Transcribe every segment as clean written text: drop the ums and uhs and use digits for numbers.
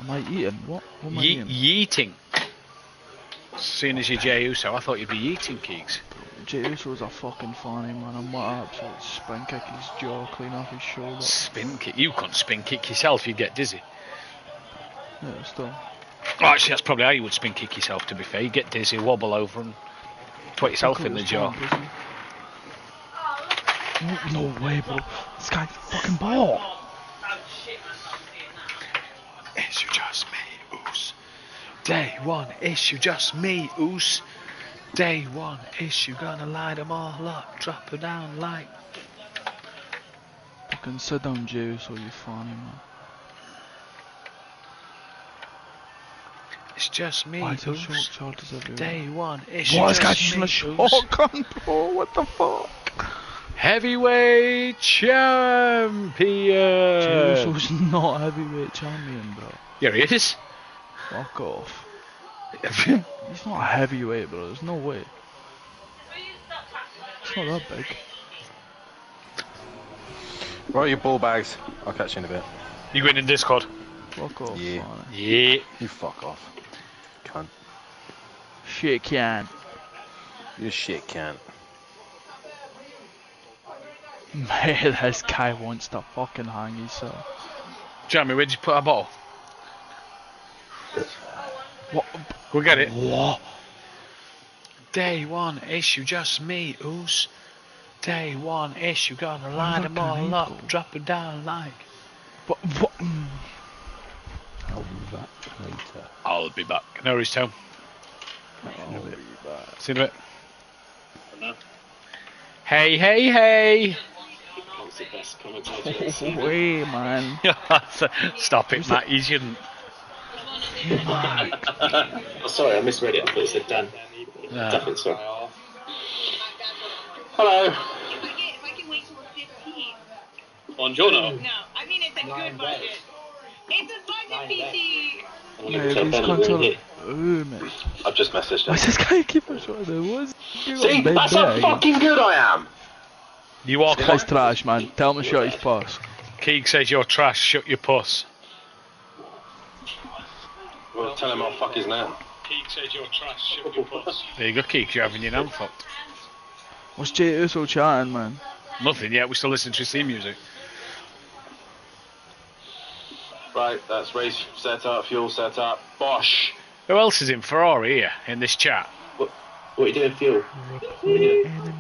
Am I eating? What am I eating? Yeeting. Seeing as you're Jey Uso, I thought you'd be yeeting, Keeks. Jey Uso's a fucking funny man. I might absolutely spin kick his jaw clean off his shoulder. Spin kick? You couldn't spin kick yourself, you'd get dizzy. Yeah, still. Oh, actually, that's probably how you would spin kick yourself, to be fair. You get dizzy, wobble over and put yourself in the jaw. No way, bro. This guy's fucking ball. Issue just me, Oos. Day one, issue just me, Oos. Day one, issue gonna light them all up, drop it down like. Fucking sit down, Jey Uso, you funny man. It's just me, Oos. Day one, issue just me, Oos. Shotgun, bro. What the fuck? Heavyweight champion. Jey Uso's not heavyweight champion, bro. Yeah, he is. Fuck off. He's not a heavyweight, bro. There's no way. It's not that big. Right, your ball bags. I'll catch you in a bit. You going in Discord? Fuck off. Yeah. Man. Yeah. You fuck off. Cunt. Shit can. You shit cunt. Mate, this guy wants to fucking hang himself. Jeremy, where'd you put our bottle? What? Go get it. What? Day one, issue just me, Oos. Day one, issue gonna line them all up, drop it down like. What? I'll be back later. I'll be back. No worries, Tom. I'll be back. See you in a bit. Hey, hey, hey! That's the best commentator. Way, man. Stop it, Matt. You shouldn't. Oh, sorry, I misread it. I thought it said Dan. Definitely sorry. Hello. If I can wait till 15. Buongiorno. No, I mean it's a good budget. It's a budget, PT. Mate, these cunts are... mate. I've just messaged him. Why's this guy keep on showing it? What's... See, that's how fucking good I am! You are This guy's trash, man. Tell him to shut his puss. Keeg says you're trash, shut your puss. Well, tell him I'll fuck his name. Keeg says you're trash, shut your puss. There you go, Keeg, you're having your name fucked. What's Jey Uso chatting, man? Nothing yet, we still listen to his theme music. Right, that's race set up, fuel set up. Bosh! Who else is in Ferrari here, in this chat? What are you doing, fuel?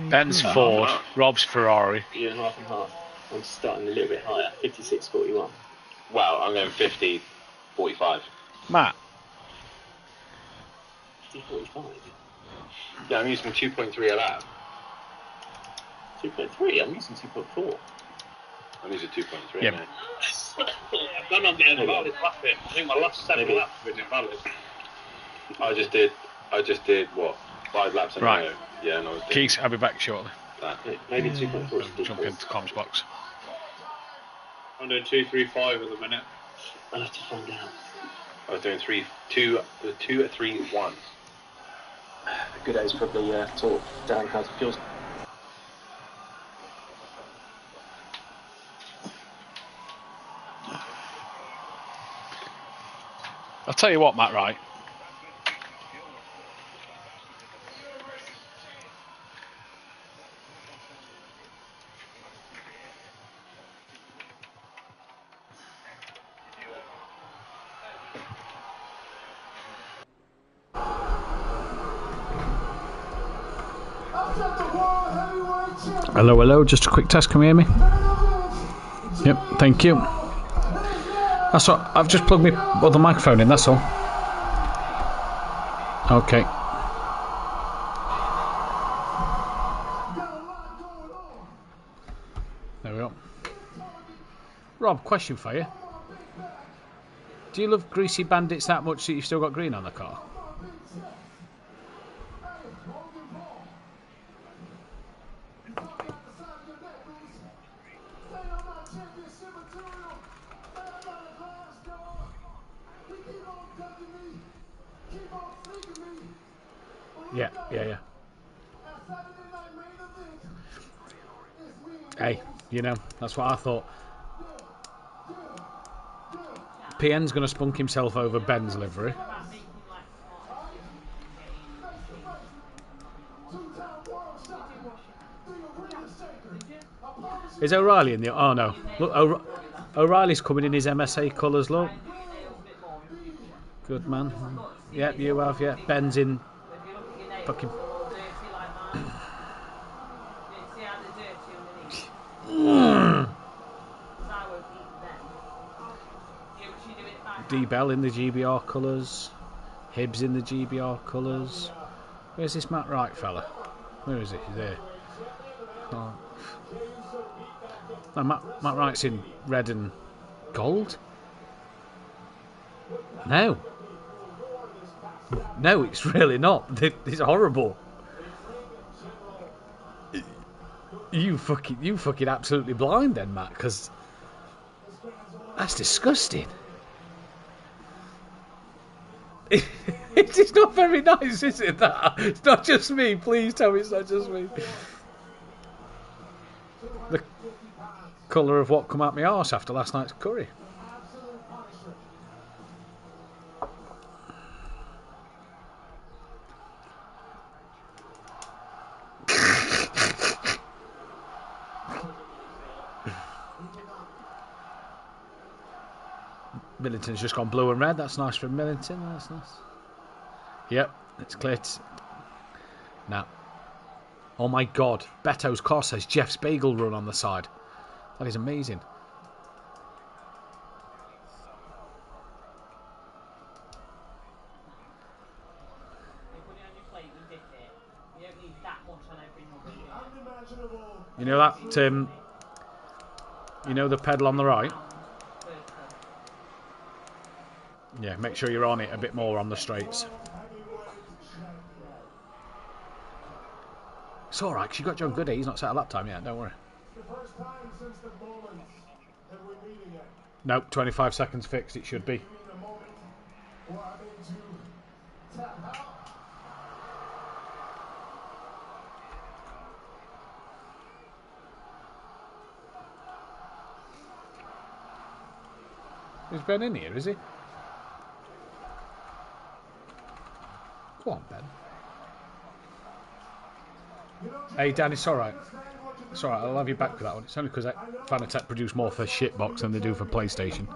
Ben's Ford, Rob's Ferrari. You're half and half. I'm starting a little bit higher, 56.41. Well, I'm going 50.45. Matt. 50.45? Yeah, I'm using 2.3 a lap. 2.3? I'm using 2.4. I'm using 2.3, Yeah. mate. I've gone on getting invalid lap bit. I think my last 7 laps have been invalid. I just did what? 5 laps in a row. Yeah, and I was doing Keeks, I'll be back shortly. that. Maybe 2.4. Jump into the comms box. I'm doing 2.35 at the minute. I'll have to find out. I was doing 2 at 3 1. A good day's probably taught Dan how to fuel. I'll tell you what, Matt, right? Hello, hello, just a quick test, can you hear me? Yep, thank you. That's what, I've just plugged my other microphone in, that's all. Okay. There we go. Rob, question for you. Do you love Greasy Bandits that much that you've still got green on the car? Yeah. Hey, you know, that's what I thought. PN's going to spunk himself over Ben's livery. Is O'Reilly in the... Oh, no. Look, O'Reilly's coming in his MSA colours, look. Good man. Yep, you have, yeah. Ben's in... Fucking... D-Bell in the GBR colours. Hibbs in the GBR colours. Where's this Matt Wright fella? Where is he? He's there. Oh. No, Matt Wright's in red and gold? No. No, it's really not. It's horrible. You fucking absolutely blind then, Matt, because that's disgusting. It's not very nice, is it, that? It's not just me. Please tell me it's not just me. The colour of what come out my arse after last night's curry. Millington's just gone blue and red. That's nice for Millington. That's nice. Yep, it's clear. Now, oh my God, Beto's Corsa says Jeff's Bagel Run on the side. That is amazing. You know that? You know the pedal on the right? Yeah, make sure you're on it a bit more on the straights. It's alright, because you've got John Goody. He's not set a lap time yet, don't worry. Nope, 25 seconds fixed, it should be. Is Ben in here, is he? Go on, Ben. Hey, Dan, it's alright. It's alright, I'll have you back for that one. It's only because Fanatec produce more for Shitbox than they do for PlayStation.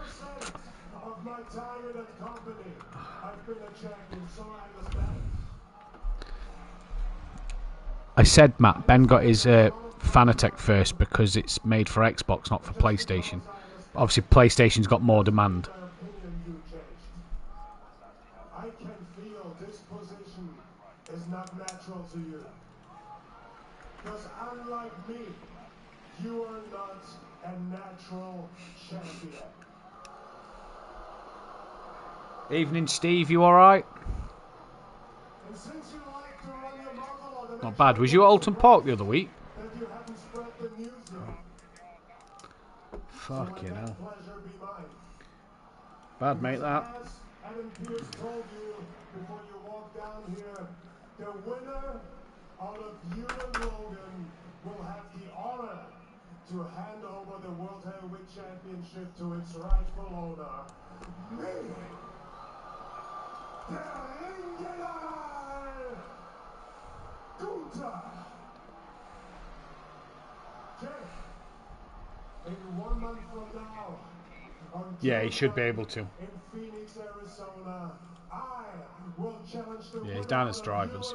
I said, Matt, Ben got his Fanatec first because it's made for Xbox, not for PlayStation. Obviously, PlayStation's got more demand. I can feel this position is not natural to you. Because unlike me, you are not a natural champion. Evening, Steve, you alright? Not bad. Was you at Alton Park the other week? Fucking hell. Bad, mate, that. Adam Pearce told you before you walk down here, the winner out of you and Logan will have the honor to hand over the World Heavyweight Championship to its rightful owner, me, the Ringelei Gunther. Jay, in 1 month from now, yeah, he should be able to. In Phoenix, Arizona, I will challenge the yeah, he's down as drivers.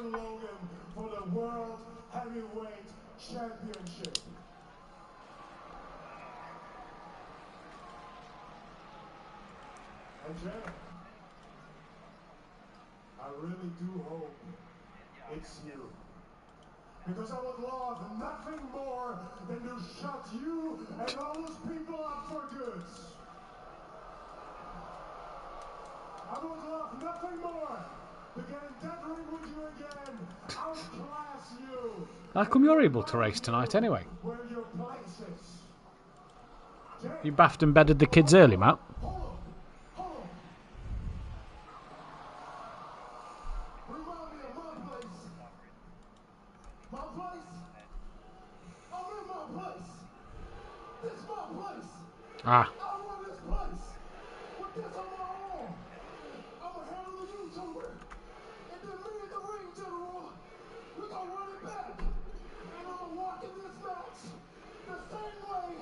for the World Heavyweight Championship. And Jay, I really do hope it's you. Because I would love nothing more than to shut you and all those people up for good. I would love nothing more to get in that ring with you again, outclass you. How come you're able to race tonight anyway? Where your place is. You baffed and bedded the kids early, Matt. Hold on. Remind me of my place. My place? I'm in my place. This is my place. Ah. I run this place. With this I'm gonna handle the YouTuber. And then me in the ring, General. We're gonna run it back. And I'm gonna walk in this match the same way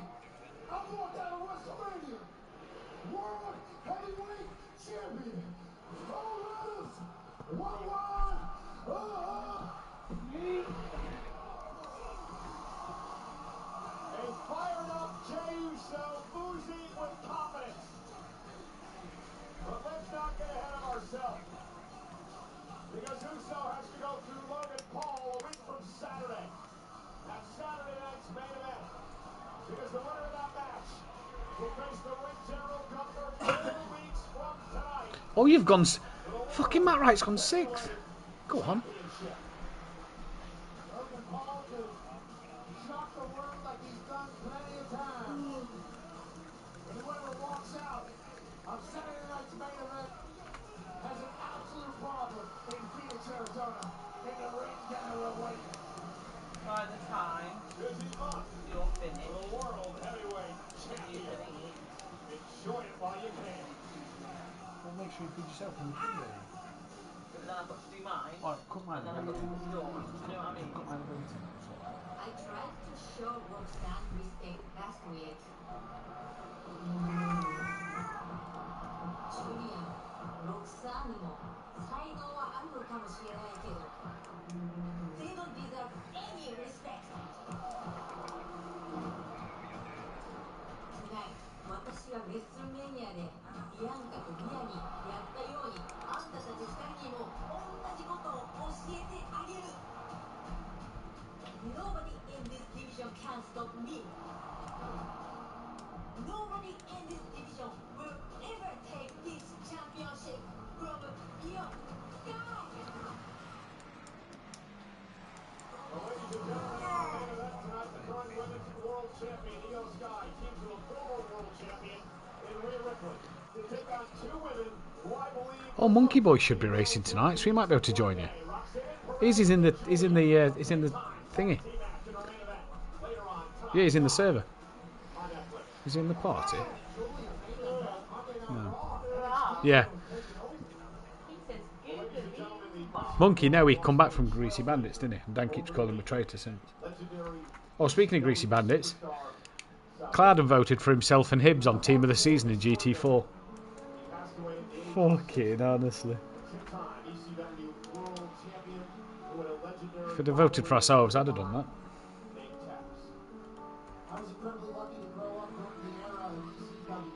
I walked out of WrestleMania. World Heavyweight Champion. All riders, worldwide. A fired up Jey Uso oozing with confidence. But let's not get ahead of ourselves. Because Uso has to go through Logan Paul a week from Saturday. That's Saturday night's main event. Because the winner of that match will face the Ring General Gunther 4 weeks from tonight. Oh, you've gone... Fucking Matt Wright's gone 6th. Go on. Logan Paul could shock the world like he's done plenty of times. And whoever walks out of Saturday night's main event has an absolute problem in Phoenix, Arizona, in the Ring General weight. By the time you're finished, The World Heavyweight Champion. Enjoy it while you can. Well, make sure you feed yourself in the food. but then I've got to do mine, Alright, cook mine. and then I've got to do yours. Do you know what I mean? Cook mine ability. I tried to show Roxanne respect last week. Julian, Roxanne も才能はあるのかもしれないけど they don't deserve any respect. Tonight, 私はレッスルメニアでビアンカとミアにやったようにあんたたち2人にも同じことを教えてあげる。Nobody in this division can stop me. Nobody in this division will ever take this championship from you guys. Well, ladies and gentlemen, our main event tonight, the current women's world champion, Io Sky, teams with a former world champion in Rhea Ripley to take on 2 women who I believe... Oh, Monkey Boy should be racing tonight, so he might be able to join you. He's in the thingy. Yeah, he's in the server. He's in the party. No. Yeah. He says, "Google me." Monkey, no, he come back from Greasy Bandits, didn't he? And Dan keeps calling him a traitor since. Oh, speaking of Greasy Bandits, Clouden voted for himself and Hibbs on Team of the Season in GT4. Fucking honestly. If we'd have voted for ourselves, I'd have done that. I was incredibly lucky to grow up during the era of ECW.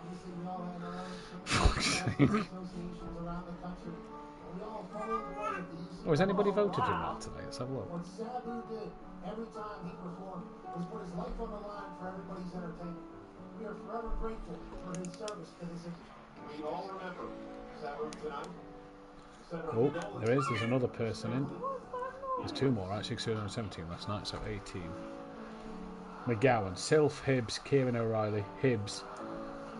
Obviously, we all had our own associations around the country. And we all followed the way of the ECW. Oh, has anybody voted in that today? Let's have a look. What Sabu did every time he performed was put his life on the line for everybody's entertainment. We are forever grateful for his service to this industry. We all remember Sabu tonight. Oh, there is. There's another person in. There's 2 more, actually. 617 last night, so 18. McGowan, Sylph, Hibbs, Kieran O'Reilly, Hibbs,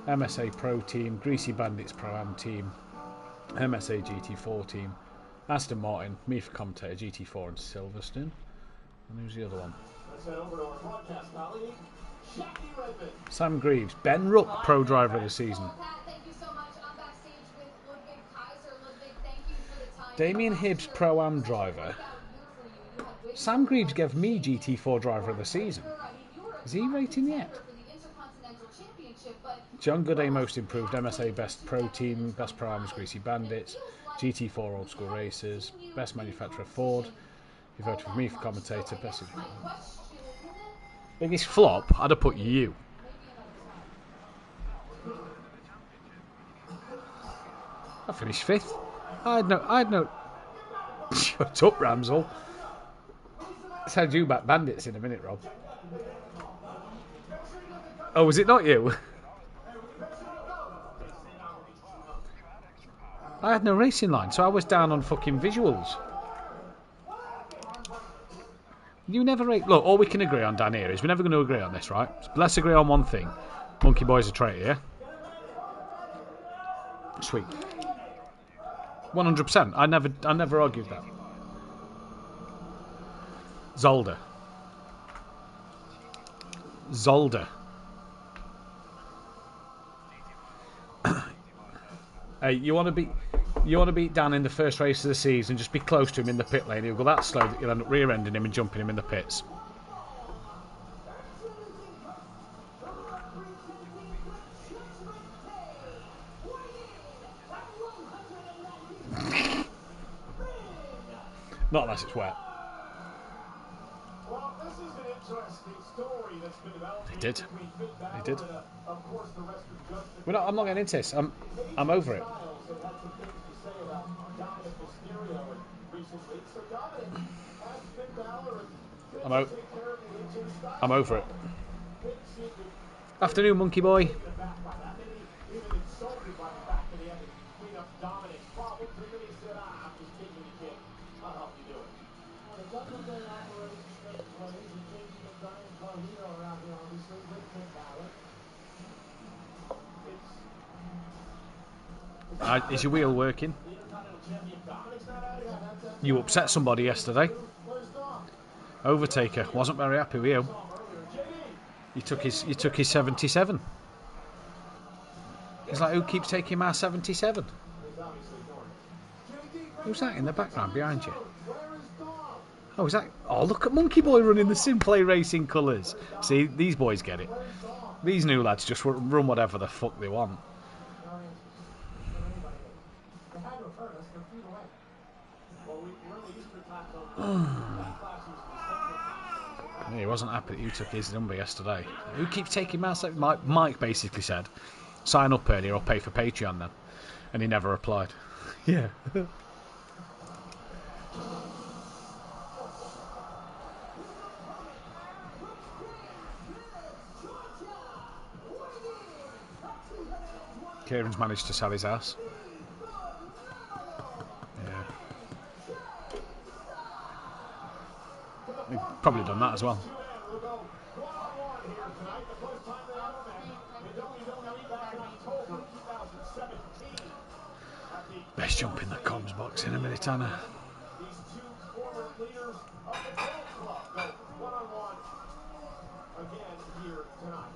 MSA Pro Team, Greasy Bandits Pro Am Team, MSA GT4 Team, Aston Martin, me for commentator, GT4 and Silverstone. And who's the other one? Let's head over to our broadcast colleague, Jackie Redmond. Sam Greaves, Ben Rook, Pro Driver of the Season. Thank you so much. I'm backstage with Ludwig Kaiser. Ludwig, thank you for the time. Damien Hibbs, Pro Am Driver. Sam Greaves gave me GT4 Driver of the Season. Is he rating yet? John Gooday, Most Improved, MSA Best Pro Team, Best Pro Arms, Greasy Bandits, GT4 Old School Racers, Best Manufacturer Ford. He voted for me for commentator, Best. Biggest flop, I'd have put you. I finished 5th. I'd no. Shut up, Ramsel. Let's have you back Bandits in a minute, Rob. Oh, was it not you? I had no racing line, so I was down on fucking visuals. You never rate. Look, all we can agree on, Dan, here is we're never going to agree on this, right? So let's agree on one thing. Monkey Boy's a traitor, yeah? Sweet. 100%. I never argued that. Zolder. Hey, you want to beat Dan in the first race of the season, just be close to him in the pit lane. He'll go that slow that you'll end up rear-ending him and jumping him in the pits. Not unless it's wet. Well, this is an interesting story that's been developing They did. between Finn They Balor did. and, of course, the rest of Judgment I'm Day. not getting into this. I'm over it. Styles have had some things to say about Dominic Mysterio in recent weeks. So Dominic asked Finn Balor if Finn I'm would out. take care of the AJ Styles I'm over it. problem. Finn seemed to Afternoon, monkey boy. taken aback by that, maybe even insulted by the fact that he had to clean up Dominic's problems, and then he said, I'm just kidding you, kid. I'll help you do it. Well, the Judgment Day operation takes place, and JD McDonough and Carlito are out here, obviously, with Finn Balor. Is your wheel working? You upset somebody yesterday. Overtaker wasn't very happy with you. You took his 77. He's like, who keeps taking my 77? Who's that in the background behind you? Oh, is that? Oh, look at Monkey Boy running the Simplay Racing colours. See, these boys get it. These new lads just run whatever the fuck they want. Yeah, he wasn't happy that you took his number yesterday. Who keeps taking my... Mike basically said, sign up earlier or pay for Patreon then. And he never replied. Yeah. Kieran's managed to sell his house. Yeah. He's probably done that as well. Best jump in the comms box in a minute, Anna. These two former leaders of the Bullet Club go one-on-one again here tonight.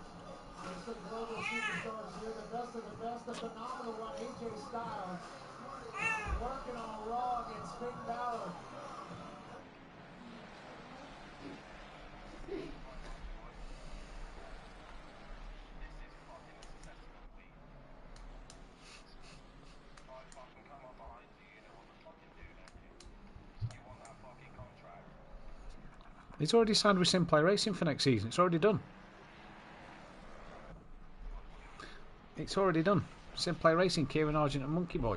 There's some global superstars here, the best of the best, the phenomenal one, AJ Styles, working on Raw against Finn Balor. He's already signed with Simplay Racing for next season. It's already done. It's already done. Simplay Racing, Kieran Argent and Monkey Boy.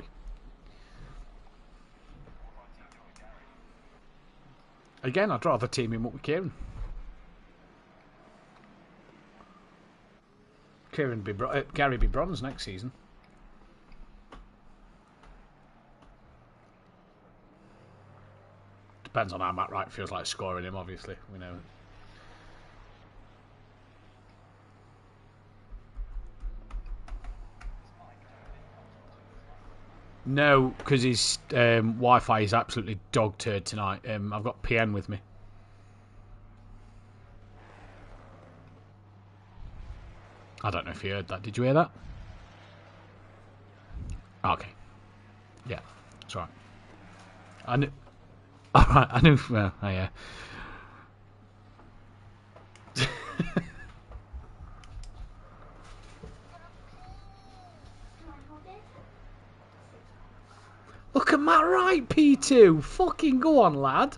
Again, I'd rather team him up with Kieran. Gary be bronze next season. Depends on how Matt Wright feels like scoring him, obviously. We know. No, because his Wi-Fi is absolutely dog turd tonight. I've got PN with me. I don't know if you heard that. Did you hear that? Okay. Yeah, that's right. I knew. All right, I knew. Well, oh, yeah. Look at Matt Wright, P2. Fucking go on, lad.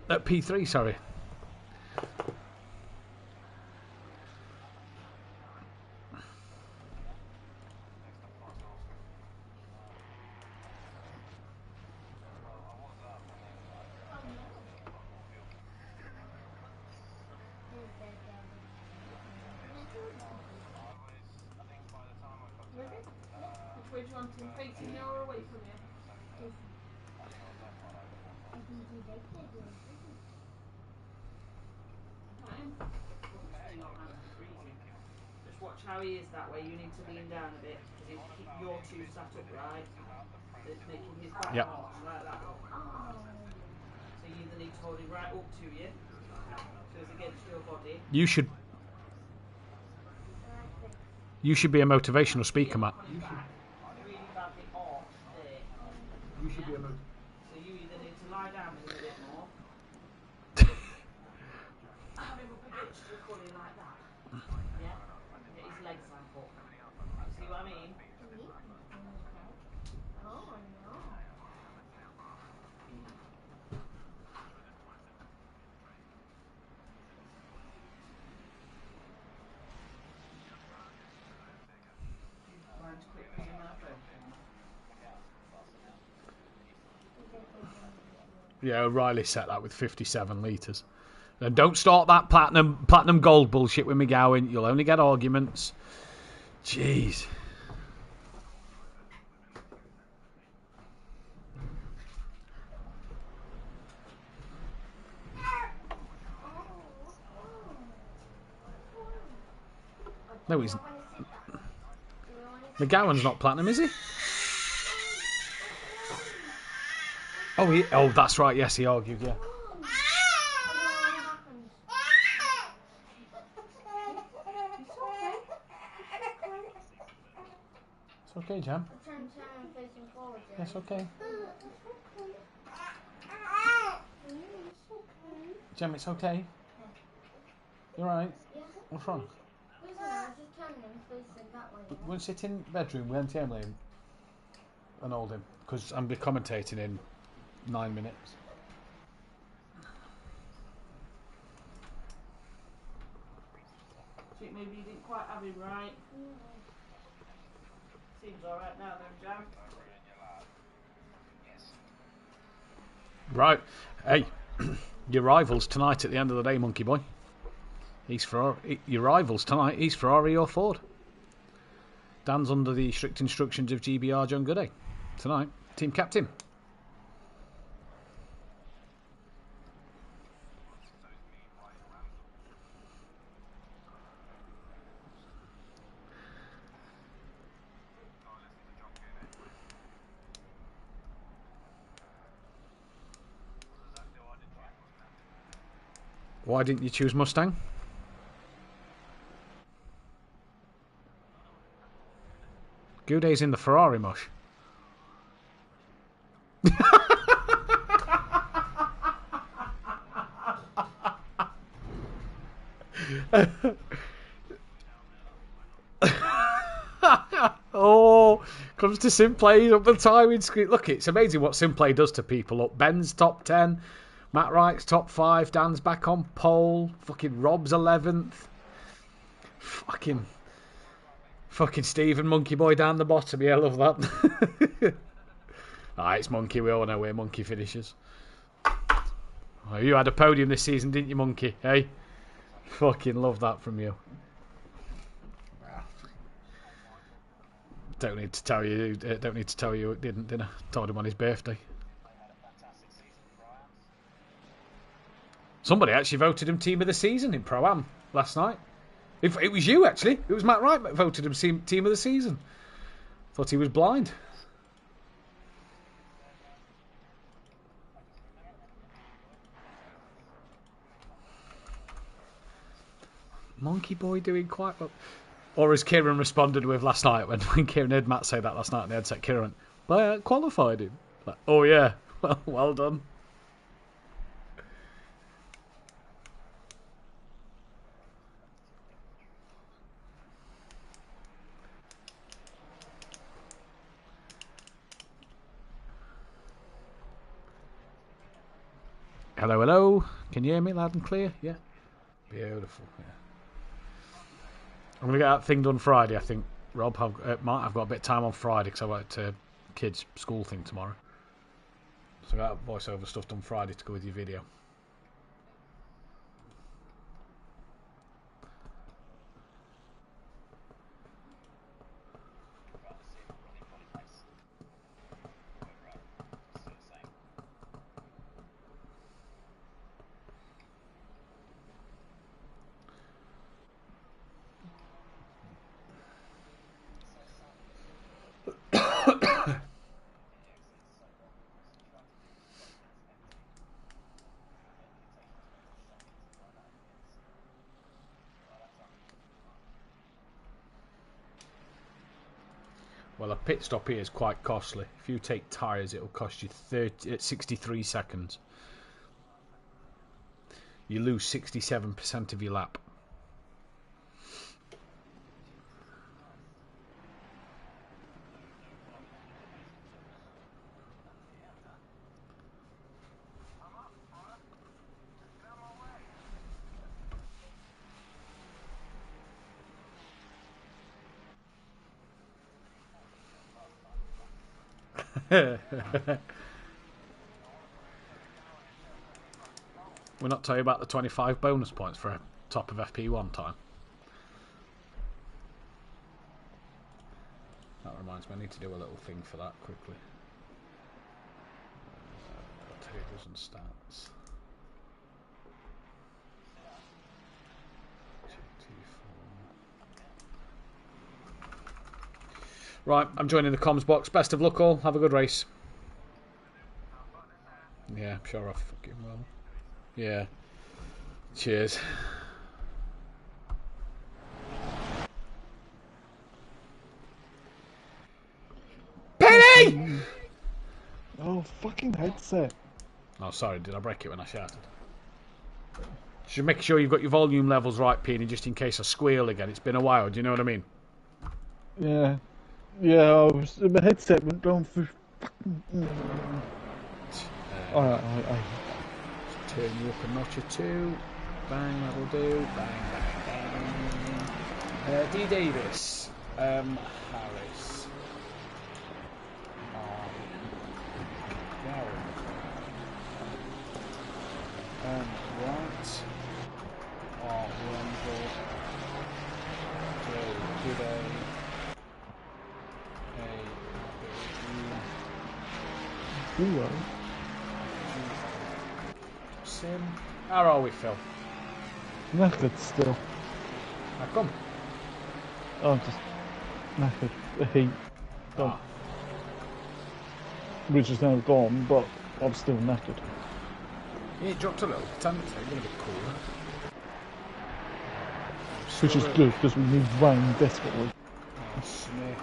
At P3, sorry. Which one to facing you or away from you? Just watch how he is that way. You need to lean down a bit because he'll keep your two sat upright. It's making his back arch like that one. So you either need to hold it right up to you, so it's against your body. You should. You should be a motivational speaker, Matt. Really badly off there. You should be a So you either need to lie down with him a bit more. Have him up against you, Cully, like that. Yeah? And get his legs like up. You see what I mean? Oh no. Mine's quick because of my phone camera. Yeah, O'Reilly set that with 57 litres. Then don't start that platinum gold bullshit with McGowan. You'll only get arguments. Jeez. No, he's... McGowan's not platinum, is he? Oh, that's right. Yes, he argued, yeah. It's okay, Jam. That's okay. Jam, it's okay. You're right. What's wrong? We'll sit in the bedroom with Emily and hold him, because I'm be commentating in 9 minutes. Think maybe you didn't quite have him right. Seems alright now then, Jam. Right. Hey, your rivals tonight at the end of the day, Monkey Boy. Your rivals tonight, he's Ferrari or Ford. Dan's under the strict instructions of GBR John Gooday. Tonight, team captain. Why didn't you choose Mustang? Goudet's in the Ferrari mush. Oh, comes to Simplay up the timing screen. Look, it's amazing what Simplay does to people. Look, Ben's top 10, Matt Wright's top 5, Dan's back on pole, fucking Rob's 11th. Fucking Stephen Monkey Boy down the bottom. Yeah, I love that. It's Monkey. We all know where Monkey finishes. Oh, you had a podium this season, didn't you, Monkey? Hey, fucking love that from you. Don't need to tell you. It didn't I? Told him on his birthday. Somebody actually voted him team of the season in Pro-Am last night. It was you, actually. It was Matt Wright that voted him team of the season. Thought he was blind. Monkey Boy doing quite well. Or as Kieran responded with last night, when Kieran heard Matt say that last night in the headset, Kieran went, well, I qualified him. Like, oh, yeah. Well done. Hello, hello. Can you hear me loud and clear? Yeah. Beautiful. Yeah. I'm going to get that thing done Friday, I think. Rob, I've got a bit of time on Friday because I work to kids' school thing tomorrow. So I got voiceover stuff done Friday to go with your video. Well, a pit stop here is quite costly. If you take tyres, it'll cost you 63 seconds. You lose 67% of your lap. We're not telling you about the 25 bonus points for a top of FP1 time. That reminds me, I need to do a little thing for that quickly. Tables and stats. Right, I'm joining the comms box. Best of luck all. Have a good race. Yeah, I'm sure I fucking will. Yeah. Cheers. Penny! Oh, fucking headset. Oh, sorry, did I break it when I shouted? Should make sure you've got your volume levels right, Penny, just in case I squeal again. It's been a while, do you know what I mean? Yeah. Yeah, my headset went down for fucking... Alright. Turn you up a notch or two. Bang, that'll do. Bang, bang, bang. D. Davis. Harris. Gary. White. Wendell. Joe Goudet. Duo. Sim. How are we, Phil? Knackered still. How come? I'm just knackered. The heat. Which is now gone, but I'm still knackered. Yeah, it dropped a little. It's a little bit cooler. Which is good, because we need rain desperately. Smith.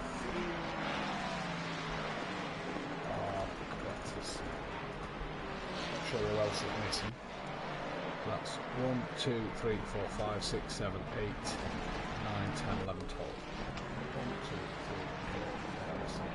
Not sure who else is missing. That's 1, 2, 3, 4, 5, 6, 7, 8, 9, 10, 11, 12. 1, 2, 3, 4, 5, 6, 7,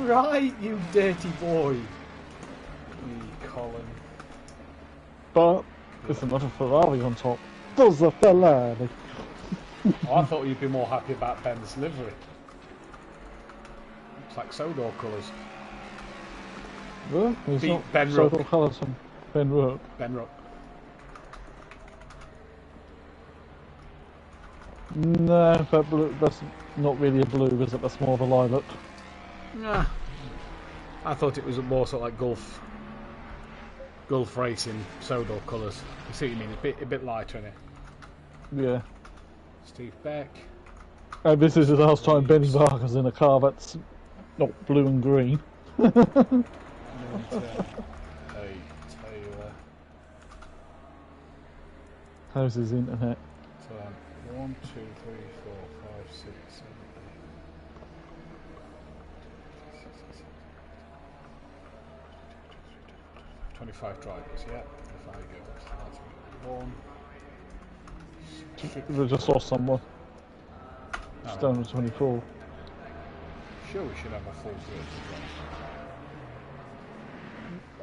Right, you dirty boy. Colin. But there's another Ferrari on top. There's a Ferrari. I thought you'd be more happy about Ben's livery. It's like Sodor colours. Well, he's Beat not Ben Sodor Rook. colours from Ben Rook. Ben Rook. No, that blue, that's not really a blue, is it? That's more of a lilac. Nah. I thought it was more sort of like Gulf racing Sodor colours. You see what you mean? A bit lighter in it. Yeah. Steve Beck. And this is the last time Benny Barker's in a car that's not blue and green. Taylor. How's his internet? So 1, 2, 3, 4, 5, 6, 7, 25 drivers, yeah. If I go, that's 1. We just lost someone. It's down to 24. Sure, we should have a full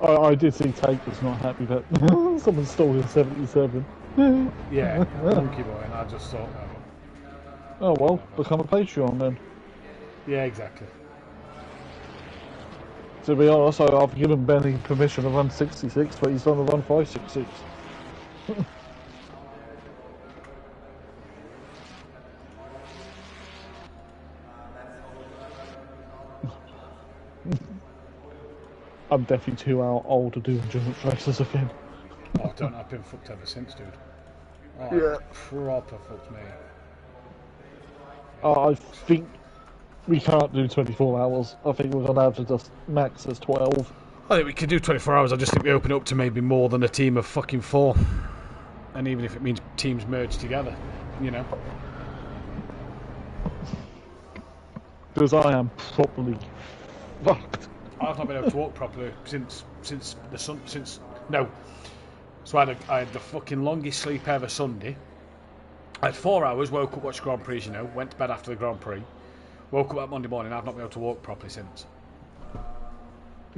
grid. I did see Tate was not happy that someone stole his 77. Yeah, Monkey Boy, and I just thought, oh well, become a Patreon then. yeah, exactly. To be honest, I've given Benny permission to run 66, but he's done to run 566. I'm definitely too old to do endurance races again. Oh, I've been fucked ever since, dude. Oh, Yeah. proper fucked me. I think we can't do 24 hours. I think we're going to have to just max as 12. I think we could do 24 hours. I just think we open up to maybe more than a team of fucking 4. And even if it means teams merge together, you know. Because I am properly fucked. I've not been able to walk properly since the sun. No. So I had the fucking longest sleep ever Sunday. I had 4 hours, woke up, watched Grand Prix, you know, went to bed after the Grand Prix, woke up that Monday morning, I've not been able to walk properly since.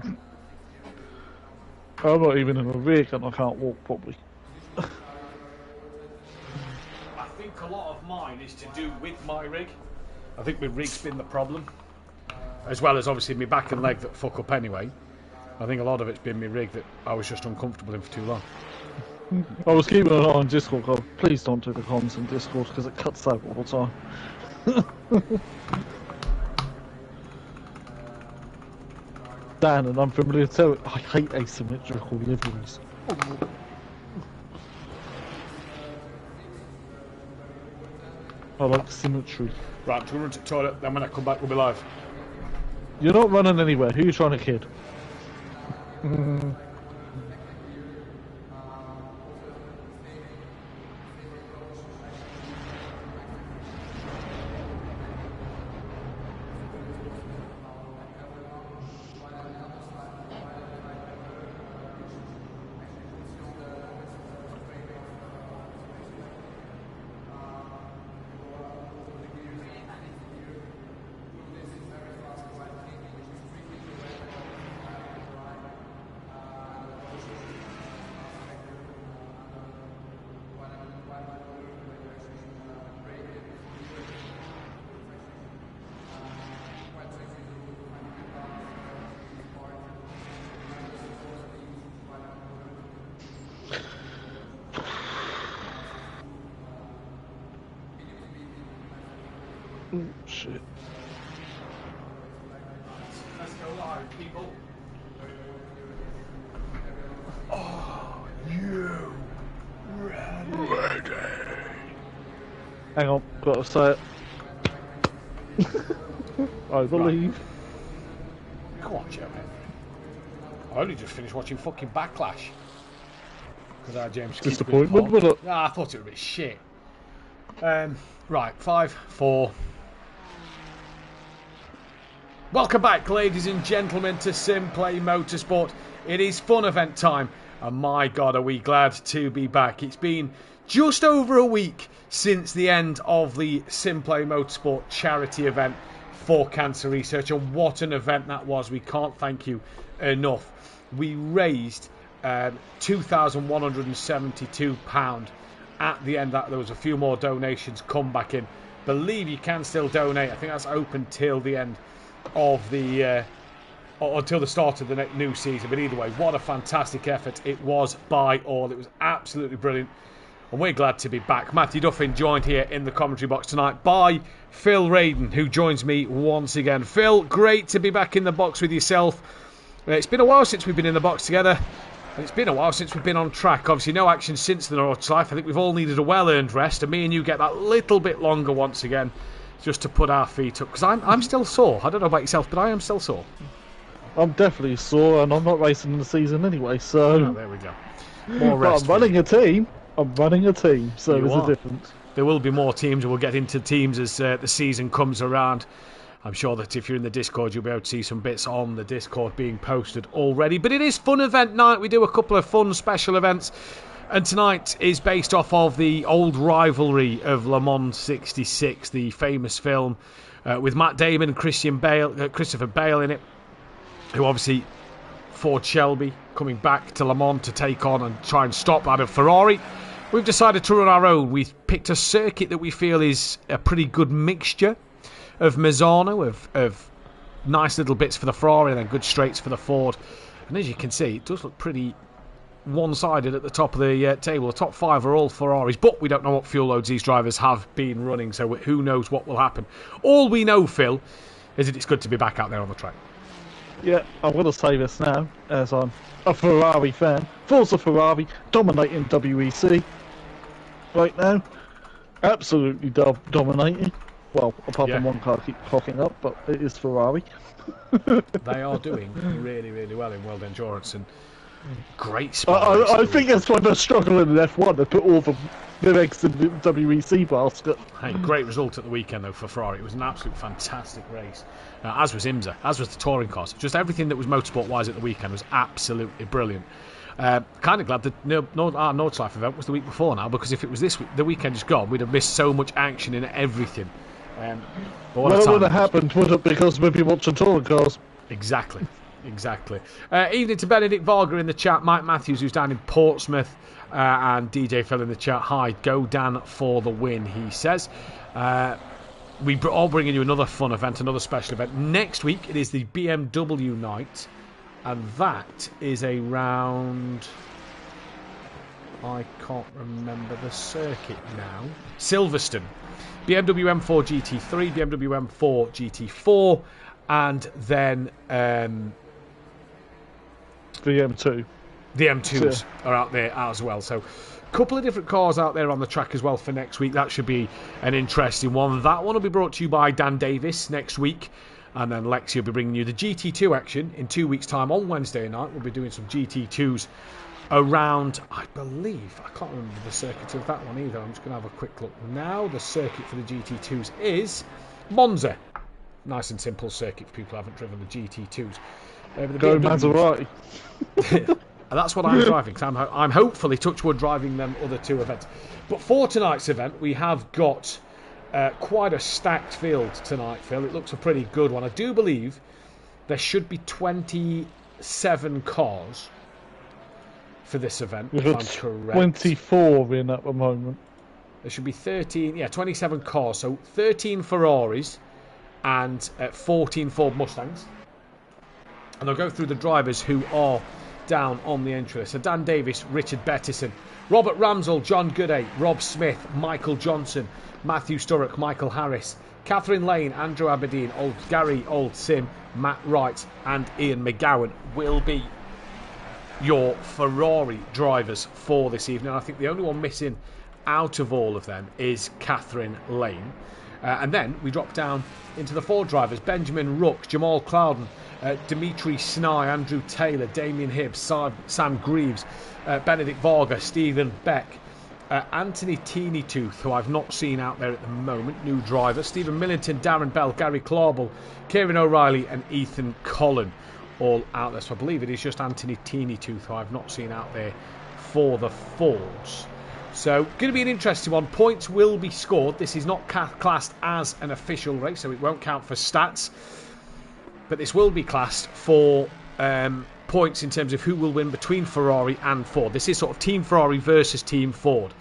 I'm not even in a rig and I can't walk properly. I think a lot of mine is to do with my rig. I think my rig's been the problem. As well as obviously my back and leg that fuck up anyway. I think a lot of it's been my rig that I was just uncomfortable in for too long. I was keeping an eye on Discord. God, please don't do the comms in Discord because it cuts out all the time. Dan and I'm familiar too. I hate asymmetrical liveries. I like symmetry. Right, I'm going to run to the toilet, then when I come back we'll be live. You're not running anywhere. Who are you trying to kid? Oh, shit. Let's go live, people. Ready. Hang on, gotta say it. I believe. Come on, Joe. I only just finished watching fucking Backlash. Because our James Disappointment, was it? I thought it would be shit. Right, 5, 4. Welcome back, ladies and gentlemen, to Simplay Motorsport. It is fun event time, and my God, are we glad to be back. It's been just over a week since the end of the Simplay Motorsport charity event for cancer research, and what an event that was. We can't thank you enough. We raised £2,172 at the end. That there was a few more donations come back in. Believe you can still donate. I think that's open till the end of the until the start of the new season. But either way, what a fantastic effort it was by all. It was absolutely brilliant, and we're glad to be back. Matthew Duffin joined here in the commentary box tonight by Phil Radin, who joins me once again. Phil, great to be back in the box with yourself. It's been a while since we've been in the box together, and it's been a while since we've been on track. Obviously no action since the North Life. I think we've all needed a well-earned rest, and me and you get that little bit longer once again, just to put our feet up, because I'm still sore. I don't know about yourself, but I am still sore. I'm definitely sore, and I'm not racing in the season anyway, so... Oh, there we go. More rest. I'm running a team, so there's a difference. There will be more teams, and we'll get into teams as the season comes around. I'm sure that if you're in the Discord, you'll be able to see some bits on the Discord being posted already. But it is fun event night. We do a couple of fun special events. And tonight is based off of the old rivalry of Le Mans 66, the famous film with Matt Damon and Christopher Bale in it, who obviously Ford Shelby coming back to Le Mans to take on and try and stop that of Ferrari. We've decided to run our own. We've picked a circuit that we feel is a pretty good mixture of Misano, of nice little bits for the Ferrari and then good straights for the Ford. And as you can see, it does look pretty one-sided at the top of the table. The top 5 are all Ferraris, but we don't know what fuel loads these drivers have been running, so who knows what will happen. All we know, Phil, is that it's good to be back out there on the track. Yeah, I'm going to say this now, as I'm a Ferrari fan. Forza Ferrari, dominating WEC. right now. Absolutely dominating. Well, apart from one car keep clocking up, but it is Ferrari. They are doing really, really well in World Endurance and great spot. I think that's why they're struggling in F1. They put all their eggs in the WEC basket. Hey, great result at the weekend though for Ferrari. It was an absolute fantastic race. As was IMSA, as was the touring cars. Just everything that was motorsport-wise at the weekend was absolutely brilliant. Kind of glad that our Nordschleife event was the week before now, because if it was this week, the weekend just gone, we'd have missed so much action in everything. Well, it would have happened, would it? Because we'd be watching touring cars. Exactly. Evening to Benedict Varga in the chat, Mike Matthews, who's down in Portsmouth, and DJ Phil in the chat. Hi, go Dan for the win, he says. We are bringing you another fun event, another special event. Next week, it is the BMW night, and that is around... I can't remember the circuit now. Silverstone. BMW M4 GT3, BMW M4 GT4, and then the M2. The M2s are out there as well. So a couple of different cars out there on the track as well for next week. That should be an interesting one. That one will be brought to you by Dan Davis next week. And then Lexi will be bringing you the GT2 action in 2 weeks' time on Wednesday night. We'll be doing some GT2s around, I believe, I can't remember the circuit of that one either. I'm just going to have a quick look now. The circuit for the GT2s is Monza. Nice and simple circuit for people who haven't driven the GT2s. Go Maserati. And that's what I'm driving, because I'm hopefully, touchwood, driving them other two events. But for tonight's event, we have got quite a stacked field tonight, Phil. It looks a pretty good one. I do believe there should be 27 cars for this event, if I'm correct. 24 in at the moment. There should be 27 cars. So 13 Ferraris and 14 Ford Mustangs. And I'll go through the drivers who are down on the entry list. So Dan Davis, Richard Bettison, Robert Ramsell, John Gooday, Rob Smith, Michael Johnson, Matthew Sturrock, Michael Harris, Catherine Lane, Andrew Aberdeen, Gary Old Sim, Matt Wright and Ian McGowan will be your Ferrari drivers for this evening. I think the only one missing out of all of them is Catherine Lane. And then we drop down into the Ford drivers: Benjamin Rook, Jamal Clouden, Dimitri Snye, Andrew Taylor, Damien Hibbs, Sam Greaves, Benedict Varga, Stephen Beck, Anthony Teenytooth, who I've not seen out there at the moment, new driver, Stephen Millington, Darren Bell, Gary Clarball, Kieran O'Reilly and Ethan Collin, all out there. So I believe it is just Anthony Teenytooth who I've not seen out there for the Fords. So going to be an interesting one. Points will be scored. This is not classed as an official race, so it won't count for stats, but this will be classed for points in terms of who will win between Ferrari and Ford. This is sort of Team Ferrari versus Team Ford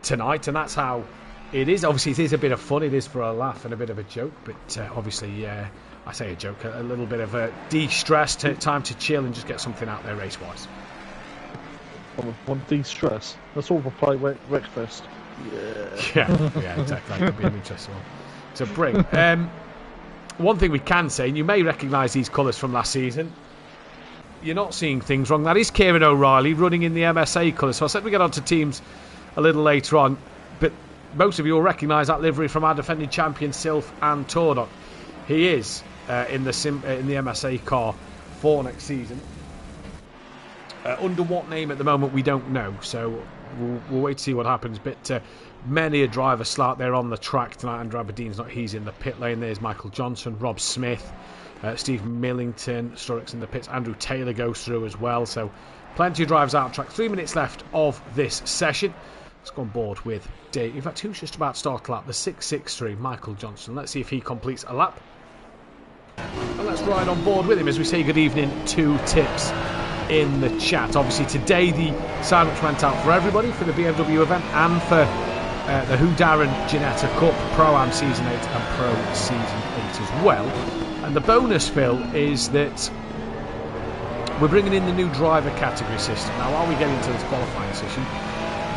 tonight, and that's how it is. Obviously it is a bit of fun, it is for a laugh and a bit of a joke, but obviously I say a joke, a little bit of a de-stress, time to chill and just get something out there race-wise. One de-stress. That's all for play Wreckfest. Yeah, exactly. That could be an interesting one to bring. One thing we can say, and you may recognise these colours from last season, you're not seeing things wrong. That is Kieran O'Reilly running in the MSA colours. So I said we get on to teams a little later on, but most of you will recognise that livery from our defending champion Sylph and Tordock. He is in the MSA car for next season. Under what name at the moment we don't know, so we'll wait to see what happens. But many a driver start there on the track tonight. Andrew Aberdeen's not, he's in the pit lane. There's Michael Johnson, Rob Smith, Steve Millington, Sturrock's in the pits. Andrew Taylor goes through as well, so plenty of drivers out on track. 3 minutes left of this session. Let's go on board with Dave. In fact, who's just about to start a lap? The 663, Michael Johnson. Let's see if he completes a lap. And let's ride on board with him as we say good evening to Tips in the chat. Obviously today the sign-ups went out for everybody for the BMW event and for the Who Darren Ginetta Cup, Pro-Am Season 8 and Pro Season 8 as well. And the bonus, Phil, is that we're bringing in the new driver category system. Now while we get into this qualifying session,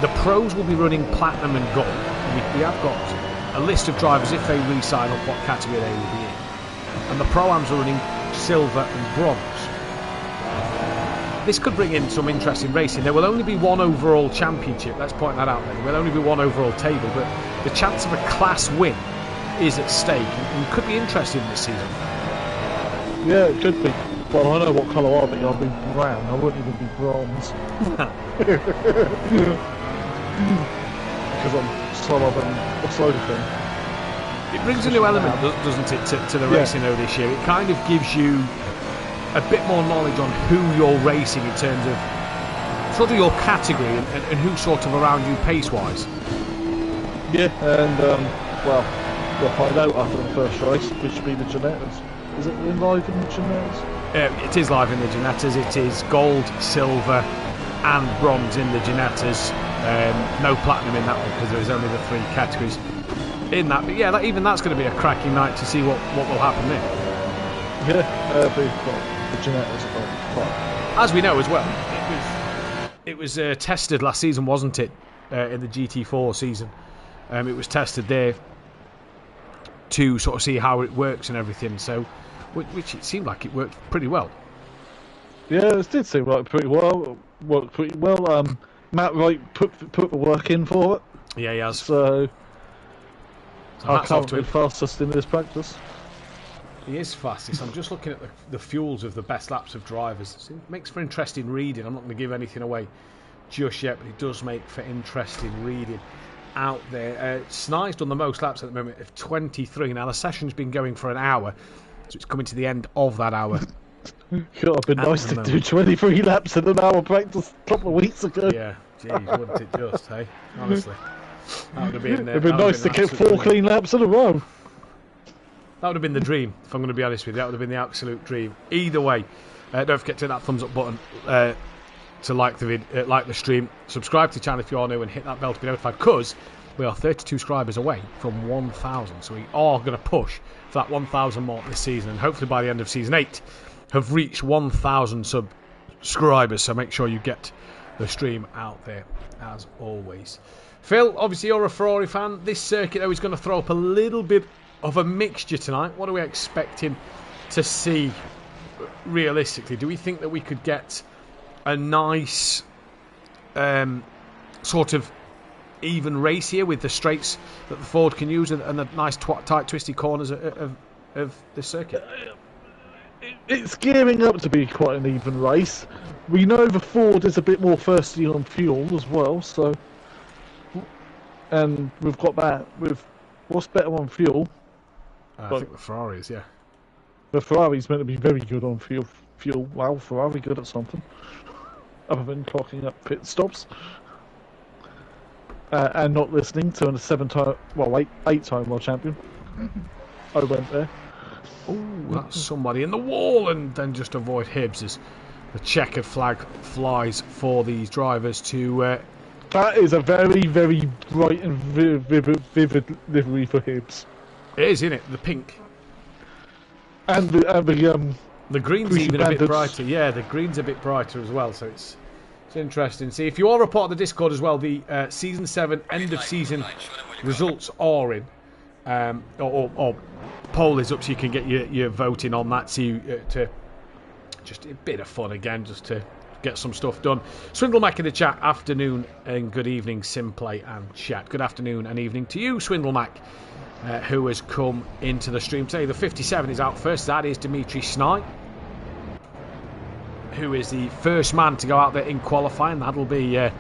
the pros will be running Platinum and Gold. And we have got a list of drivers, if they re-sign up, what category they will be in. And the Pro-Ams are running Silver and Bronze. this could bring in some interesting racing. There will only be one overall championship. Let's point that out. There will only be one overall table, but the chance of a class win is at stake, and could be interesting this season. Yeah, it could be. Well, I know what colour I'll be. I'll be brown. I won't even be bronze. Because I'm slower than a slow thing. It brings a new element, doesn't it, to the racing though this year. It kind of gives you a bit more knowledge on who you're racing in terms of sort of your category and who's sort of around you pace-wise. Yeah, and well, we'll find out after the first race, which will be the Ginettas. Is it live in the Ginettas? It is live in the Ginettas. It is gold, silver and bronze in the Ginettas. No platinum in that one because there's only the 3 categories in that. But yeah, even that's going to be a cracking night to see what will happen there. Yeah, the Ginettas are fun. As we know as well, it was tested last season, wasn't it? In the GT4 season, it was tested there to sort of see how it works and everything. So, which it seemed like it worked pretty well. Yeah, it did seem like pretty well. Worked pretty well. Matt Wright put the work in for it. Yeah, he has. So I can't to be him. fastest in this practice. He is fastest. I'm just looking at the fuels of the best laps of drivers. It makes for interesting reading. I'm not going to give anything away just yet, but it does make for interesting reading out there. Sny's done the most laps at the moment of 23. Now the session's been going for an hour, so it's coming to the end of that hour. Could have been nice to do 23 laps in an hour practice a couple of weeks ago. Yeah, jeez, wouldn't it just, hey? Honestly. That would have been, it'd been nice to get 4 clean laps in a row. That would have been the dream, if I'm going to be honest with you. That would have been the absolute dream. Either way, don't forget to hit that thumbs up button to like the stream. Subscribe to the channel if you are new and hit that bell to be notified, because we are 32 subscribers away from 1,000. So we are going to push for that 1,000 mark this season, and hopefully by the end of season 8 have reached 1,000 subscribers. So make sure you get the stream out there as always. Phil, obviously you're a Ferrari fan. This circuit though is going to throw up a little bit of a mixture tonight. What are we expecting to see realistically? Do we think that we could get a nice sort of even race here with the straights that the Ford can use and the nice tight twisty corners of the circuit? It's gearing up to be quite an even race. We know the Ford is a bit more thirsty on fuel as well, so, and we've got that with what's better on fuel. I think the Ferraris, yeah. The Ferrari's meant to be very good on fuel. Wow, Ferrari good at something other than clocking up pit stops and not listening to a 8-time world champion. I went there. Oh, that's somebody in the wall, and then just avoid Hibbs as the checkered flag flies for these drivers to. That is a very, very bright and vivid livery for Hibbs. It is, isn't it? The pink. And the green's even a bit brighter. Yeah, the green's a bit brighter as well, so it's interesting. See, if you are a part of the Discord as well, the Season 7 end of season results are in. Or poll is up, so you can get your voting on that. So to just a bit of fun again, just to get some stuff done. Swindle Mac in the chat, afternoon and good evening, Simplay and chat. Good afternoon and evening to you, Swindle Mac, who has come into the stream today. The 57 is out first. That is Dimitri Sny, who is the first man to go out there in qualifying. That'll be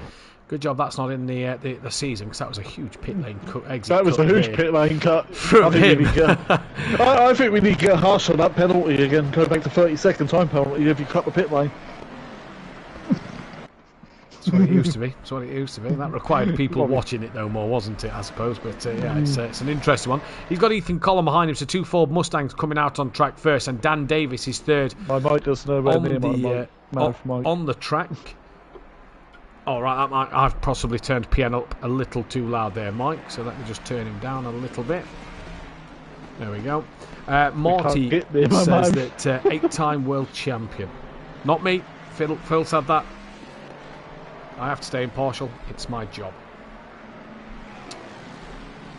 good job that's not in the season, because that was a huge pit lane exit. That was a huge pit lane cut from him. I think we need to get harsh on that penalty again. Go back to 30-second time penalty if you cut the pit lane. That's what it used to be. That's what it used to be. That required people watching it no more, wasn't it? I suppose. But yeah, it's an interesting one. He's got Ethan Collum behind him, so 2 Ford Mustangs coming out on track first, and Dan Davis is third. My mic does nowhere near my mouth mic. On the track. All right, I've possibly turned PN up a little too loud there, Mike. So let me just turn him down a little bit. There we go. Marty says that 8-time world champion. Not me. Phil said that. I have to stay impartial. It's my job.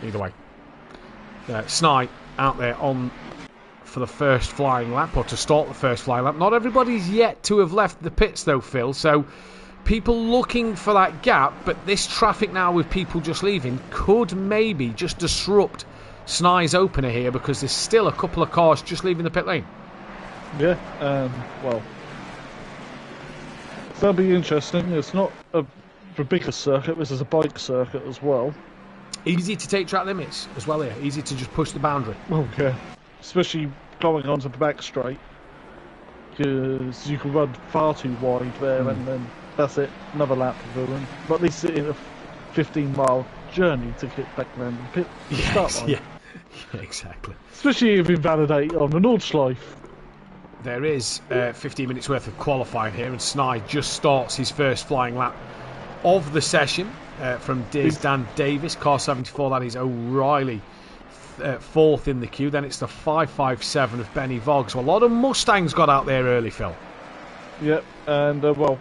Either way. Sny out there on for the first flying lap, or to start the first flying lap. Not everybody's yet to have left the pits though, Phil, so people looking for that gap, but this traffic now with people just leaving could maybe just disrupt Sny's opener here, because there's still a couple of cars just leaving the pit lane. Yeah, well, that'll be interesting. It's not a bigger circuit, this is a bike circuit as well. Easy to take track limits as well here, easy to just push the boundary. Okay, especially going onto the back straight, because you can run far too wide there, and then that's it, another lap ruined. But at least it's a 15-mile journey to get back around the pit. Yes, yeah, exactly. Especially if invalidated on the Nordschleife. There is 15 minutes worth of qualifying here, and Sny just starts his first flying lap of the session from Diz Dan Davis, car 74, that is O'Reilly, fourth in the queue. Then it's the 557 of Benny Vogg. So a lot of Mustangs got out there early, Phil. Yep, and well,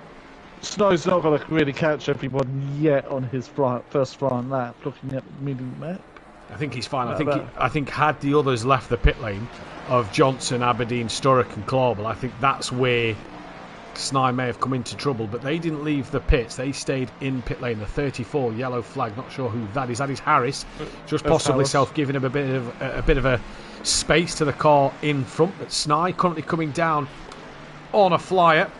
Sny's not going to really catch everyone yet on his first flying lap, looking at the mini map. I think he's fine. I think had the others left the pit lane of Johnson, Aberdeen, Sturrock and Clawbell, I think that's where Sny may have come into trouble, but they didn't leave the pits. They stayed in pit lane. The 34 yellow flag, not sure who that is. That is Harris, just possibly self-giving him a bit of a space to the car in front. But Sny currently coming down on a flyer.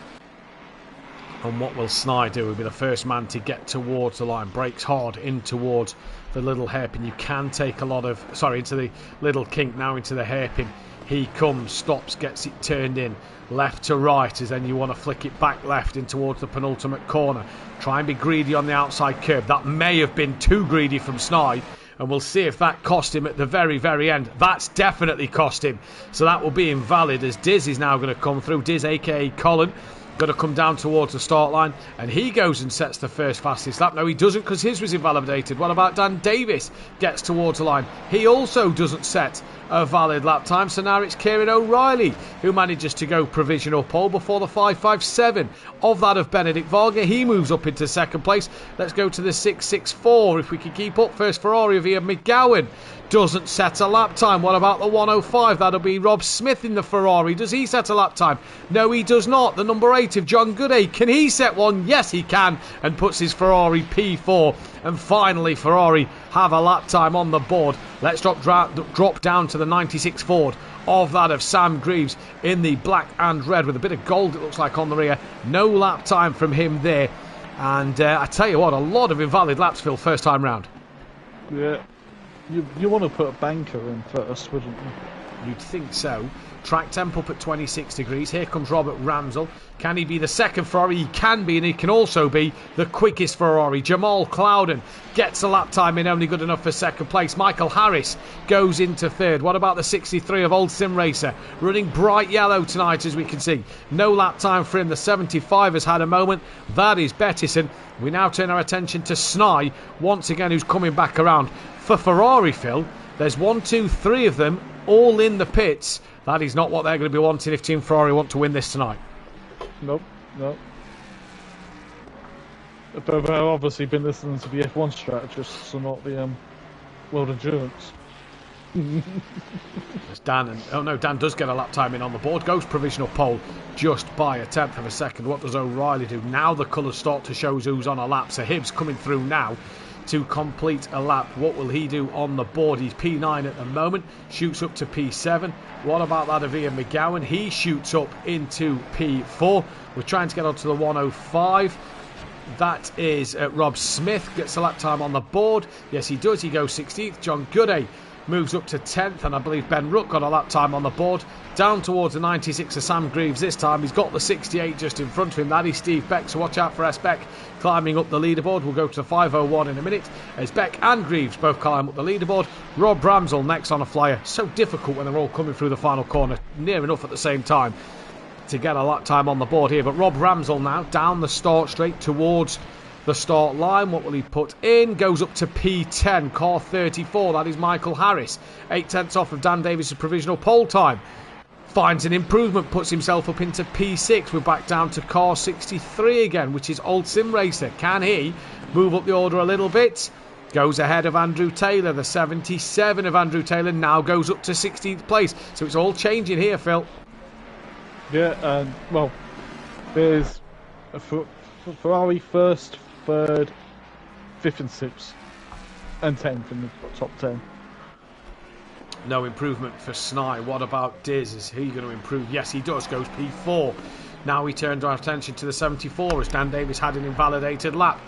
And what will Sny do? He'll be the first man to get towards the line. Brakes hard in towards the little hairpin. You can take a lot of... Sorry, into the little kink, now into the hairpin. He comes, stops, gets it turned in. Left to right, as then you want to flick it back left in towards the penultimate corner. Try and be greedy on the outside curb. That may have been too greedy from Sny. And we'll see if that cost him at the very, very end. That's definitely cost him. So that will be invalid, as Diz is now going to come through. Diz, a.k.a. Colin, going to come down towards the start line, and he goes and sets the first fastest lap. No, he doesn't, because his was invalidated. What about Dan Davis? Gets towards the line. He also doesn't set a valid lap time, so now it's Kieran O'Reilly who manages to go provisional pole before the 557 of that of Benedict Varga. He moves up into second place. Let's go to the 664 if we can keep up. First Ferrari of Ian McGowan doesn't set a lap time. What about the 105? That'll be Rob Smith in the Ferrari. Does he set a lap time? No, he does not. The number 8 of John Gooday, can he set one? Yes, he can, and puts his Ferrari P4. And finally, Ferrari have a lap time on the board. Let's drop down to the 96 Ford of that of Sam Greaves in the black and red with a bit of gold, it looks like, on the rear. No lap time from him there. And I tell you what, a lot of invalid laps, Phil, first time round. Yeah. You want to put a banker in first, wouldn't you? You'd think so. Track temp up at 26 degrees. Here comes Robert Ramsell. Can he be the second Ferrari? He can be, and he can also be the quickest Ferrari. Jamal Clouden gets a lap time in, only good enough for second place. Michael Harris goes into third. What about the 63 of Old Sim Racer? Running bright yellow tonight, as we can see. No lap time for him. The 75 has had a moment. That is Bettison. We now turn our attention to Sny, once again, who's coming back around. For Ferrari, Phil, there's 1, 2, 3 of them all in the pits. That is not what they're going to be wanting if Team Ferrari want to win this tonight. Nope. But they've obviously been listening to the F1 strategists and not the World Endurance. There's Dan, and Dan does get a lap time in on the board. Goes provisional pole just by a tenth of a second. What does O'Reilly do? Now the colours start to show who's on a lap. So Hibbs coming through now to complete a lap. What will he do on the board? He's P9 at the moment, shoots up to P7. What about that of Ian McGowan? He shoots up into P4. We're trying to get onto the 105. That is Rob Smith, gets a lap time on the board. Yes, he does. He goes 16th. John Gooday moves up to 10th, and I believe Ben Rook got a lap time on the board. Down towards the 96 of Sam Greaves this time. He's got the 68 just in front of him. That is Steve Beck, so watch out for S. Beck climbing up the leaderboard. We'll go to the 501 in a minute as Beck and Greaves both climb up the leaderboard. Rob Ramsell next on a flyer. So difficult when they're all coming through the final corner, near enough at the same time to get a lap time on the board here. But Rob Ramsell now down the start straight towards the start line. What will he put in? Goes up to P10, car 34. That is Michael Harris. 8 tenths off of Dan Davis' provisional pole time. Finds an improvement, puts himself up into P6. We're back down to car 63 again, which is Old Sim Racer. Can he move up the order a little bit? goes ahead of Andrew Taylor. The 77 of Andrew Taylor now goes up to 16th place. So it's all changing here, Phil. Yeah, well, there's a Ferrari first, third, fifth and sixth, and 10th in the top 10. No improvement for Snai. What about Diz? Is he going to improve? Yes, he does. Goes P4. Now we turn our attention to the 74 as Dan Davis had an invalidated lap.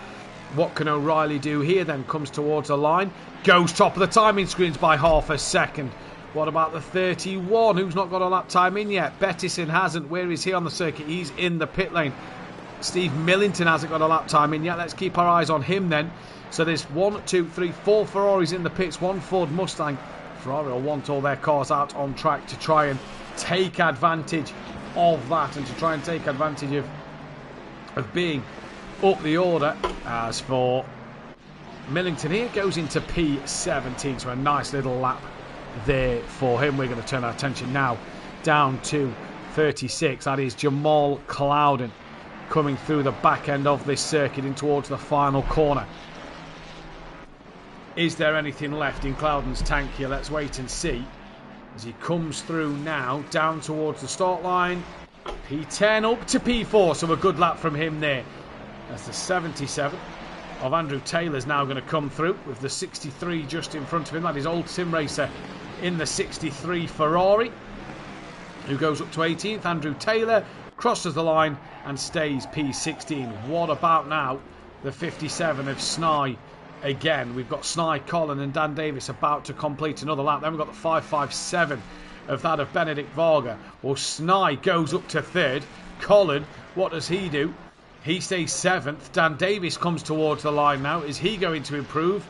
What can O'Reilly do here then? Comes towards the line. Goes top of the timing screens by half a second. What about the 31? Who's not got a lap time in yet? Bettison hasn't. Where is he on the circuit? He's in the pit lane. Steve Millington hasn't got a lap time in yet. Let's keep our eyes on him then. So there's 1, 2, 3, 4 Ferraris in the pits. 1 Ford Mustang. Ferrari will want all their cars out on track to try and take advantage of that and to try and take advantage of being up the order. As for Millington here, goes into P17, so a nice little lap there for him. We're going to turn our attention now down to 36. That is Jamal Clouden coming through the back end of this circuit in towards the final corner. Is there anything left in Clouden's tank here? Let's wait and see as he comes through now down towards the start line. P10 up to P4, so a good lap from him there. That's the 77 of Andrew Taylor's now going to come through with the 63 just in front of him. That is old sim racer in the 63 Ferrari, who goes up to 18th. Andrew Taylor crosses the line and stays P16. What about now the 57 of Snai? Again, we've got Snai, Colin and Dan Davis about to complete another lap. Then we've got the 557 of that of Benedict Varga. Well, Snai goes up to third. Colin, what does he do? He stays 7th. Dan Davis comes towards the line now. Is he going to improve?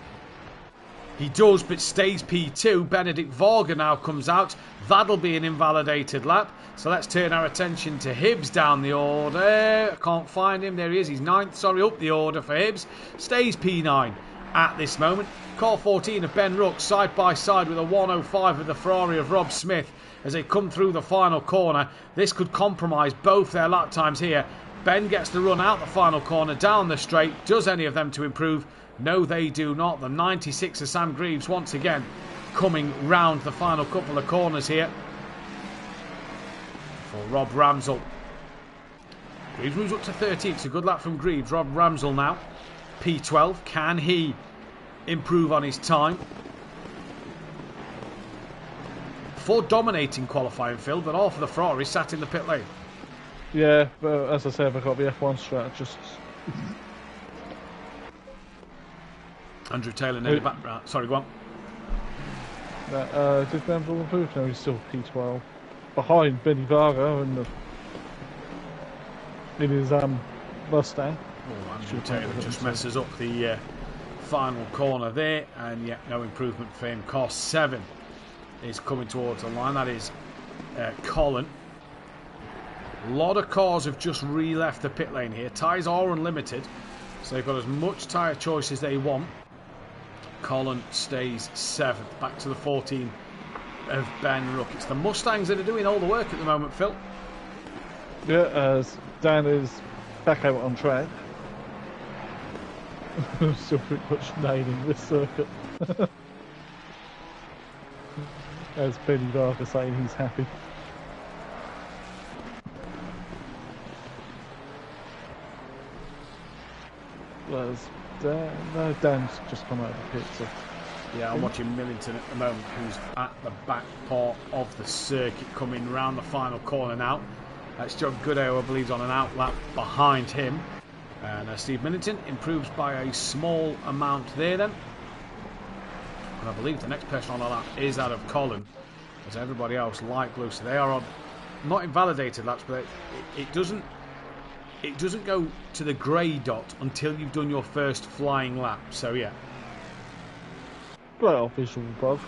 He does, but stays P2. Benedict Varga now comes out. That'll be an invalidated lap. So let's turn our attention to Hibbs down the order. I can't find him. There he is. He's 9th. Sorry, up the order for Hibbs. Stays P9 at this moment. Car 14 of Ben Rooks side by side with a 105 of the Ferrari of Rob Smith as they come through the final corner. This could compromise both their lap times here. Ben gets to run out the final corner down the straight. Does any of them to improve? No, they do not. The 96 of Sam Greaves once again coming round the final couple of corners here for Rob Ramsell. Greaves moves up to 13th. It's a good lap from Greaves. Rob Ramsell now P12. Can he improve on his time? Ford dominating qualifying, Phil, but all for the Ferrari sat in the pit lane. Yeah, but as I said, I've got the F1 strategist. Andrew Taylor nearly back. Right, sorry, go on. Did Ben improve? No, he's still P12. Behind Benny Varga in his Mustang. Oh, Andrew Taylor just messes up the final corner there, and yet no improvement for him. Car 7 is coming towards the line. That is Colin. A lot of cars have just re-left the pit lane here. Tyres are unlimited, so they've got as much tyre choice as they want. Colin stays 7th. Back to the 14 of Ben Rook. It's the Mustangs that are doing all the work at the moment, Phil. Yeah, as Dan is back out on track. Still pretty much nailing this circuit. As Benny Varga saying he's happy. Whereas Dan's just come out of the pit. So. Yeah, I'm watching Millington at the moment, who's at the back part of the circuit, coming round the final corner now. That's John Goodale, I believe, on an outlap behind him. And Steve Millington improves by a small amount there then. And I believe the next person on the lap is that of Colin, as everybody else light blue. So they are on not invalidated laps, but it doesn't go to the grey dot until you've done your first flying lap. So yeah. Well, visual above.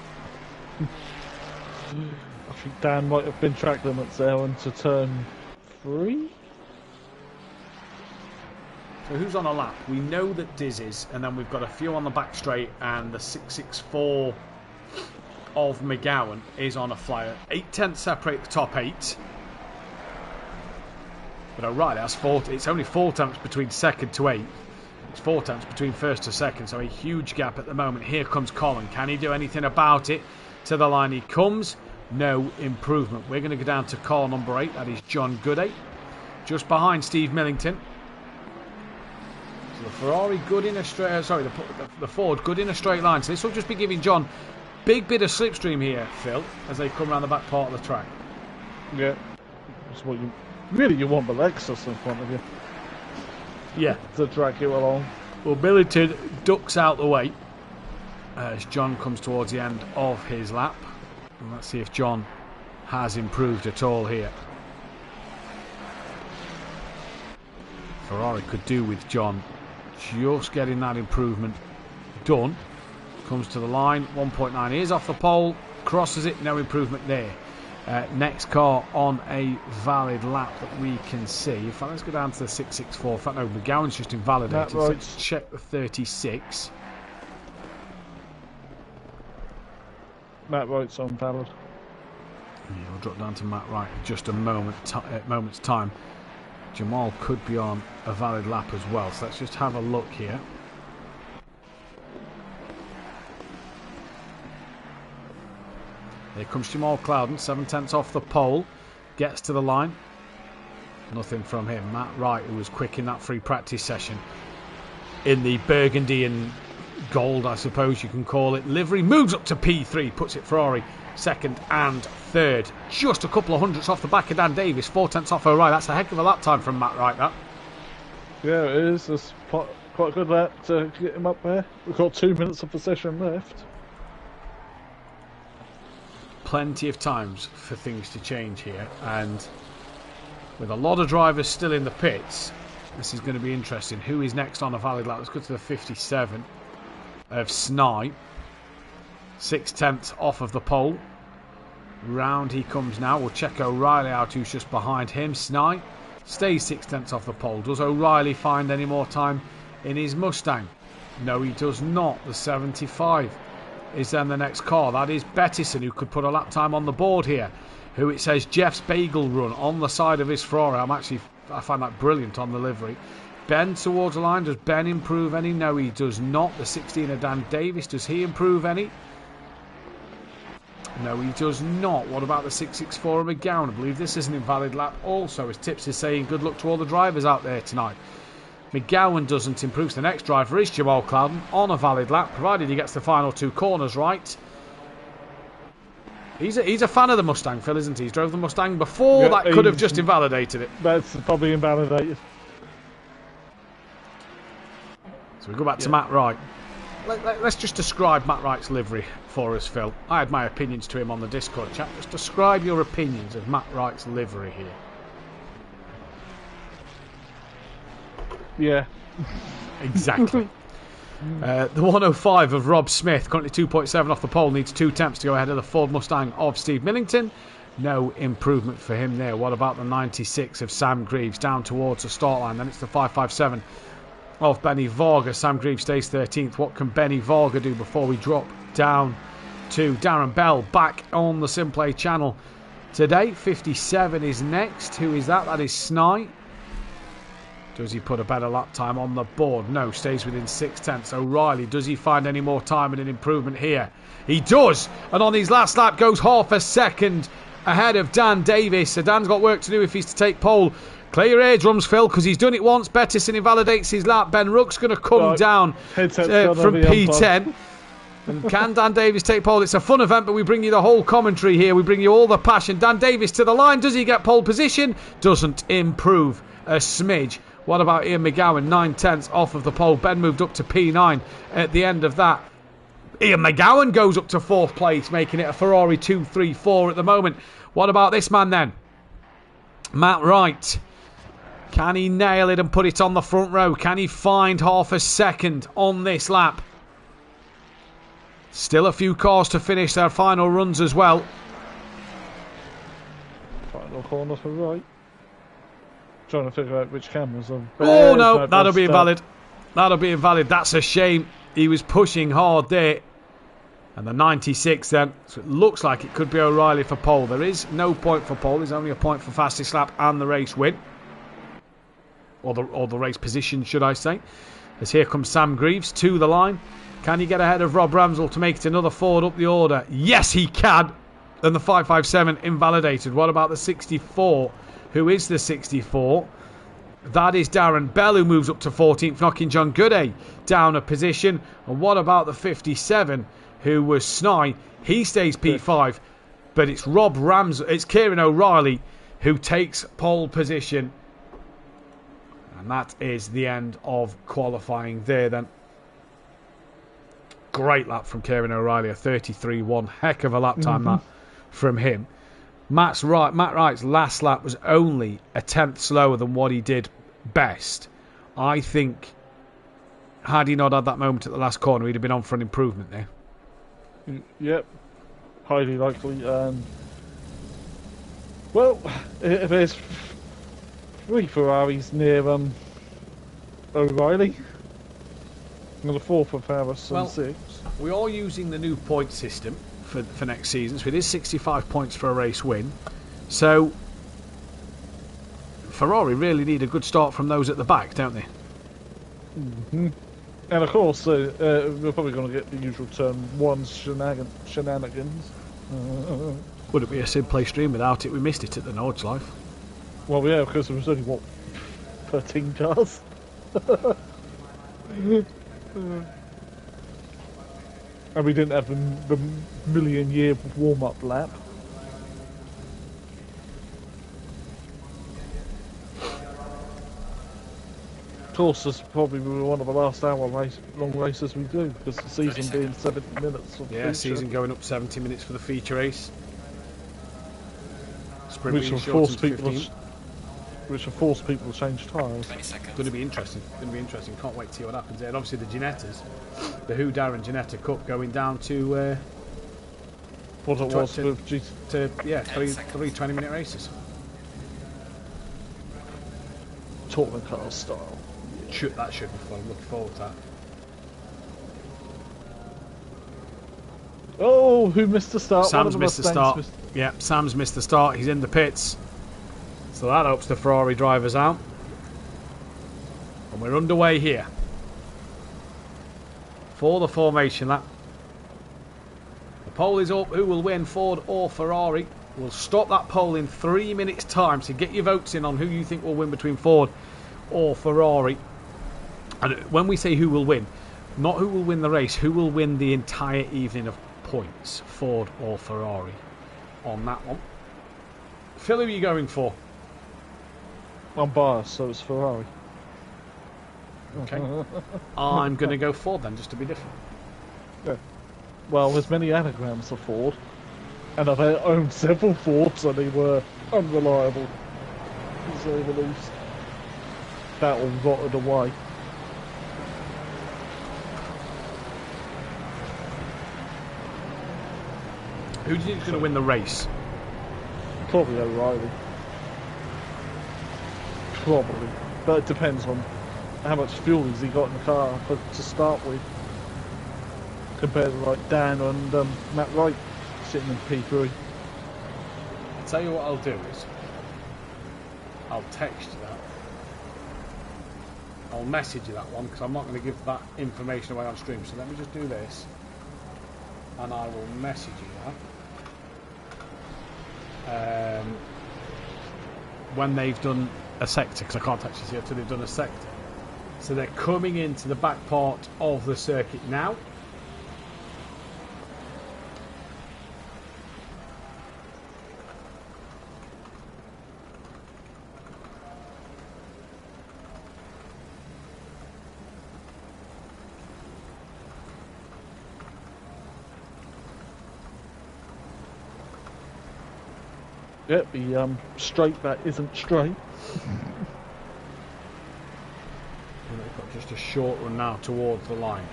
I think Dan might have been track limits there into turn 3. So who's on a lap? We know that Diz is, and then we've got a few on the back straight, and the 664 of McGowan is on a flyer. 8/10 separate the top 8. But O'Reilly has 4. It's only 4 tenths between 2nd to 8th. It's 4 tenths between first to second, so a huge gap at the moment. Here comes Colin. Can he do anything about it? To the line he comes. No improvement. We're going to go down to car number 8. That is John Gooday. Just behind Steve Millington. So the Ferrari good in a straight... the Ford good in a straight line. So this will just be giving John big bit of slipstream here, Phil, as they come around the back part of the track. Yeah. That's what you want the Lexus in front of you. Yeah. To drag you along. Well, Millington ducks out the way as John comes towards the end of his lap. And let's see if John has improved at all here. Ferrari could do with John just getting that improvement done. Comes to the line, 1.9 is off the pole, crosses it, no improvement there. Next car on a valid lap that we can see. In fact, let's go down to the 664. In fact, no, McGowan's just invalidated. So let's check the 36. Matt Wright's on valid. Yeah, we'll drop down to Matt Wright in just a moment's time. Jamal could be on a valid lap as well. So let's just have a look here. Here comes Jamal Clouden, 7 tenths off the pole, gets to the line. Nothing from him. Matt Wright, who was quick in that free practice session in the burgundy and gold, I suppose you can call it, livery, moves up to P3, puts it Ferrari second and third. Just a couple of hundredths off the back of Dan Davis, 4 tenths off O'Reilly. That's a heck of a lap time from Matt Wright, that. Yeah, it is. It's quite a good lap to get him up there. We've got 2 minutes of the session left. Plenty of times for things to change here, and with a lot of drivers still in the pits, this is going to be interesting. Who is next on a valid lap? Let's go to the 57 of Snide. 6 tenths off of the pole. Round he comes now. We'll check O'Reilly out, who's just behind him. Snide stays 6 tenths off the pole. Does O'Reilly find any more time in his Mustang? No, he does not. The 75 is then the next car. That is Bettison, who could put a lap time on the board here. Who it says Jeff's Bagel Run on the side of his Ferrari. I find that brilliant on the livery. Ben towards the line. Does Ben improve any? No, he does not. The 16 of Dan Davis, does he improve any? No, he does not. What about the 664 of McGowan? I believe this is an invalid lap also, as Tips is saying good luck to all the drivers out there tonight. McGowan doesn't improve. So the next driver is Jamal Clouden on a valid lap, provided he gets the final 2 corners right. He's a fan of the Mustang, Phil, isn't he? He's drove the Mustang before. Yeah, that could have just invalidated it. That's probably invalidated. So we go back to Matt Wright. Let's just describe Matt Wright's livery for us, Phil. I had my opinions to him on the Discord chat. Just describe your opinions of Matt Wright's livery here. Yeah. Exactly. The 105 of Rob Smith, currently 2.7 off the pole, needs 2 tenths to go ahead of the Ford Mustang of Steve Millington. No improvement for him there. What about the 96 of Sam Greaves down towards the start line? Then it's the 557 of Benny Varga. Sam Greaves stays 13th. What can Benny Varga do before we drop down to Darren Bell back on the Simplay channel today? 57 is next. Who is that? That is Snide. Does he put a better lap time on the board? No, stays within 6 tenths. O'Reilly, does he find any more time and an improvement here? He does! And on his last lap goes half a second ahead of Dan Davis. So Dan's got work to do if he's to take pole. Clear your eardrums, Phil, because he's done it once. Bettison invalidates his lap. Ben Rook's going to come down from P10. And can Dan Davis take pole? It's a fun event, but we bring you the whole commentary here. We bring you all the passion. Dan Davis to the line. Does he get pole position? Doesn't improve a smidge. What about Ian McGowan? 9 tenths off of the pole. Ben moved up to P9 at the end of that. Ian McGowan goes up to 4th place, making it a Ferrari 2-3-4 at the moment. What about this man then? Matt Wright. Can he nail it and put it on the front row? Can he find half a second on this lap? Still a few cars to finish their final runs as well. Final corner for Wright. Trying to figure out which cameras are. Oh no, that'll be invalid. That'll be invalid. That's a shame. He was pushing hard there. And the 96 then. So it looks like it could be O'Reilly for pole. There is no point for pole. There's only a point for fastest lap and the race win. Or the race position, should I say. As here comes Sam Greaves to the line. Can he get ahead of Rob Ramsell to make it another Ford up the order? Yes, he can. And the 557 invalidated. What about the 64? Who is the 64? That is Darren Bell, who moves up to 14th, knocking John Gooday down a position. And what about the 57, who was Sny? He stays P5, but it's Rob Ramsell, it's Kieran O'Reilly who takes pole position. And that is the end of qualifying there then. Great lap from Kieran O'Reilly, a 33.1. Heck of a lap time that from him. Matt Wright's last lap was only a tenth slower than what he did best. I think had he not had that moment at the last corner, he'd have been on for an improvement there. Yep, highly likely. Well, there's 3 Ferraris near O'Reilly, and the 4th of Harris and 6. We are using the new point system for next season, so it is 65 points for a race win. So Ferrari really need a good start from those at the back, don't they? And of course, we're probably going to get the usual turn 1 shenanigans. Would it be a Simplay stream? Without it, we missed it at the Nord's Life. Well, yeah, because there was only, 13 cars? And we didn't have the million-year warm-up lap. Corsa's probably one of the last hour-long races we do, because the season being 70 minutes. Yeah, season going up 70 minutes for the feature race. Sprint which will force people to change tyres. Going to be interesting. Can't wait to see what happens there. And obviously the Ginettas, the Who Darren Ginetta Cup going down to what it was with three 20-minute races. Touring car style. That should be fun. I'm looking forward to that. Oh, who missed the start? Sam's missed the start. Yeah, Sam's missed the start. He's in the pits. So that helps the Ferrari drivers out. And we're underway here for the formation lap. The poll is up. Who will win, Ford or Ferrari? We'll stop that poll in 3 minutes' time. So get your votes in on who you think will win between Ford or Ferrari. And when we say who will win, not who will win the race, who will win the entire evening of points, Ford or Ferrari, on that one. Phil, who are you going for? I'm biased, so it's Ferrari. Okay. I'm going to go Ford then, just to be different. Yeah. Well, there's many anagrams of Ford, and I've owned several Fords, and they were unreliable, to say the least. That all rotted away. Who do you think is going to win the race? Probably O'Reilly. Probably. But it depends on how much fuel has he got in the car to start with. Compared to like Dan and Matt Wright sitting in P3. I'll tell you what I'll do is I'll text you that. I'll message you that one because I'm not going to give that information away on stream. So let me just do this and I will message you that. When they've done a sector, because I can't actually see until they've done a sector. So they're coming into the back part of the circuit now. Yep, the straight that isn't straight. And they've got just a short run now towards the line.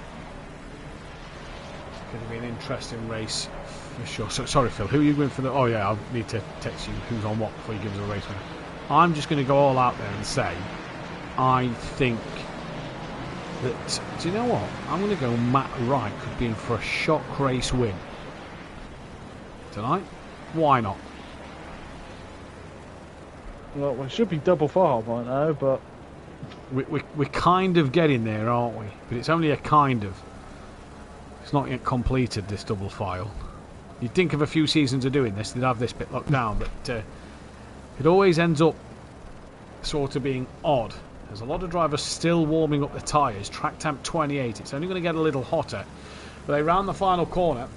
It's going to be an interesting race for sure. So, sorry, Phil, who are you going for? Oh, yeah, I'll need to text you who's on what before you give us a race winner. I'm just going to go all out there and say I think that, do you know what? I'm going to go Matt Wright could be in for a shock race win tonight. Why not? Well, it should be double file by now, but We're kind of getting there, aren't we? But it's only a kind of. It's not yet completed, this double file. You'd think of a few seasons of doing this, they'd have this bit locked down, but it always ends up sort of being odd. There's a lot of drivers still warming up the tyres. Track temp 28. It's only going to get a little hotter. But they round the final corner.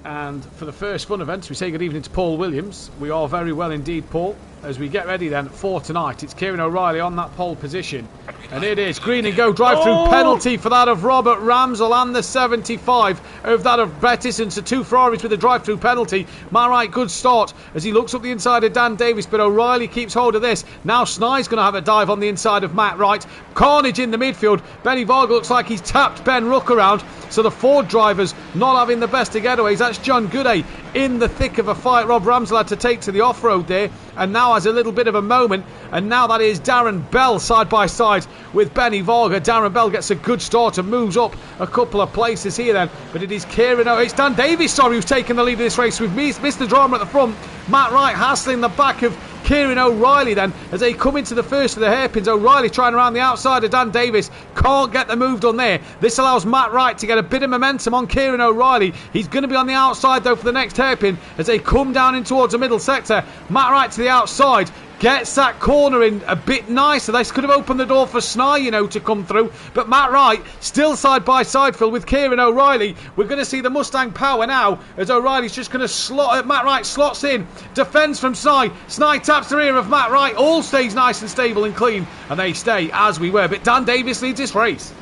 And for the first fun event, we say good evening to Paul Williams. We are very well indeed, Paul. As we get ready then for tonight, it's Kieran O'Reilly on that pole position. And it is green and go drive-through penalty for that of Robert Ramsell and the 75 of that of Bettison. So two Ferraris with a drive-through penalty. Matt Wright, good start as he looks up the inside of Dan Davis, but O'Reilly keeps hold of this. Now Sny's going to have a dive on the inside of Matt Wright. Carnage in the midfield. Benny Varga looks like he's tapped Ben Rook around. So the Ford drivers not having the best of getaways. That's John Gooday in the thick of a fight. Rob Ramsell had to take to the off-road there and now has a little bit of a moment. And now that is Darren Bell side by side with Benny Varga. Darren Bell gets a good start and moves up a couple of places here then. But it is Kieran, it's Dan Davis, who's taken the lead of this race with Mr. Drama at the front. Matt Wright hassling the back of Kieran O'Reilly then as they come into the first of the hairpins. O'Reilly trying around the outside of Dan Davis, can't get the move done there. This allows Matt Wright to get a bit of momentum on Kieran O'Reilly. He's going to be on the outside though for the next hairpin as they come down in towards the middle sector. Matt Wright to the outside, gets that corner in a bit nicer. They could have opened the door for Sny, to come through. But Matt Wright still side by side, Phil, with Kieran O'Reilly. We're going to see the Mustang power now as O'Reilly's just going to slot. Matt Wright slots in, defends from Sny. Sny taps the rear of Matt Wright. All stays nice and stable and clean, and they stay as we were. But Dan Davis leads this race.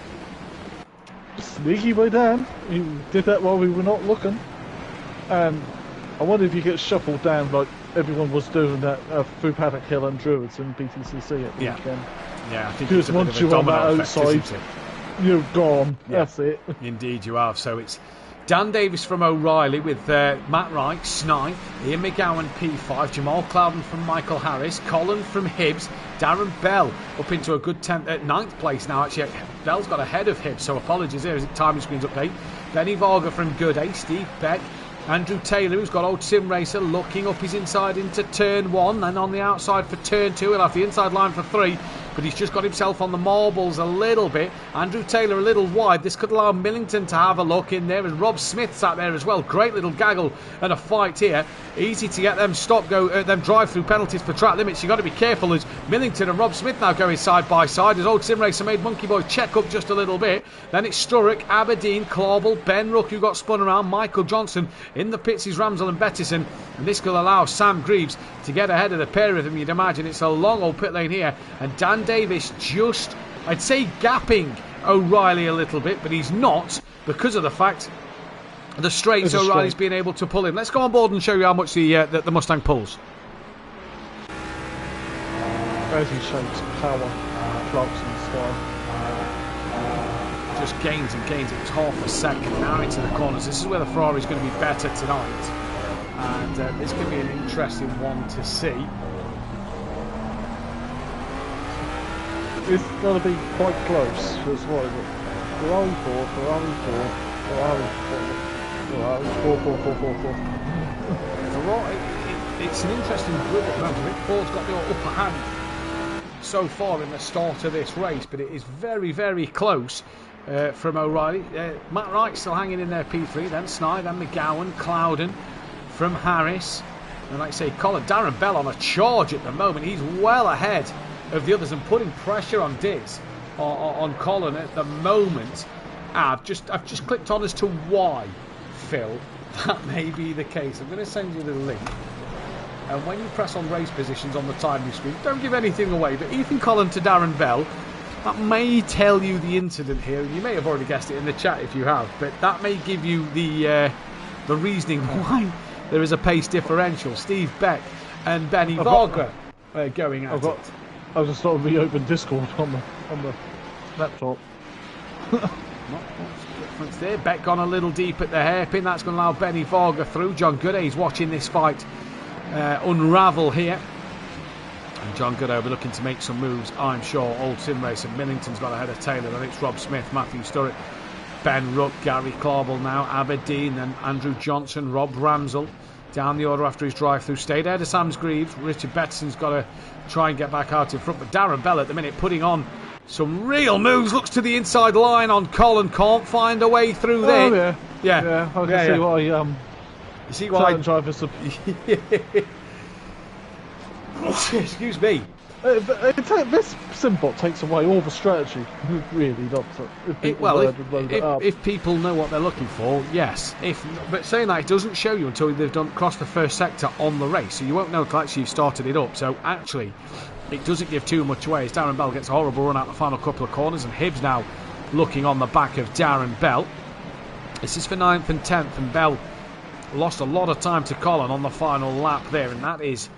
Sneaky by Dan. He did that while we were not looking. I wonder if he gets shuffled down like everyone was doing that through Paddock Hill and Druids and BTCC at the weekend. Yeah, I think because once you're on that outside, you're gone. Yeah. That's it. Indeed, you have. So it's Dan Davis from O'Reilly with Matt Wright, Sny, Ian McGowan P5, Jamal Clouden from Michael Harris, Colin from Hibbs, Darren Bell up into a good 9th place now. Actually, Bell's got ahead of Hibbs, so apologies there as timing screens update. Benny Varga from Gooday, Steve Beck, Andrew Taylor, who's got old sim racer, looking up his inside into turn 1 and on the outside for turn 2. He'll have the inside line for 3, but he's just got himself on the marbles a little bit. Andrew Taylor a little wide. This could allow Millington to have a look in there, and Rob Smith sat there as well. Great little gaggle and a fight here. Easy to get them them drive-through penalties for track limits. You've got to be careful as Millington and Rob Smith now going side by side as old sim racer made Monkey Boy check up just a little bit. Then it's Sturrock, Aberdeen, Clawbell, Ben Rook who got spun around, Michael Johnson in the pits is Ramsell and Bettison, and this could allow Sam Greaves to get ahead of the pair of them. You'd imagine it's a long old pit lane here, and Dan Davis just, I'd say, gapping O'Reilly a little bit, but he's not because of the fact the straights O'Reilly's been able to pull him. Let's go on board and show you how much the Mustang pulls. Crazy shapes, power, Clarkson style. Just gains and gains. It was half a second now into the corners. This is where the Ferrari's going to be better tonight, and this could be an interesting one to see. It's going to be quite close. Because what is it? Ferrari 4, Ferrari 4, Ferrari 4. It's an interesting group at the moment. Rick Ford's got the upper hand so far in the start of this race, but it is very, very close from O'Reilly. Matt Wright still hanging in there, P3, then Sny, then McGowan, Clouden from Harris, and like I say, Darren Bell on a charge at the moment. He's well ahead of the others and putting pressure on Diz, on Colin at the moment. I've just clicked on as to why, Phil, that may be the case. I'm going to send you the link, and when you press on race positions on the timing screen, don't give anything away, but Ethan Collin to Darren Bell, that may tell you the incident here. You may have already guessed it in the chat if you have, but that may give you the reasoning why there is a pace differential. Steve Beck and Benny Varga going at it. I've just sort of reopened Discord on the laptop. Not much difference there. Beck gone a little deep at the hairpin. That's going to allow Benny Varga through. John Gooday's watching this fight unravel here. And John Gooday will be looking to make some moves, I'm sure. Old Sim Racer, Millington's got ahead of Taylor. Then it's Rob Smith, Matthew Sturrock, Ben Rook, Gary Clawbell now, Aberdeen, then Andrew Johnson, Rob Ramsell, down the order after his drive-through. Stayed ahead of Sam's Greaves. Richard Bettison's got to try and get back out in front. But Darren Bell at the minute putting on some real moves. Looks to the inside line on Colin. Can't find a way through there. Yeah. I can see why. You see why? Drivers. Excuse me. This Simbot takes away all the strategy. It really does. If people know what they're looking for, yes. But saying that, it doesn't show you until they've crossed the first sector on the race, so you won't know until actually you've started it up. So actually, it doesn't give too much away as Darren Bell gets a horrible run out the final couple of corners, and Hibbs now looking on the back of Darren Bell. This is for 9th and 10th, and Bell lost a lot of time to Colin on the final lap there, and that is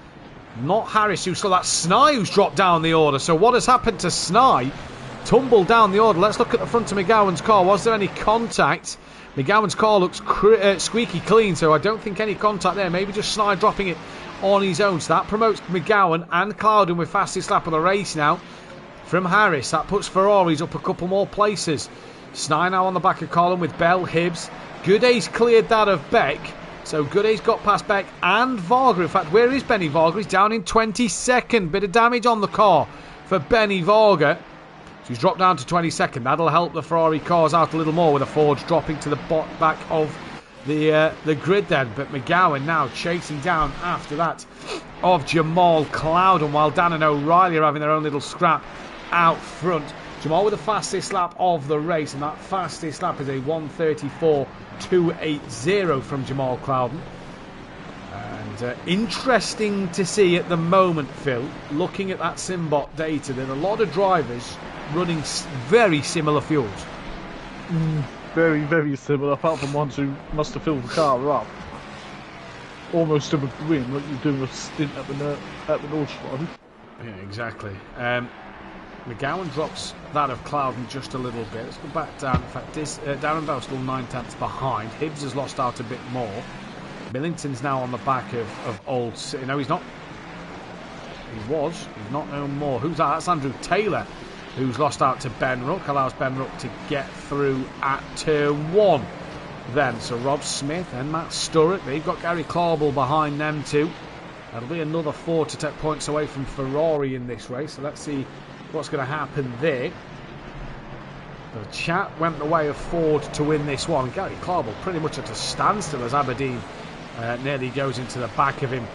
not Harris who saw that. Snye who's dropped down the order. So what has happened to Snye? Tumbled down the order. Let's look at the front of McGowan's car. Was there any contact? McGowan's car looks squeaky clean, so I don't think any contact there. Maybe just Snye dropping it on his own. So that promotes McGowan and Clouden with fastest lap of the race now from Harris. That puts Ferraris up a couple more places. Snye now on the back of Colin with Bell, Hibbs. Gooday's cleared that of Beck. So Gooday's got past Beck and Varga. In fact, where is Benny Varga? He's down in 22nd. Bit of damage on the car for Benny Varga. So he's dropped down to 22nd. That'll help the Ferrari cars out a little more with the Fords dropping to the back of the grid then. But McGowan now chasing down after that of Jamal Clouden, while Dan and O'Reilly are having their own little scrap out front. Jamal with the fastest lap of the race, and that fastest lap is a 1:34.280 from Jamal Clouden. And interesting to see at the moment, Phil, looking at that Simbot data, there are a lot of drivers running very similar fuels. Very, very similar, apart from ones who must have filled the car up. Almost to a win, like you do a stint at the North Road. Yeah, exactly. McGowan drops that of Clouden just a little bit. Let's go back down. In fact, Darren Bell's still 9/10 behind. Hibbs has lost out a bit more. Millington's now on the back of Old City. No, he's not. He's not no more. Who's that? That's Andrew Taylor, who's lost out to Ben Rook. Allows Ben Rook to get through at turn 1. Then, so Rob Smith and Matt Sturrock. They've got Gary Clarball behind them too. That'll be another 4 to take points away from Ferrari in this race. So let's see what's going to happen there. The chat went the way of Ford to win this one. Gary Clarball pretty much at a standstill as Aberdeen nearly goes into the back of him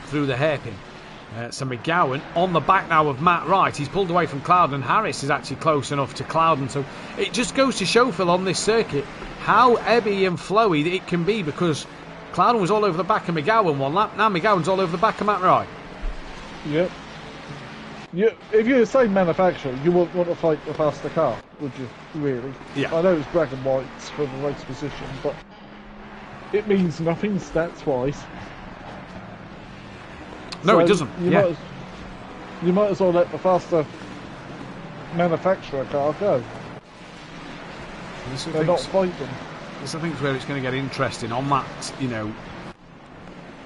through the hairpin. So McGowan on the back now of Matt Wright. He's pulled away from Clouden. Harris is actually close enough to Clouden. So it just goes to show, Phil, on this circuit how ebby and flowy it can be, because Clouden was all over the back of McGowan one lap. Now McGowan's all over the back of Matt Wright. Yep. If you're the same manufacturer, you wouldn't want to fight the faster car, would you? Really? Yeah. I know it's black and whites for the race position, but it means nothing stats-wise. No, so it doesn't. You might as well let the faster manufacturer car go. They're not fighting. This, I think, is where it's going to get interesting on that,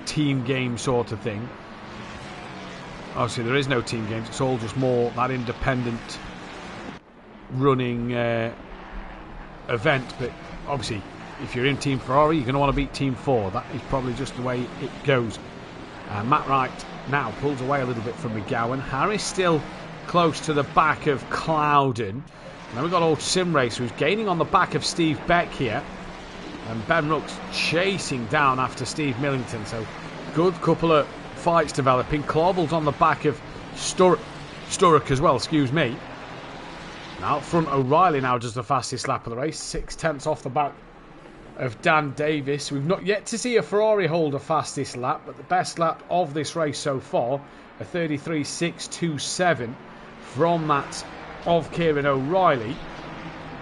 team game sort of thing. Obviously, there is no team games. It's all just more that independent running event. But obviously, if you're in Team Ferrari, you're going to want to beat Team 4. That is probably just the way it goes. Matt Wright now pulls away a little bit from McGowan. Harris still close to the back of Clouden. And then we've got Old Sim Racer, who's gaining on the back of Steve Beck here. And Ben Rook's chasing down after Steve Millington. So good couple of fights developing. Clarball's on the back of Sturrock as well, excuse me. Now up front, O'Reilly now does the fastest lap of the race, 6/10 off the back of Dan Davis. We've not yet to see a Ferrari hold a fastest lap, but the best lap of this race so far, a 33.627 from that of Kieran O'Reilly.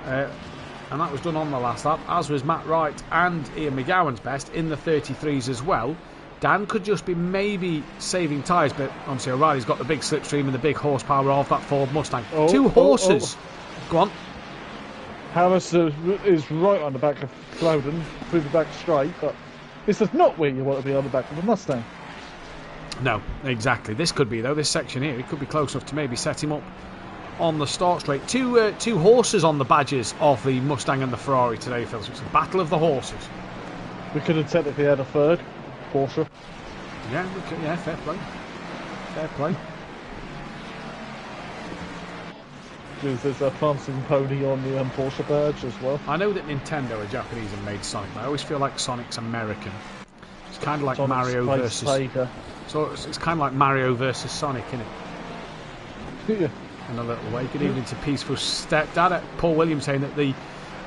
And that was done on the last lap, as was Matt Wright and Ian McGowan's best in the 33s as well. Dan could just be maybe saving tyres, but obviously O'Reilly's got the big slipstream and the big horsepower of that Ford Mustang. Two horses. Go on. Harris is right on the back of Clouden through the back straight, but this is not where you want to be on the back of a Mustang. No, exactly. This could be, though, this section here, it could be close enough to maybe set him up on the start straight. Two horses on the badges of the Mustang and the Ferrari today, Phil. So it's a battle of the horses. We could have technically had a third. Porsche. Yeah, fair play. Fair play. There's a prancing pony on the Porsche badge as well. I know that Nintendo are Japanese and made Sonic, but I always feel like Sonic's American. It's kind of like Sonic's Mario versus. Sega. So it's kind of like Mario versus Sonic, isn't it? Yeah. In a little way. Good evening to Peaceful Step Dad. Paul Williams saying that the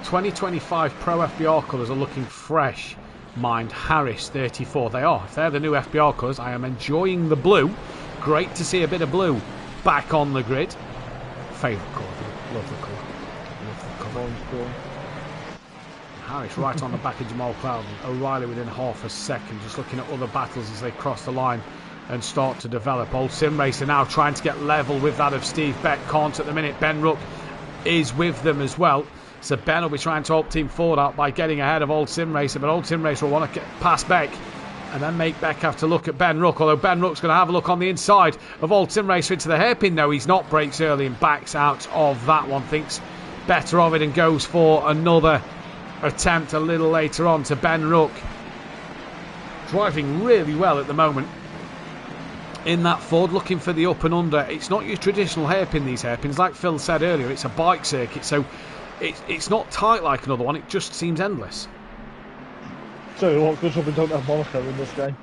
2025 Pro FBR colours are looking fresh. Mind Harris 34. They are. If they're the new FBR colours, I am enjoying the blue. Great to see a bit of blue back on the grid. Favourite colour. Love the colour. Love the colour. Harris right on the back of Jamal Cloud. O'Reilly within half a second. Just looking at other battles as they cross the line and start to develop. Old Sim Racer now trying to get level with that of Steve Beck. Can't at the minute. Ben Rook is with them as well. So Ben will be trying to help Team Ford out by getting ahead of Old Sim Racer, but Old Sim Racer will want to get past Beck and then make Beck have to look at Ben Rook, although Ben Rook's going to have a look on the inside of Old Sim Racer into the hairpin. No, he's not. Breaks early and backs out of that one. Thinks better of it and goes for another attempt a little later on to Ben Rook. Driving really well at the moment in that Ford, looking for the up and under. It's not your traditional hairpin, these hairpins. Like Phil said earlier, it's a bike circuit, so it's not tight like another one. It just seems endless. So what, good job we don't have Monaco in this game.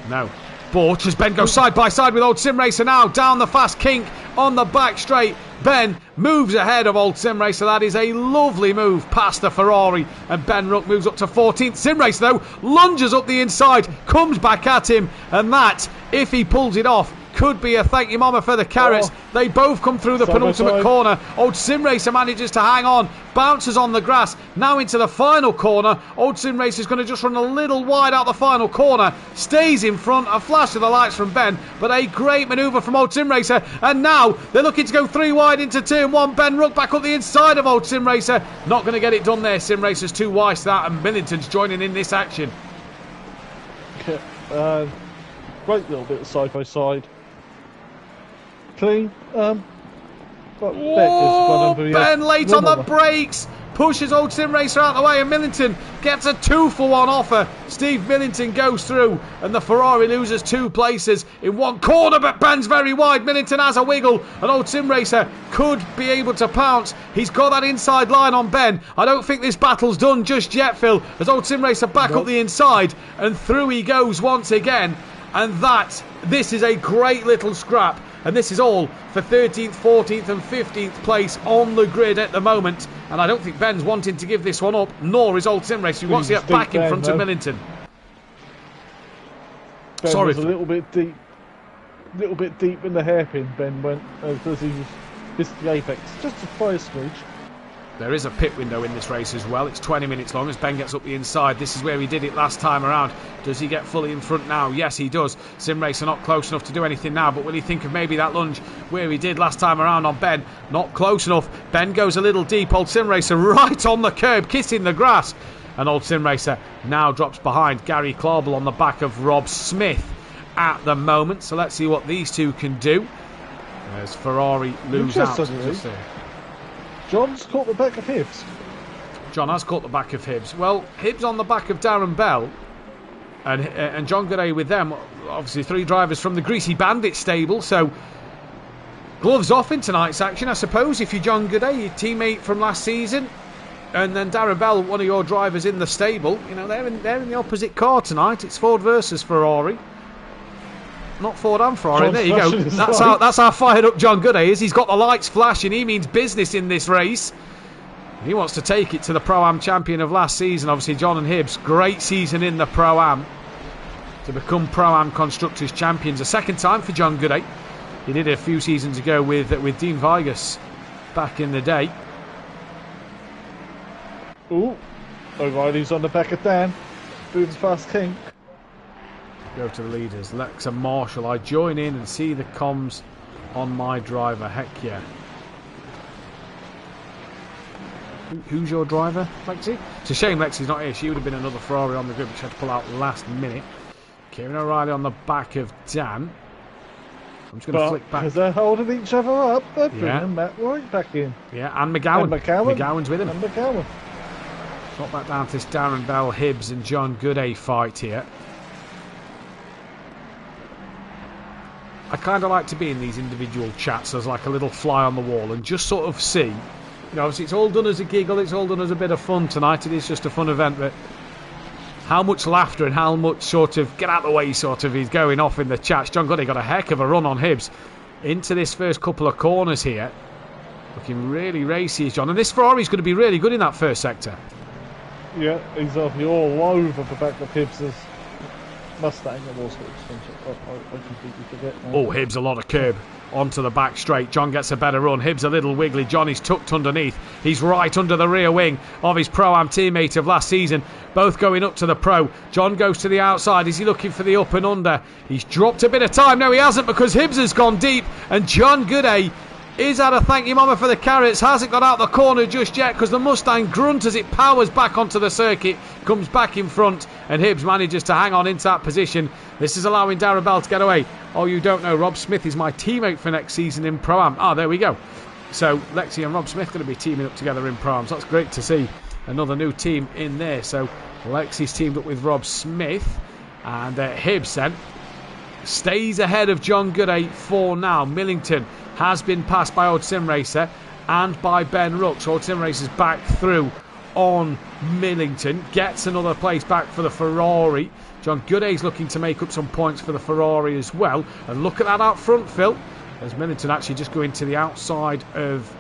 No. But as Ben goes side by side with Old Sim Racer now, down the fast kink on the back straight. Ben moves ahead of Old Sim Racer. That is a lovely move past the Ferrari. And Ben Rook moves up to 14th. Sim Racer, though, lunges up the inside, comes back at him. And that, if he pulls it off, could be a thank you mama for the carrots. They both come through the penultimate corner. Old Sim Racer manages to hang on, bounces on the grass, now into the final corner. Old Sim Racer is going to just run a little wide out the final corner, stays in front, a flash of the lights from Ben, but a great manoeuvre from Old Sim Racer. And now they're looking to go 3 wide into turn 1. Ben Rook back up the inside of Old Sim Racer. Not going to get it done there. Sim Racer's too wise to that, and Millington's joining in this action. Great little bit of side by side. Clean. But Ben late on the brakes. Pushes Old Sim Racer out of the way, and Millington gets a 2-for-1 offer. Steve Millington goes through, and the Ferrari loses 2 places in one corner, but Ben's very wide. Millington has a wiggle, and Old Sim Racer could be able to pounce. He's got that inside line on Ben. I don't think this battle's done just yet, Phil, as Old Sim Racer back up the inside, and through he goes once again. And this is a great little scrap. And this is all for 13th, 14th and 15th place on the grid at the moment. And I don't think Ben's wanting to give this one up, nor is Old Sim Racer. He wants to get back in front of Millington. Ben was a little bit deep in the hairpin. Ben went because he missed the apex just by a smidge. There is a pit window in this race as well. It's 20 minutes long as Ben gets up the inside. This is where he did it last time around. Does he get fully in front now? Yes, he does. Sim Racer not close enough to do anything now, but will he think of maybe that lunge where he did last time around on Ben? Not close enough. Ben goes a little deep. Old Sim Racer right on the curb, kissing the grass. And Old Sim Racer now drops behind Gary Clarbel on the back of Rob Smith at the moment. So let's see what these two can do. As Ferrari lose out. John's caught the back of Hibbs. John has caught the back of Hibbs. Well, Hibbs on the back of Darren Bell and John Gooday with them. Obviously 3 drivers from the Greasy Bandit stable, so gloves off in tonight's action, I suppose, if you're John Gooday, your teammate from last season, and then Darren Bell, one of your drivers in the stable. You know, they're in the opposite car tonight. It's Ford versus Ferrari. Not Ford and Ferrari. There you go. That's how fired up John Gooday is. He's got the lights flashing. He means business in this race. He wants to take it to the Pro-Am champion of last season. Obviously, John and Hibbs, great season in the Pro-Am to become Pro-Am Constructors champions. A second time for John Gooday. He did it a few seasons ago with Dean Vigas back in the day. Ooh, O'Reilly's on the back of Dan. Moving fast king. Go to the leaders. Lex and Marshall. I join in and see the comms on my driver. Heck yeah. Who's your driver, Lexi? It's a shame Lexi's not here. She would have been another Ferrari on the grid, which she had to pull out last minute. Kieran O'Reilly on the back of Dan. I'm just going to flick back. As they're holding each other up, they're yeah. bringing Matt Wright back in. Yeah, and McGowan. McGowan's with him. And McGowan. Got back down to this Darren Bell, Hibbs and John Gooday fight here. I kind of like to be in these individual chats as like a little fly on the wall and just sort of see, obviously it's all done as a giggle, it's all done as a bit of fun tonight, it is just a fun event, but how much laughter and how much sort of get out of the way sort of is going off in the chats. John Goody got a heck of a run on Hibbs into this first couple of corners here. Looking really racy is John, and this Ferrari's going to be really good in that first sector. Yeah, exactly, all over the back of Hibbs' Mustang. I completely forget now. Oh, Hibbs a lot of curb onto the back straight. John gets a better run. Hibbs a little wiggly. John is tucked underneath. He's right under the rear wing of his Pro-Am teammate of last season. Both going up to the Pro. John goes to the outside. Is he looking for the up and under? He's dropped a bit of time. No, he hasn't, because Hibbs has gone deep. And John Gooday is at a thank you mama for the carrots. Hasn't got out the corner just yet, because the Mustang grunt as it powers back onto the circuit, comes back in front, and Hibbs manages to hang on into that position. This is allowing Darren Bell to get away. Oh, you don't know, Rob Smith is my teammate for next season in Pro-Am. Ah, there we go. So Lexi and Rob Smith going to be teaming up together in Pro-Am. So that's great to see another new team in there. So Lexi's teamed up with Rob Smith, and Hibbs then stays ahead of John Gooday for now. Millington has been passed by Old Sim Racer and by Ben Rooks. Old Sim Racer's back through on Millington. Gets another place back for the Ferrari. John Gooday's looking to make up some points for the Ferrari as well. And look at that out front, Phil. As Millington actually just going to the outside of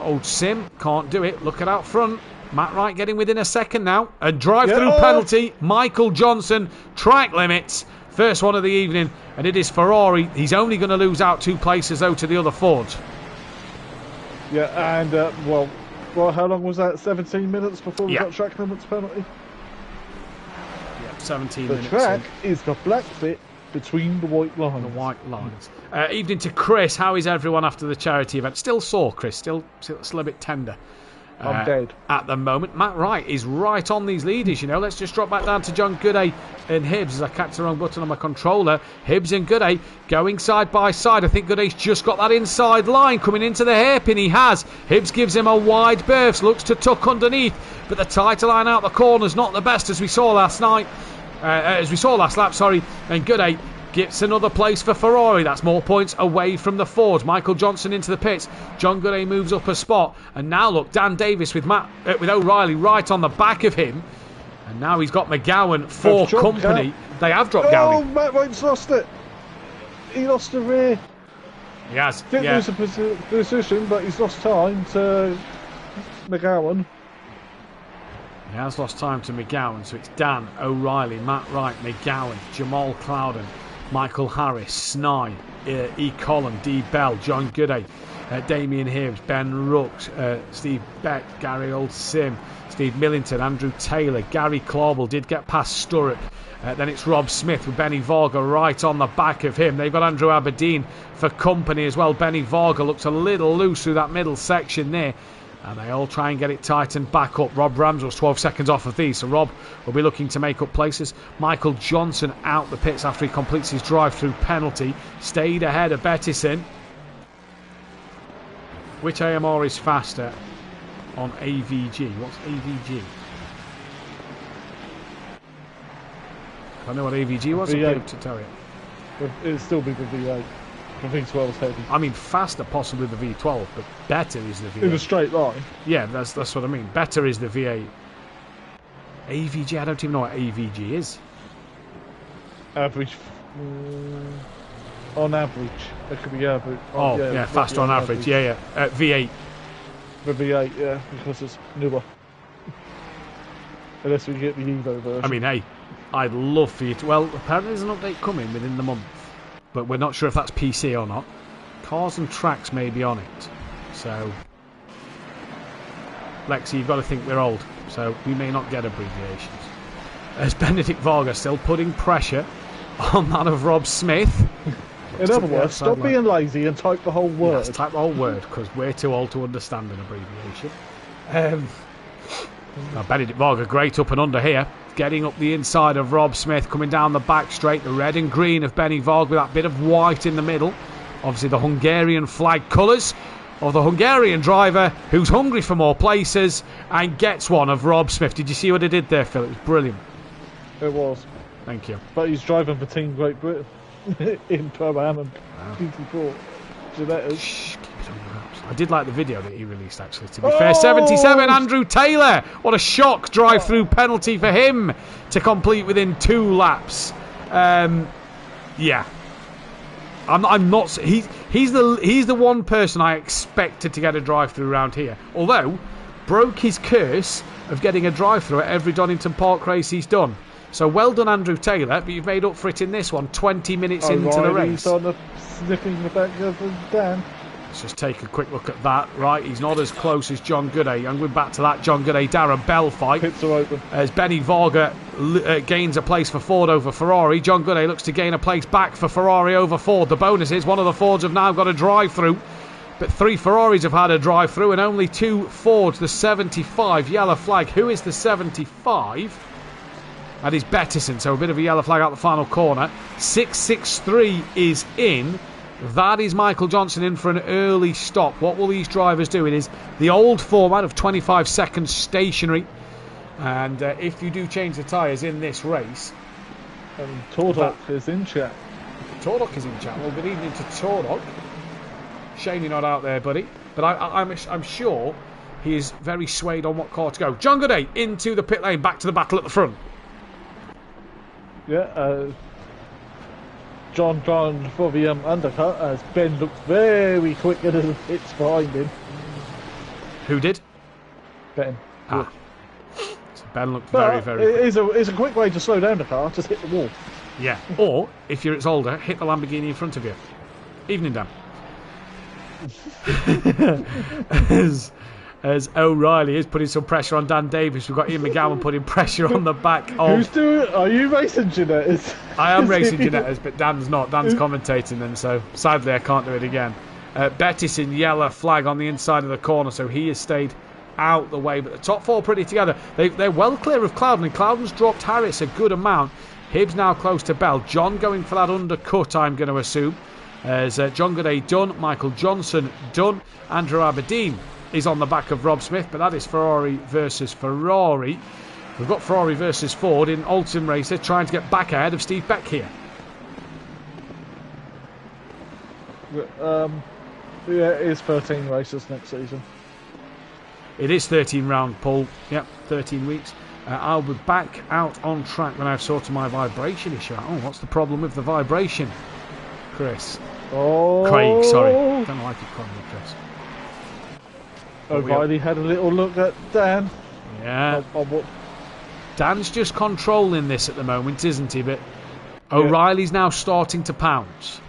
Old Sim. Can't do it. Look at out front. Matt Wright getting within a second now. A drive-through penalty. Michael Johnson. Track limits. First one of the evening, and it is Ferrari. He's only going to lose out 2 places, though, to the other Ford. Yeah, and, well, how long was that? 17 minutes before we got track limits penalty? Yeah, 17 minutes. The track is the black bit between the white lines. The white lines. Evening to Chris. How is everyone after the charity event? Still sore, Chris. Still a bit tender. I'm dead. At the moment, Matt Wright is right on these leaders, Let's just drop back down to John Gooday and Hibbs as I catch the wrong button on my controller. Hibbs and Gooday going side by side. I think Gooday's just got that inside line coming into the hairpin. He has. Hibbs gives him a wide berth, looks to tuck underneath, but the tighter line out the corner's not the best as we saw last lap, and Gooday gets another place for Ferrari. That's more points away from the Ford. Michael Johnson into the pits. John Gooday moves up a spot. And now look, Dan Davis with O'Reilly right on the back of him. And now he's got McGowan for company. They have dropped Gowdy. Oh, Matt Wright's lost it. He lost the rear. He has. Didn't lose a position, but he's lost time to McGowan. He has lost time to McGowan. So it's Dan, O'Reilly, Matt Wright, McGowan, Jamal Clouden, Michael Harris, Snide, E. Collin, D. Bell, John Gooday, Damien Hibbs, Ben Rooks, Steve Beck, Gary Old Sim, Steve Millington, Andrew Taylor, Gary Clawell did get past Sturrock. Then it's Rob Smith with Benny Varga right on the back of him. They've got Andrew Aberdeen for company as well. Benny Varga looks a little loose through that middle section there. And they all try and get it tightened back up. Rob Ramsell's 12 seconds off of these, so Rob will be looking to make up places. Michael Johnson out the pits after he completes his drive-through penalty. Stayed ahead of Bettison. Which AMR is faster on AVG? What's AVG? I know what AVG was. I'll be able to tell you. It'll still be the V8. The V12's heavy. I mean, faster possibly the V12, but better is the V8. In a straight line. Yeah, that's what I mean. Better is the V8. AVG, I don't even know what AVG is. Average. On average. That could be average. Oh, yeah, faster on average. Yeah. V8. The V8, yeah, because it's newer. Unless we get the Evo version. I mean, hey, I'd love for you to... Well, apparently there's an update coming within the month. But we're not sure if that's PC or not. Cars and Tracks may be on it. So, Lexi, you've got to think we're old. So, we may not get abbreviations. As Benedict Varga still putting pressure on that of Rob Smith. In other words, stop being lazy and type the whole word. Yes, type the whole word, because we're too old to understand an abbreviation. Now, Benedict Varga, great up and under here. Getting up the inside of Rob Smith, coming down the back straight. The red and green of Benny Varga with that bit of white in the middle. Obviously the Hungarian flag colours of the Hungarian driver who's hungry for more places and gets one of Rob Smith. Did you see what he did there, Phil? It was brilliant. It was. Thank you. But he's driving for Team Great Britain. in Pro-Am and GT4 Ginettas. Shh, keep it on your wraps. I did like the video that he released, actually, to be fair. 77, Andrew Taylor. What a shock drive-through penalty for him to complete within 2 laps. Yeah. I'm not. He's the one person I expected to get a drive-through around here. Although, broke his curse of getting a drive-through at every Donington Park race he's done. So well done, Andrew Taylor, but you've made up for it in this one, 20 minutes into the race. He's on the sniffing the back of Dan. Let's just take a quick look at that. Right, he's not as close as John Gooday. I'm going back to that John Gooday Darren Bell fight. Pits are open. As Benny Varga gains a place for Ford over Ferrari, John Gooday looks to gain a place back for Ferrari over Ford. The bonus is one of the Fords have now got a drive-through, but 3 Ferraris have had a drive-through and only 2 Fords. The 75 yellow flag. Who is the 75? That is Bettison, so a bit of a yellow flag out the final corner. 663 is in. That is Michael Johnson in for an early stop. What will these drivers do? It is the old format of 25 seconds stationary. And if you do change the tyres in this race... Tordok is in chat. Tordok is in chat. Well, good evening to Tordok. Shame you're not out there, buddy. But I'm sure he is very swayed on what car to go. John Gooday into the pit lane, back to the battle at the front. Yeah, John trying for the undercut as Ben looks very quick at the hits behind him. Who did? Ben. So Ben looked very quick. It's a quick way to slow down the car, just hit the wall. Yeah, or if you're its older, hit the Lamborghini in front of you. Evening, Dan. As O'Reilly is putting some pressure on Dan Davis. We've got Ian McGowan putting pressure on the back of... Who's doing it? Are you racing Ginettas? I am racing Ginettas, but Dan's not. Dan's commentating them, so sadly I can't do it again. Bettis in yellow flag on the inside of the corner, so he has stayed out the way. But the top 4 pretty together. They're well clear of Clouden, and Clouden's dropped Harris a good amount. Hibbs now close to Bell. John going for that undercut, I'm going to assume. As John Gooday done, Michael Johnson done, Andrew Aberdeen is on the back of Rob Smith, but that is Ferrari versus Ferrari. We've got Ferrari versus Ford in Alton Racer trying to get back ahead of Steve Beck here. Yeah, it is 13 races next season. It is 13 round, Paul. Yep, 13 weeks. I'll be back out on track when I've sorted my vibration issue out. Oh, what's the problem with the vibration, Chris? Oh, Craig, sorry. Don't like it calling me Chris. O'Reilly had a little look at Dan. Yeah. Dan's just controlling this at the moment, isn't he? But O'Reilly's now starting to pounce.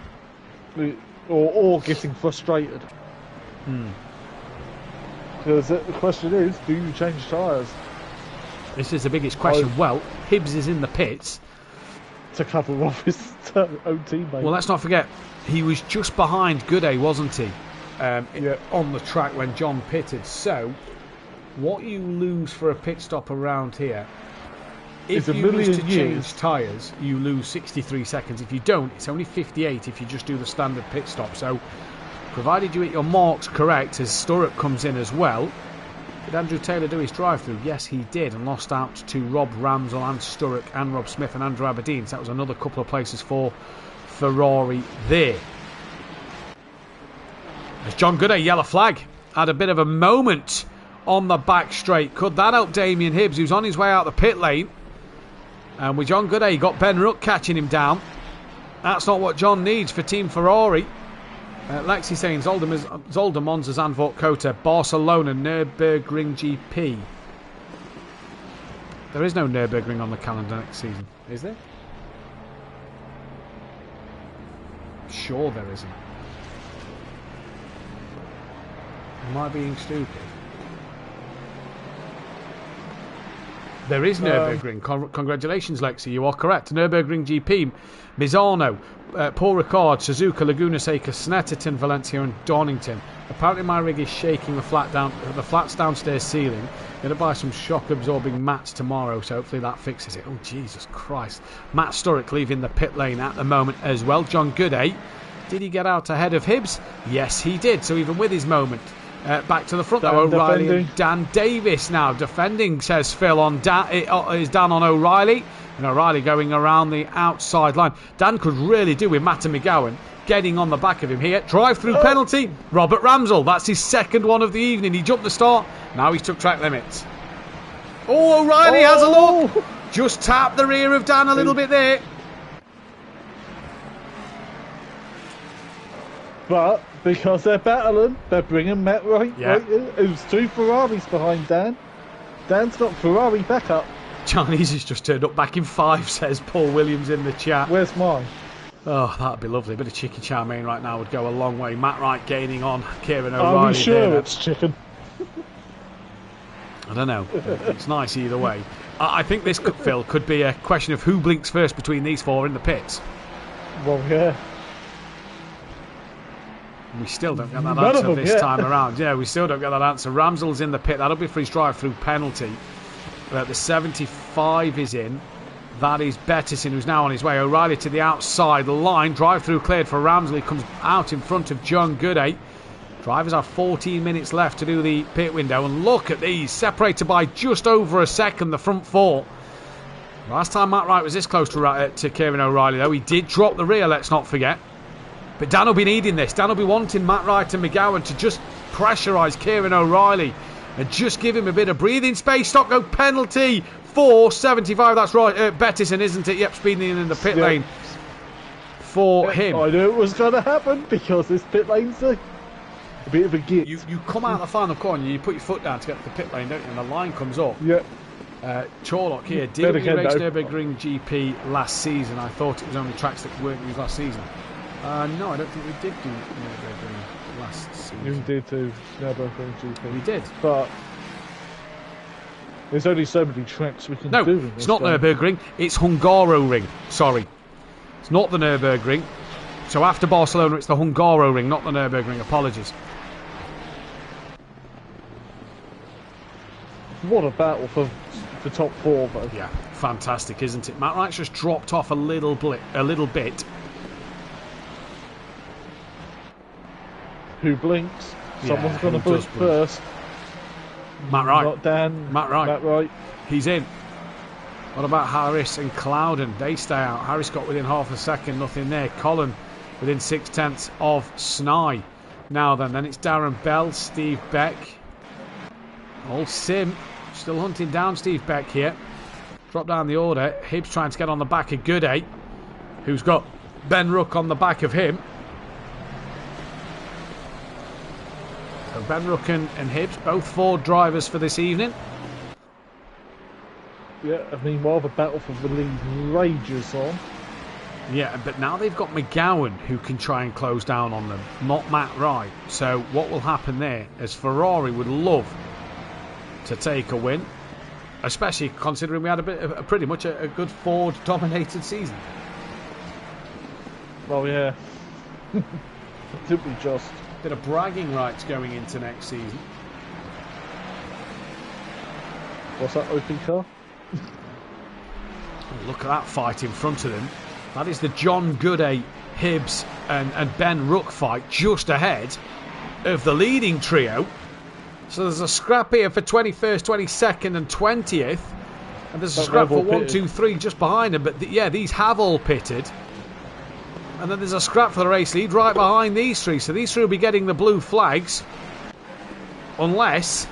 Or getting frustrated. Because the question is, do you change tyres? This is the biggest question. Well, Hibbs is in the pits. To cover off his own teammate. Well, let's not forget, he was just behind Gooday, wasn't he? On the track when John pitted. So, what you lose for a pit stop around here, if you lose to change tyres, you lose 63 seconds. If you don't, it's only 58 if you just do the standard pit stop. So, provided you hit your marks correct, as Sturrock comes in as well. Did Andrew Taylor do his drive-through? Yes, he did, and lost out to Rob Ramsell and Sturrock and Rob Smith and Andrew Aberdeen. So that was another couple of places for Ferrari there. As John Gooday, yellow flag, had a bit of a moment on the back straight. Could that help Damien Hibbs, who's on his way out the pit lane? And with John Gooday, he got Ben Ruck catching him down. That's not what John needs for Team Ferrari. Lexi saying Zolder, Monza, Zandvoort, Kota, Barcelona, Nürburgring GP. There is no Nürburgring on the calendar next season, is there? Sure there isn't. Am I being stupid? There is Nürburgring. Congratulations, Lexi. You are correct. Nürburgring GP, Misano, Paul Ricard, Suzuka, Laguna Seca, Snetterton, Valencia and Donington. Apparently my rig is shaking the flats downstairs ceiling. Going to buy some shock absorbing mats tomorrow, so hopefully that fixes it. Oh, Jesus Christ. Matt Sturrock leaving the pit lane at the moment as well. John Gooday, did he get out ahead of Hibbs? Yes, he did. So even with his moment, Back to the front, Dan though. O'Reilly defending. and Dan Davis now defending, says Phil. On Dan, is Dan on O'Reilly. And O'Reilly going around the outside line. Dan could really do with Matt and McGowan getting on the back of him here. Drive-through penalty. Robert Ramsell. That's his second one of the evening. He jumped the start. Now he's took track limits. Oh, O'Reilly has a look. Just tapped the rear of Dan a little bit there. But because they're battling, they're bringing Matt right in. Who's 2 Ferraris behind Dan. Dan's got Ferrari backup. Chinese has just turned up back in 5, says Paul Williams in the chat. Where's mine? Oh, that'd be lovely. A bit of chicken chow mein right now would go a long way. Matt Wright gaining on Kieran O'Reilly. Are we sure there. it's chicken? I don't know. It's nice either way. I think this, Phil, could be a question of who blinks first between these 4 in the pits. Well, yeah. We still don't get that None answer of them, this time around. Yeah, we still don't get that answer. Ramsell's in the pit. That'll be for his drive-through penalty. The 75 is in. That is Bettison, who's now on his way. O'Reilly to the outside line. Drive-through cleared for Ramsell. He comes out in front of John Gooday. Drivers have 14 minutes left to do the pit window. And look at these. Separated by just over a second, the front 4. Last time Matt Wright was this close to Kieran O'Reilly, though, he did drop the rear, let's not forget. But Dan will be needing this. Dan will be wanting Matt Wright and McGowan to just pressurise Kieran O'Reilly and just give him a bit of breathing space. Stop go penalty for 75. That's right, Bettison, isn't it? Yep, speeding in the pit lane for him. I knew it was going to happen because this pit lane's a bit of a git. You come out the final corner, you put your foot down to get to the pit lane, don't you? And the line comes up. Yep. Chorlock here. Did we race Nürburgring GP last season? I thought it was only tracks that weren't used last season. No, I don't think we did do Nürburgring last season. You did do Nürburgring GP. We did. But there's only so many tracks we can do. No, it's not Nürburgring. It's Hungaroring. Sorry. It's not the Nürburgring. So after Barcelona, it's the Hungaroring, not the Nürburgring. Apologies. What a battle for the top 4, though. Yeah, fantastic, isn't it? Matt Wright's just dropped off a little bit. Who blinks? Yeah, Someone's going to who blink does blink? first. Matt Wright. Not Dan. Matt Wright. Matt Wright. He's in. What about Harris and Clouden? They stay out. Harris got within half a second, nothing there. Colin within 6/10 of Snai. Now then it's Darren Bell, Steve Beck. Old Sim still hunting down Steve Beck here. Drop down the order. Hibbs trying to get on the back of Gooday, who's got Ben Rook on the back of him. So Ben Rook and Hibbs, both Ford drivers for this evening. Yeah, and meanwhile the battle for the lead rages on. Yeah, but now they've got McGowan who can try and close down on them, not Matt Wright. So what will happen there is Ferrari would love to take a win, especially considering we had pretty much a good Ford dominated season. Well, yeah. Didn't we just? Bit of bragging rights going into next season. What's that open car? Look at that fight in front of them. That is the John Gooday, Hibbs and Ben Rook fight just ahead of the leading trio. So there's a scrap here for 21st, 22nd and 20th. And there's a scrap for 1, 2, 3 just behind them. But yeah, these have all pitted. And then there's a scrap for the race lead right behind these 3. So these 3 will be getting the blue flags. Unless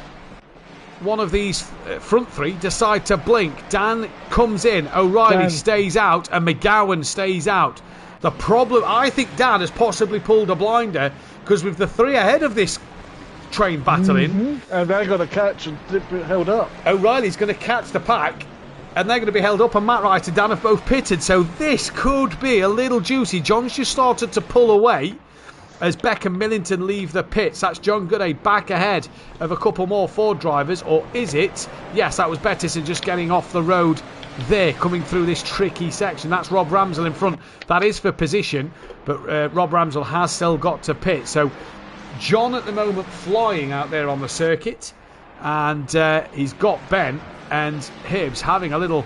one of these front 3 decide to blink. Dan comes in, O'Reilly stays out, and McGowan stays out. The problem, I think Dan has possibly pulled a blinder, because with the 3 ahead of this train battling, and they're going to catch and be held up. O'Reilly's going to catch the pack, and they're going to be held up, and Matt Wright and Dan have both pitted, so this could be a little juicy. John's just started to pull away as Beck and Millington leave the pits. That's John Gooday back ahead of a couple more Ford drivers, or is it? Yes, that was Bettison just getting off the road there, coming through this tricky section. That's Rob Ramsell in front. That is for position, but Rob Ramsell has still got to pit. So John at the moment flying out there on the circuit, and he's got Ben and Hibbs having a little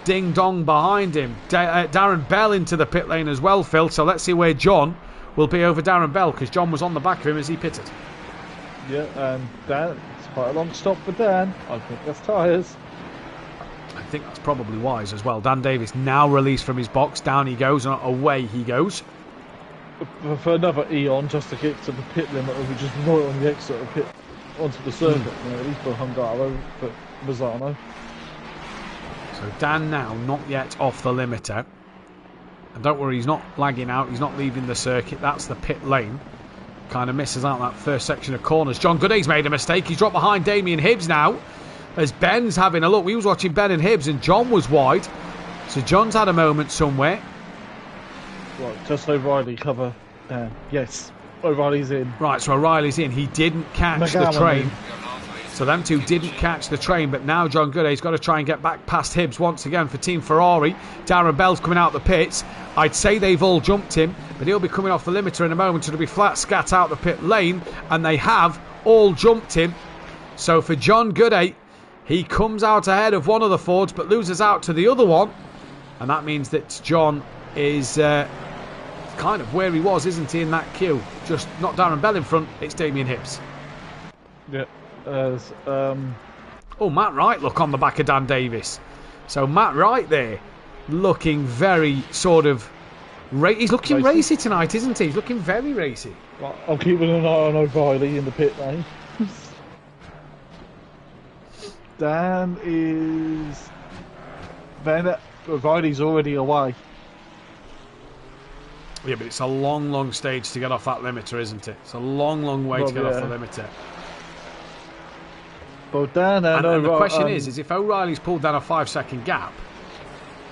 ding-dong behind him. Darren Bell into the pit lane as well, Phil, so let's see where John will be over Darren Bell, because John was on the back of him as he pitted. Yeah, and Dan, it's quite a long stop for Dan. I think that's tyres. I think that's probably wise as well. Dan Davis now released from his box. Down he goes, and away he goes. For another eon, just to get to the pit limit, which is right on the exit of the pit onto the circuit, really, for Hungaro, for Mazzano. So Dan now not yet off the limiter. And don't worry, he's not lagging out, he's not leaving the circuit. That's the pit lane. Kind of misses out that first section of corners. John Gooday's made a mistake. He's dropped behind Damien Hibbs now. As Ben's having a look. We was watching Ben and Hibbs and John was wide. So John's had a moment somewhere. Right, just O'Reilly cover. Yes, O'Reilly's in. Right, so O'Reilly's in. He didn't catch the train. So them two didn't catch the train, but now John Gooday's got to try and get back past Hibbs once again for Team Ferrari. Darren Bell's coming out the pits. I'd say they've all jumped him, but he'll be coming off the limiter in a moment. It'll be flat scat out the pit lane, and they have all jumped him. So for John Gooday, he comes out ahead of one of the Fords, but loses out to the other one. And that means that John is kind of where he was, isn't he, in that queue? Just not Darren Bell in front, it's Damien Hibbs. Yeah. Oh, Matt Wright, look, on the back of Dan Davis. So Matt Wright there, looking very sort of... he's looking racy tonight, isn't he? He's looking very racy. Well, I'm keeping an eye on O'Reilly in the pit lane. Dan is... Then O'Reilly's already away. Yeah, but it's a long, long stage to get off that limiter, isn't it? It's a long, long way to get off the limiter. Well, Dan and the question is if O'Reilly's pulled down a 5-second gap,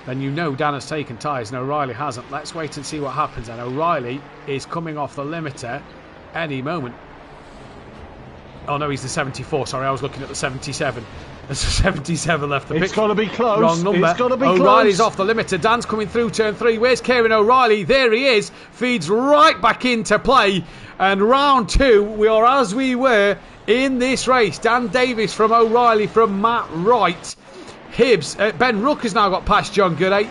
then you know Dan has taken tyres and O'Reilly hasn't. Let's wait and see what happens. And O'Reilly is coming off the limiter any moment. Oh no, he's the 74. Sorry, I was looking at the 77. There's a 77 left the pitch. It's got to be close. Wrong number. It's got to be O'Reilly's close. off the limiter. Dan's coming through turn 3. Where's Kieran O'Reilly? There he is. Feeds right back into play. And round 2, we are as we were in this race. Dan Davis from O'Reilly from Matt Wright. Hibbs. Ben Rook has now got past John Gooday.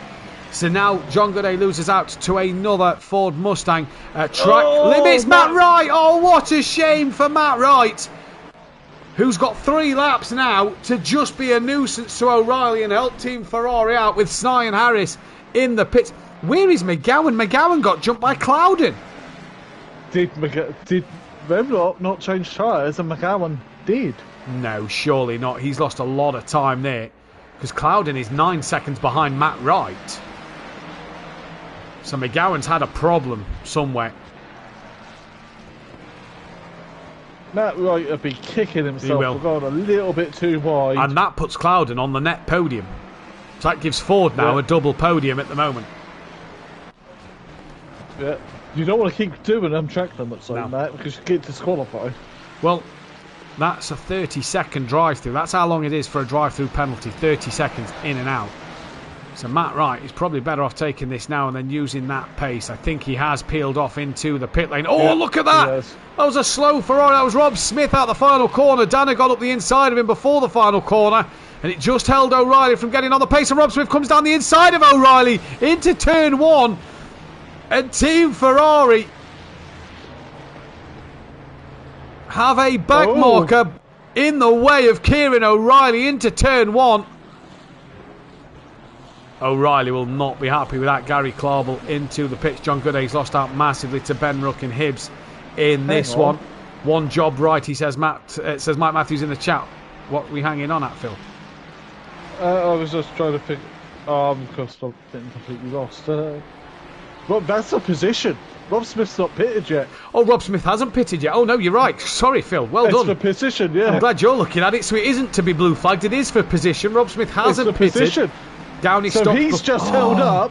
So now John Gooday loses out to another Ford Mustang. Track limits. Matt Wright. Oh, what a shame for Matt Wright, who's got 3 laps now to just be a nuisance to O'Reilly and help Team Ferrari out with Sny and Harris in the pits. Where is McGowan? McGowan got jumped by Clouden. Did Remlock not change tyres and McGowan did? No, surely not. He's lost a lot of time there because Clouden is 9 seconds behind Matt Wright. So McGowan's had a problem somewhere. Matt Wright would be kicking himself for going a little bit too wide. And that puts Clouden on the net podium. So that gives Ford now a double podium at the moment. Yeah. You don't want to keep doing them track limits like that because you get disqualified. Well, that's a 30-second drive-through. That's how long it is for a drive-through penalty. 30 seconds in and out. So Matt Wright is probably better off taking this now and then using that pace. I think he has peeled off into the pit lane. Oh, look at that! That was a slow Ferrari. That was Rob Smith out the final corner. Dana got up the inside of him before the final corner, and it just held O'Reilly from getting on the pace. And Rob Smith comes down the inside of O'Reilly into turn 1. And Team Ferrari have a back marker in the way of Kieran O'Reilly into turn 1. O'Reilly will not be happy with that. Gary Clarble into the pitch. John Gooday's lost out massively to Ben Rook and Hibbs in this one. One job right, he says. Says Mike Matthews in the chat. What are we hanging on at, Phil? I was just trying to figure. Because I'm getting completely lost. Well, that's a position. Rob Smith's not pitted yet. Oh, Rob Smith hasn't pitted yet. Oh, no, you're right. Sorry, Phil. Well done. It's for position, yeah. I'm glad you're looking at it. So it isn't to be blue flagged. It is for position. Rob Smith hasn't pitted. Position. Downey so stopped. He's just held up.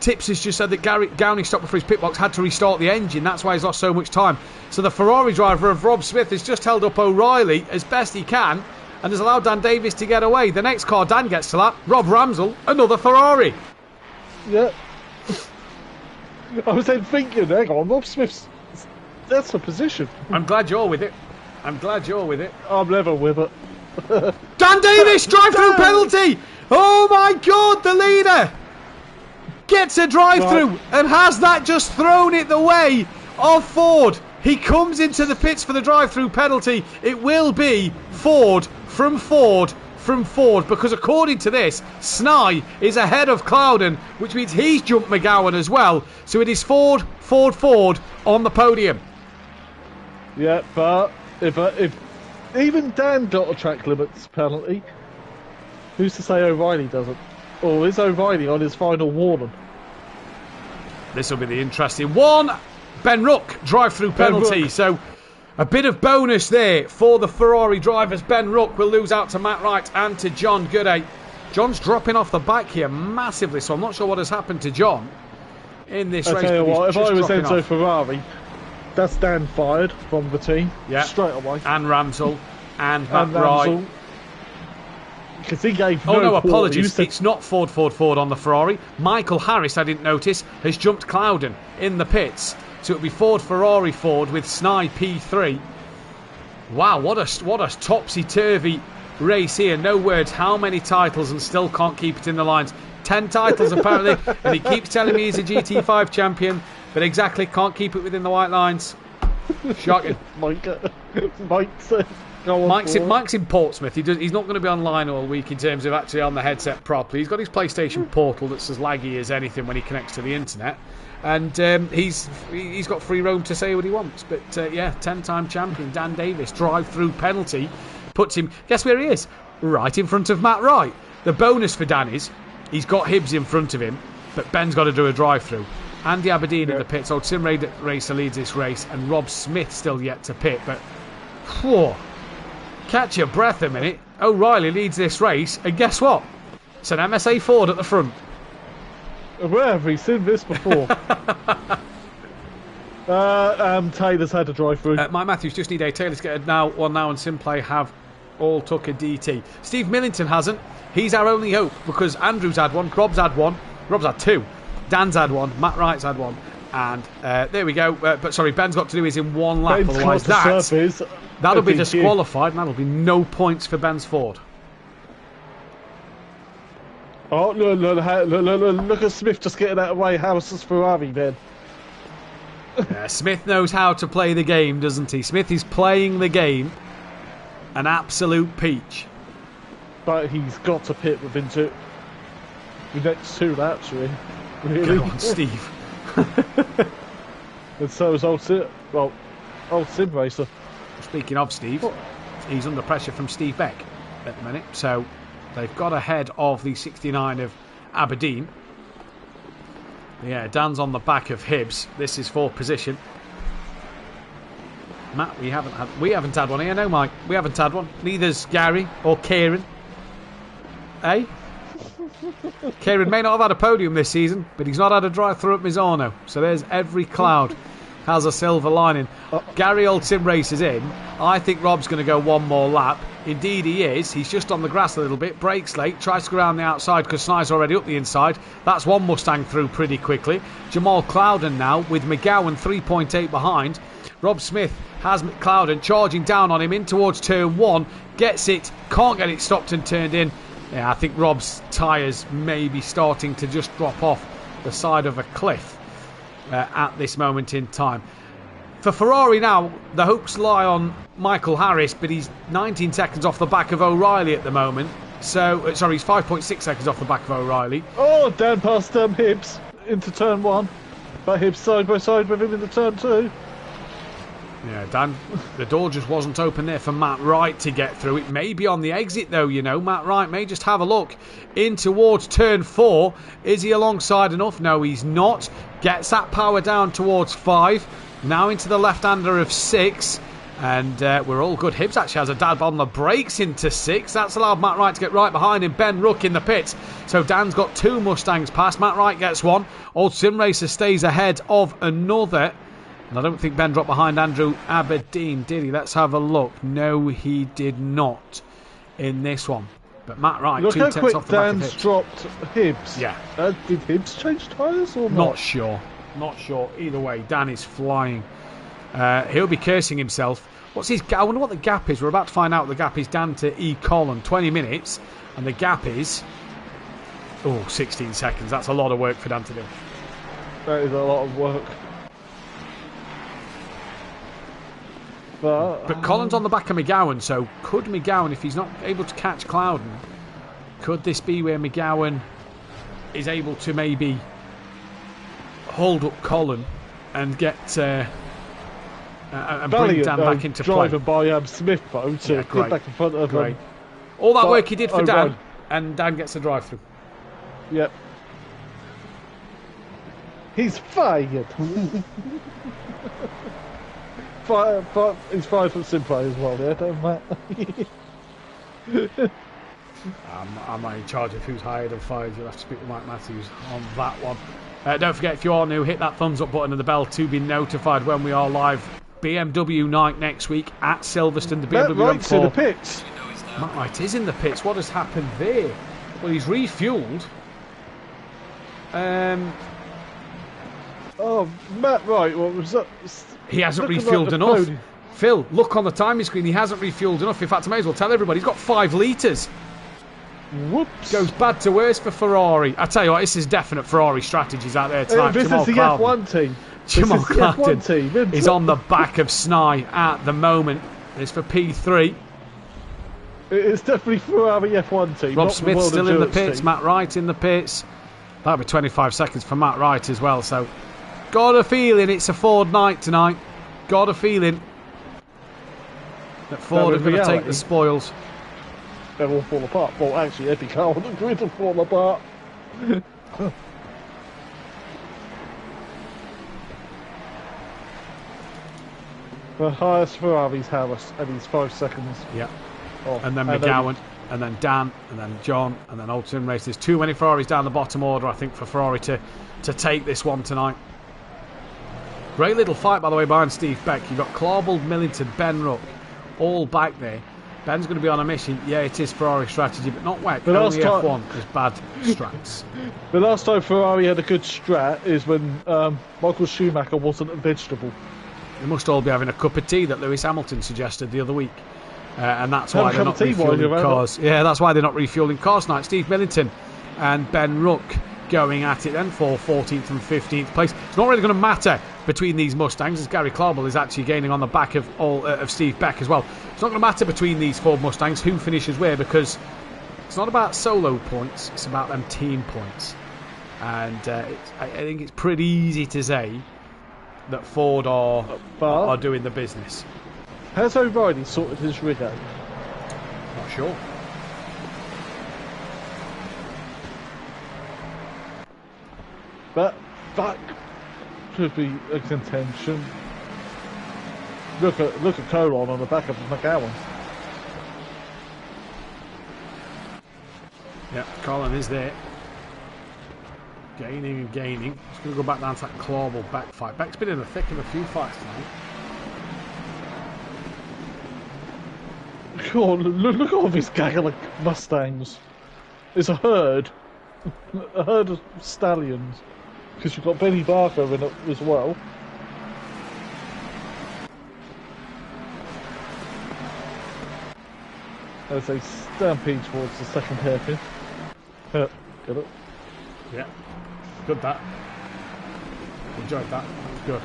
Tips has just said that Downey stopped before his pit box, had to restart the engine. That's why he's lost so much time. So the Ferrari driver of Rob Smith has just held up O'Reilly as best he can and has allowed Dan Davis to get away. The next car Dan gets to lap, Rob Ramsell, another Ferrari. Yeah. I was then thinking, hang on, Rob Smith's... That's a position. I'm glad you're with it. I'm never with it. Dan Davis, drive-through penalty! Oh my God, the leader gets a drive-through and has that just thrown it the way of Ford. He comes into the pits for the drive-through penalty. It will be Ford from Ford because according to this, Snai is ahead of Clouden, which means he's jumped McGowan as well. So it is Ford on the podium. Yeah, but if even Dan got a track limits penalty, who's to say O'Reilly doesn't? Or is O'Reilly on his final warning? This will be the interesting one. Ben Ruck, drive-through penalty. So a bit of bonus there for the Ferrari drivers. Ben Ruck will lose out to Matt Wright and to John Gooday. John's dropping off the back here massively, so I'm not sure what has happened to John in this race. I tell you what, if I was Enzo off. Ferrari, that's Dan fired from the team straight away. And Ramsell and Matt Wright. Because he gave apologies. It's not Ford on the Ferrari. Michael Harris, I didn't notice, has jumped Clouden in the pits. So it'll be Ferrari with Snai P3. Wow, what a topsy-turvy race here. No words, how many titles, and still can't keep it in the lines. 10 titles apparently, and he keeps telling me he's a GT5 champion, but exactly can't keep it within the white lines. Shocking. Mike's in Portsmouth. He's not going to be online all week in terms of actually on the headset properly. He's got his PlayStation Portal that's as laggy as anything when he connects to the internet. And he's got free roam to say what he wants. But 10-time champion Dan Davis, drive-through penalty, puts him, guess where he is? Right in front of Matt Wright. The bonus for Dan is he's got Hibbs in front of him, but Ben's got to do a drive-through. Andy Aberdeen in the pits. Old Sim Racer leads this race, and Rob Smith still yet to pit. But, whew, catch your breath a minute. O'Reilly leads this race, and guess what? It's an MSA Ford at the front. Where have we seen this before? Taylor's had a drive through. Mike Matthews just need a Taylor's get a one now, and Simplay have all took a DT. Steve Millington hasn't. He's our only hope because Andrew's had one, Rob's had one, Rob's had two, Dan's had one, Matt Wright's had one, and there we go. Ben's got to do his in one lap. Ben's otherwise that'll be disqualified, and that'll be no points for Ben's Ford. Oh, look at Smith just getting out of the way. How's Ferrari then? Smith knows how to play the game, doesn't he? Smith is playing the game. An absolute peach. But he's got to pit within the next 2 laps, really. Go on, Steve. And so is old Sim Racer. Speaking of Steve, he's under pressure from Steve Beck at the minute. So they've got ahead of the 69 of Aberdeen. Yeah, Dan's on the back of Hibbs. This is for position. Matt, we haven't had one here, no, Mike. We haven't had one. Neither's Gary or Kieran. Eh? Kieran may not have had a podium this season, but he's not had a drive-through at Misano. So there's every cloud has a silver lining. Gary Old Sim Race is in. I think Rob's going to go one more lap. Indeed he is. He's just on the grass a little bit. Brakes late. Tries to go around the outside because Snai's already up the inside. That's one Mustang through pretty quickly. Jamal Clouden now with McGowan 3.8 behind. Rob Smith has Clouden charging down on him in towards turn 1. Gets it. Can't get it stopped and turned in. Yeah, I think Rob's tyres may be starting to just drop off the side of a cliff at this moment in time. For Ferrari now, the hopes lie on Michael Harris, but he's 19 seconds off the back of O'Reilly at the moment. So, he's 5.6 seconds off the back of O'Reilly. Oh, down past Hibbs into turn 1. But Hibbs side by side with him into turn 2. Yeah, Dan, the door just wasn't open there for Matt Wright to get through. It may be on the exit though, you know. Matt Wright may just have a look in towards turn 4. Is he alongside enough? No, he's not. Gets that power down towards 5. Now into the left-hander of 6. And we're all good. Hibbs actually has a dab on the brakes into 6. That's allowed Matt Wright to get right behind him. Ben Ruck in the pits. So Dan's got 2 Mustangs past. Matt Wright gets 1. Old Sim Racer stays ahead of another. And I don't think Ben dropped behind Andrew Aberdeen, did he? Let's have a look. No, he did not in this one. But Matt Wright, look 2 how tenths quick off the back of Dan's Hibbs. dropped Hibbs. Yeah. Did Hibbs change tyres or not? Not sure. Either way, Dan is flying. He'll be cursing himself. I wonder what the gap is. We're about to find out. The gap is down to E. Colin, 20 minutes. And the gap is 16 seconds. That's a lot of work for Dan to do. That is a lot of work. But Collins on the back of McGowan, so could McGowan, if he's not able to catch Clouden, could this be where McGowan is able to maybe hold up Colin and get and bring Dan back into play? Driven by Smith, though, to get back in front of him. All that work he did for Dan, and Dan gets the drive through. Yep. He's fired. He's 5 foot Simply as well, yeah, don't Matt? I'm not in charge of who's hired and fired. You'll have to speak to Mike Matthews on that one. Don't forget, if you are new, hit that thumbs up button and the bell to be notified when we are live. BMW night next week at Silverstone. The BMW Matt Wright's in the pits. Matt Wright is in the pits. What has happened there? Well, he's refuelled. Oh, Matt Wright, what was that? He hasn't refuelled enough. Phil, look on the timing screen. He hasn't refuelled enough. In fact, I may as well tell everybody he's got 5 litres. Whoops. Goes bad to worse for Ferrari. I tell you what, this is definite Ferrari strategies out there tonight. This is the F1 team. Jamal Clouden is on the back of Snai at the moment. It's for P3. It's definitely Ferrari F1 team. Rob Smith's still in the pits. Team. Matt Wright in the pits. That'll be 25 seconds for Matt Wright as well. So, got a feeling it's a Ford night tonight. Got a feeling that Ford are going to take the spoils. They'll all fall apart. Well, actually, every car on the grid will fall apart. The highest Ferrari's Harris, and he's 5 seconds. Yeah. And then McGowan, and then Dan, and then John, and then Alton Race. There's too many Ferraris down the bottom order, I think, for Ferrari to take this one tonight. Great little fight, by the way, behind Steve Beck. You've got Clauble, Millington, Ben Ruck, all back there. Ben's going to be on a mission. Yeah, it is Ferrari strategy, but not WEC. Only F1 is bad strats. The last time Ferrari had a good strat is when Michael Schumacher wasn't a vegetable. They must all be having a cup of tea that Lewis Hamilton suggested the other week. And that's why they're not refuelling cars. Yeah, that's why they're not refuelling cars tonight. Steve Millington and Ben Ruck going at it then for 14th and 15th place. It's not really going to matter between these Mustangs, as Gary Clauble is actually gaining on the back of Steve Beck as well. It's not going to matter between these 4 Mustangs who finishes where, because it's not about solo points, it's about them team points. And I think it's pretty easy to say that Ford are doing the business. Has O'Reilly sorted his rig out? Not sure. That could be a contention. Look at Colon on the back of McGowan. Yeah, Colin is there. Gaining and gaining. Just going to go back down to that Clauble Beck fight. Beck's been in the thick of a few fights tonight. God, look at all these gaggle of Mustangs. It's a herd of stallions. Because you've got Benny Barker in it as well. As they stampede towards the second hairpin. Get it? Yeah. Good that. Enjoyed that. That's good.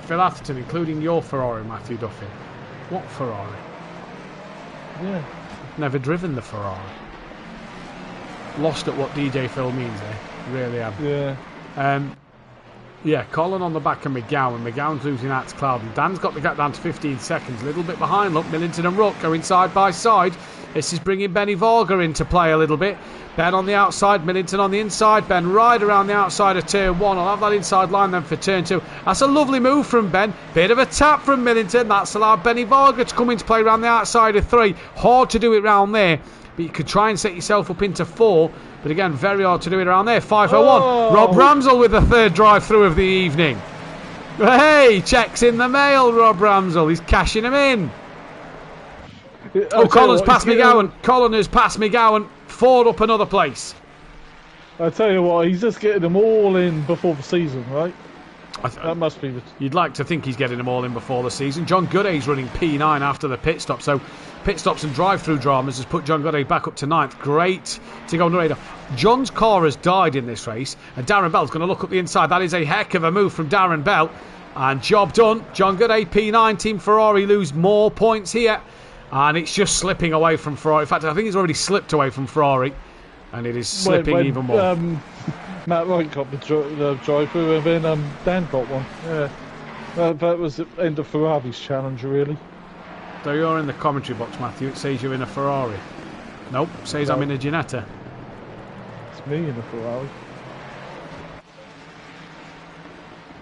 Phil Atherton, including your Ferrari, Matthew Duffy. What Ferrari? Yeah. Never driven the Ferrari. Lost at what DJ Phil means there. Really am. Yeah. Yeah, Colin on the back of McGowan. McGowan's losing out to Clouden. Dan's got the gap down to 15 seconds. A little bit behind. Look, Millington and Ruck going side by side. This is bringing Benny Varga into play a little bit. Ben on the outside, Millington on the inside. Ben right around the outside of turn 1. I'll have that inside line then for turn 2. That's a lovely move from Ben. Bit of a tap from Millington. That's allowed Benny Varga to come into play around the outside of 3. Hard to do it round there, but you could try and set yourself up into 4. But again, very hard to do it around there. 5:01. Oh. Rob Ramsell with the 3rd drive-through of the evening. Hey, checks in the mail, Rob Ramsell. He's cashing them in. Colin's past McGowan. Colin has passed McGowan. Ford up another place. I tell you what, he's just getting them all in before the season, right? That must be. You'd like to think he's getting them all in before the season. John Gooday's running P9 after the pit stop. So pit stops and drive-through dramas has put John Gooday back up to 9th. Great to go on the radar. John's car has died in this race, and Darren Bell's going to look up the inside. That is a heck of a move from Darren Bell. And job done. John Gooday, P9, Team Ferrari lose more points here. And it's just slipping away from Ferrari. In fact, I think it's already slipped away from Ferrari. And it is slipping even more. Matt Wright got the drive-through, and then Dan got one. Yeah. That was the end of Ferrari's challenge, really. So you're in the commentary box, Matthew. It says you're in a Ferrari. Nope, it says I'm in a Ginetta. It's me in a Ferrari.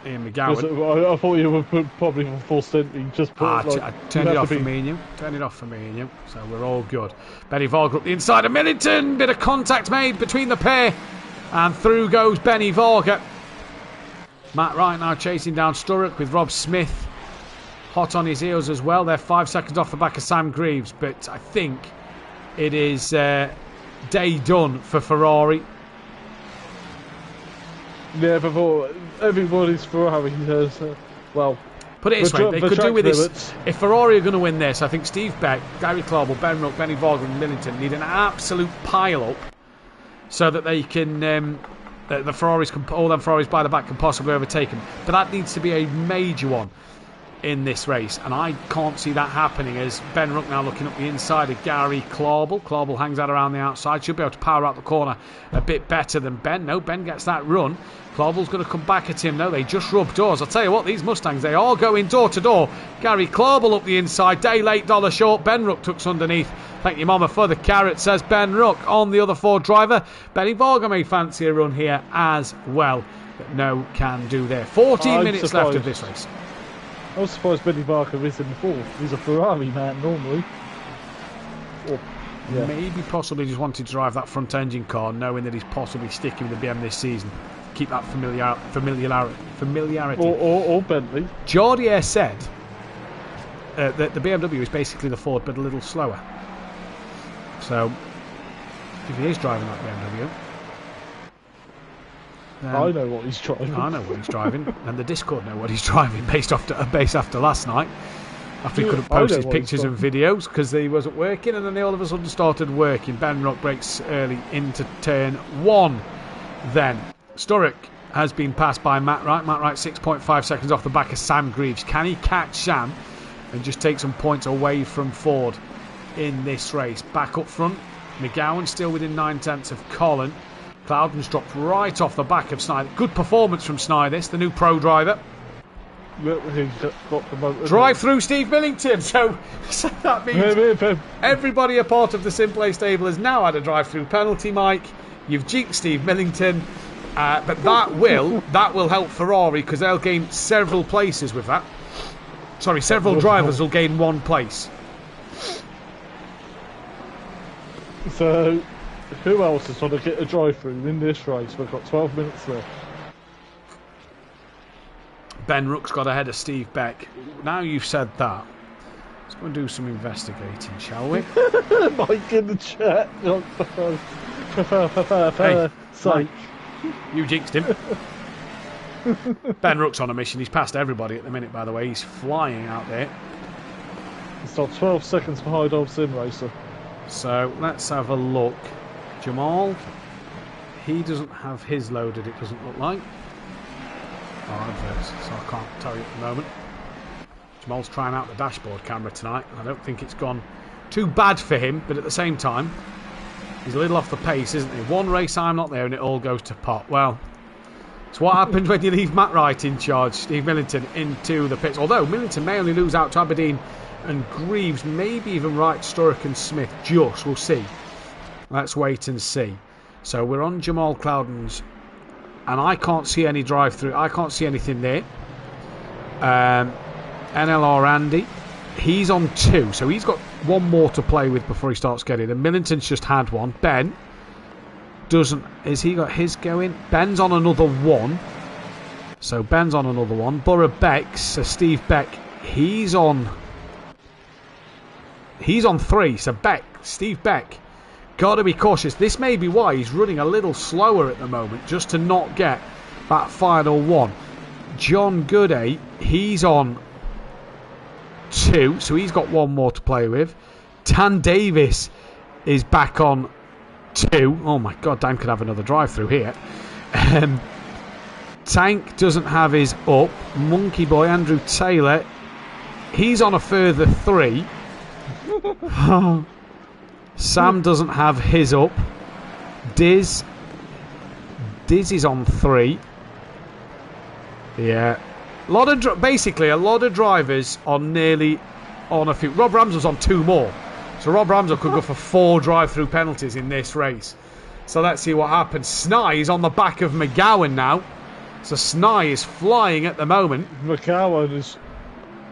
Ian McGowan. I thought you were probably forced in. Just put I turned it off for me and you. Turned it off for me and you. So we're all good. Benny Varga up the inside of Millington. Bit of contact made between the pair. And through goes Benny Varga. Matt Wright now chasing down Sturrock with Rob Smith hot on his heels as well. They're 5 seconds off the back of Sam Greaves. But I think it is day done for Ferrari. Yeah, before everybody's Ferrari has, well... Put it this way, they could do with this. If Ferrari are going to win this, I think Steve Beck, Gary Clauble, Ben Ruck, Benny Varga and Millington need an absolute pile-up so that they can... the Ferraris can, all them Ferraris by the back can possibly overtake them. But that needs to be a major one in this race, and I can't see that happening as Ben Ruck now looking up the inside of Gary Clauble. Clauble hangs out around the outside, should be able to power out the corner a bit better than Ben. No, Ben gets that run. Clauble's going to come back at him. No, they just rub doors. I'll tell you what, these Mustangs, they all go in door to door. Gary Clauble up the inside, day late, dollar short. Ben Ruck tucks underneath. Thank you, mama, for the carrot, says Ben Ruck on the other Ford driver. Benny Varga may fancy a run here as well, but no can do there. 14 minutes left of this race. I was surprised Benny Varga is in the fourth. He's a Ferrari man normally. Yeah. Maybe possibly just wanted to drive that front engine car, knowing that he's possibly sticking with the BM this season. Keep that familiarity. Or Bentley. Jordier said that the BMW is basically the Ford, but a little slower. So, if he is driving that BMW... I know what he's driving. I know what he's driving, and the Discord know what he's driving based after last night. After he couldn't post his pictures and videos because he wasn't working, and then they all of a sudden started working. Ben Ruck breaks early into turn 1. Then Sturrock has been passed by Matt Wright. Matt Wright 6.5 seconds off the back of Sam Greaves. Can he catch Sam and just take some points away from Ford in this race? Back up front, McGowan still within 9/10 of Colin. Cloudens dropped right off the back of Snyder. Good performance from Snyder, the new pro driver. Drive through Steve Millington. So that means everybody a part of the Simplay stable has now had a drive through penalty, Mike. You've jinxed Steve Millington, but that will help Ferrari because they'll gain several places with that. Sorry, several drivers will gain 1 place. So, who else is going to get a drive through in this race? We've got 12 minutes left. Ben Ruck's got ahead of Steve Beck. Now you've said that, let's go and do some investigating, shall we? Mike in the chat. Hey, Mike, you jinxed him. Ben Ruck's on a mission. He's passed everybody at the minute, by the way. He's flying out there. He's got 12 seconds behind old Sim Racer. So let's have a look. Jamal, he doesn't have his loaded, it doesn't look like. Adverts, so I can't tell you at the moment. Jamal's trying out the dashboard camera tonight. I don't think it's gone too bad for him, but at the same time, he's a little off the pace, isn't he? One race I'm not there and it all goes to pot. Well, it's what happens when you leave Matt Wright in charge, Steve Millington into the pits. Although Millington may only lose out to Aberdeen and Greaves, maybe even Wright, Sturrock and Smith. Just, we'll see. Let's wait and see. So we're on Jamal Cloudens, and I can't see any drive-through. I can't see anything there. NLR Andy, he's on 2, so he's got 1 more to play with before he starts getting. And Millington's just had 1. Ben doesn't. Has he got his going? Ben's on another 1. So Ben's on another 1. Borough Beck's, so Steve Beck, he's on 3. So Steve Beck, got to be cautious. This may be why he's running a little slower at the moment, just to not get that final 1. John Gooday, he's on 2, so he's got 1 more to play with. Tan Davis is back on 2. Oh my God, Dan could have another drive through here. Tank doesn't have his up. Monkey Boy, Andrew Taylor, he's on a further 3. Sam doesn't have his up. Diz is on 3. Yeah. Basically, a lot of drivers are nearly on a few. Rob Ramsell's on 2 more. So Rob Ramsell could go for 4 drive-through penalties in this race. So let's see what happens. Snye is on the back of McGowan now. So Snye is flying at the moment. McGowan is...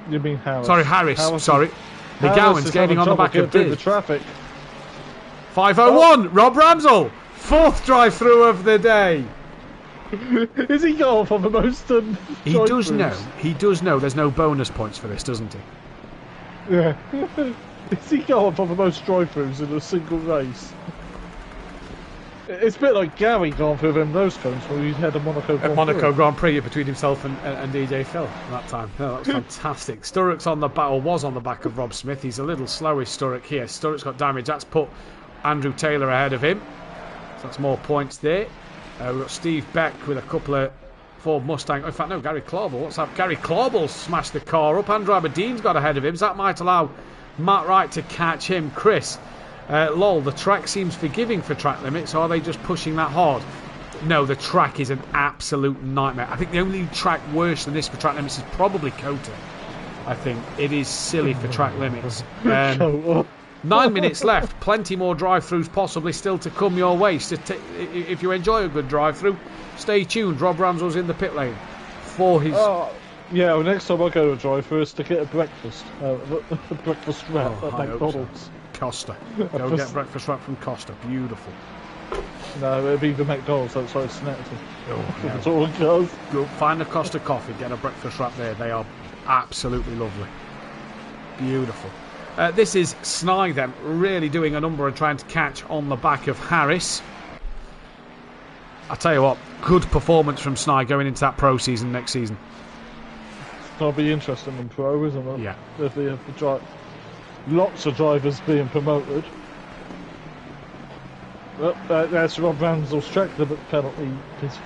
You mean Harris? Sorry, Harris. McGowan's gaining on the back of Diz. The traffic. 5:01. Rob Ramsell. 4th drive-through of the day. Is he going for the most? He does know. He does know. There's no bonus points for this, doesn't he? Yeah. Is he going for the most drive-throughs in a single race? It's a bit like Gary going through them those cones where he had a Monaco Grand Prix between himself and DJ Phil that time. No, that was fantastic. Sturrock's was on the back of Rob Smith. He's a little slowish, Sturrock here. Sturrock's got damage. That's put Andrew Taylor ahead of him. So that's more points there. We've got Steve Beck with a couple of Ford Mustang. In fact, no, Gary Clauble. What's that? Gary Clauble smashed the car up. Andrew Aberdeen's got ahead of him. So that might allow Matt Wright to catch him. Chris, the track seems forgiving for track limits. Are they just pushing that hard? No, the track is an absolute nightmare. I think the only track worse than this for track limits is probably Cota. I think it is silly for track limits. 9 minutes left. Plenty more drive-throughs possibly still to come your way. So if you enjoy a good drive-through, stay tuned. Rob Ramsell's in the pit lane for his... Yeah, well, next time I go to a drive-through is to get a breakfast. A breakfast wrap at McDonald's. Costa. Go get breakfast wrap from Costa. Beautiful. No, it'd be the McDonald's outside Snetterton. That's all it goes. Go find a Costa coffee, get a breakfast wrap there. They are absolutely lovely. Beautiful. This is Snye then, really doing a number and trying to catch on the back of Harris. I tell you what, good performance from Snye going into that pro season next season. It'll be interesting in pro, isn't it? Yeah. If they have lots of drivers being promoted. Well, that's Rob Ramsell's track limit penalty. His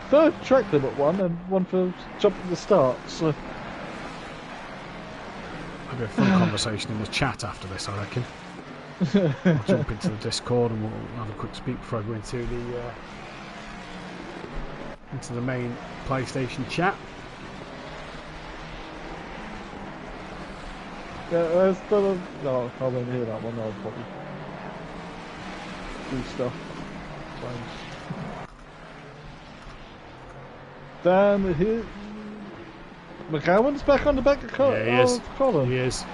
3rd track limit one and one for jumping the start. So. Maybe a fun conversation in the chat after this, I reckon. I'll jump into the Discord and we'll have a quick speak before I go into the main PlayStation chat. Yeah, no, I won't hear that one. I'll probably do stuff. Dan, here. McGowan's back on the back of Colin. Yeah, he is. Colin. He is.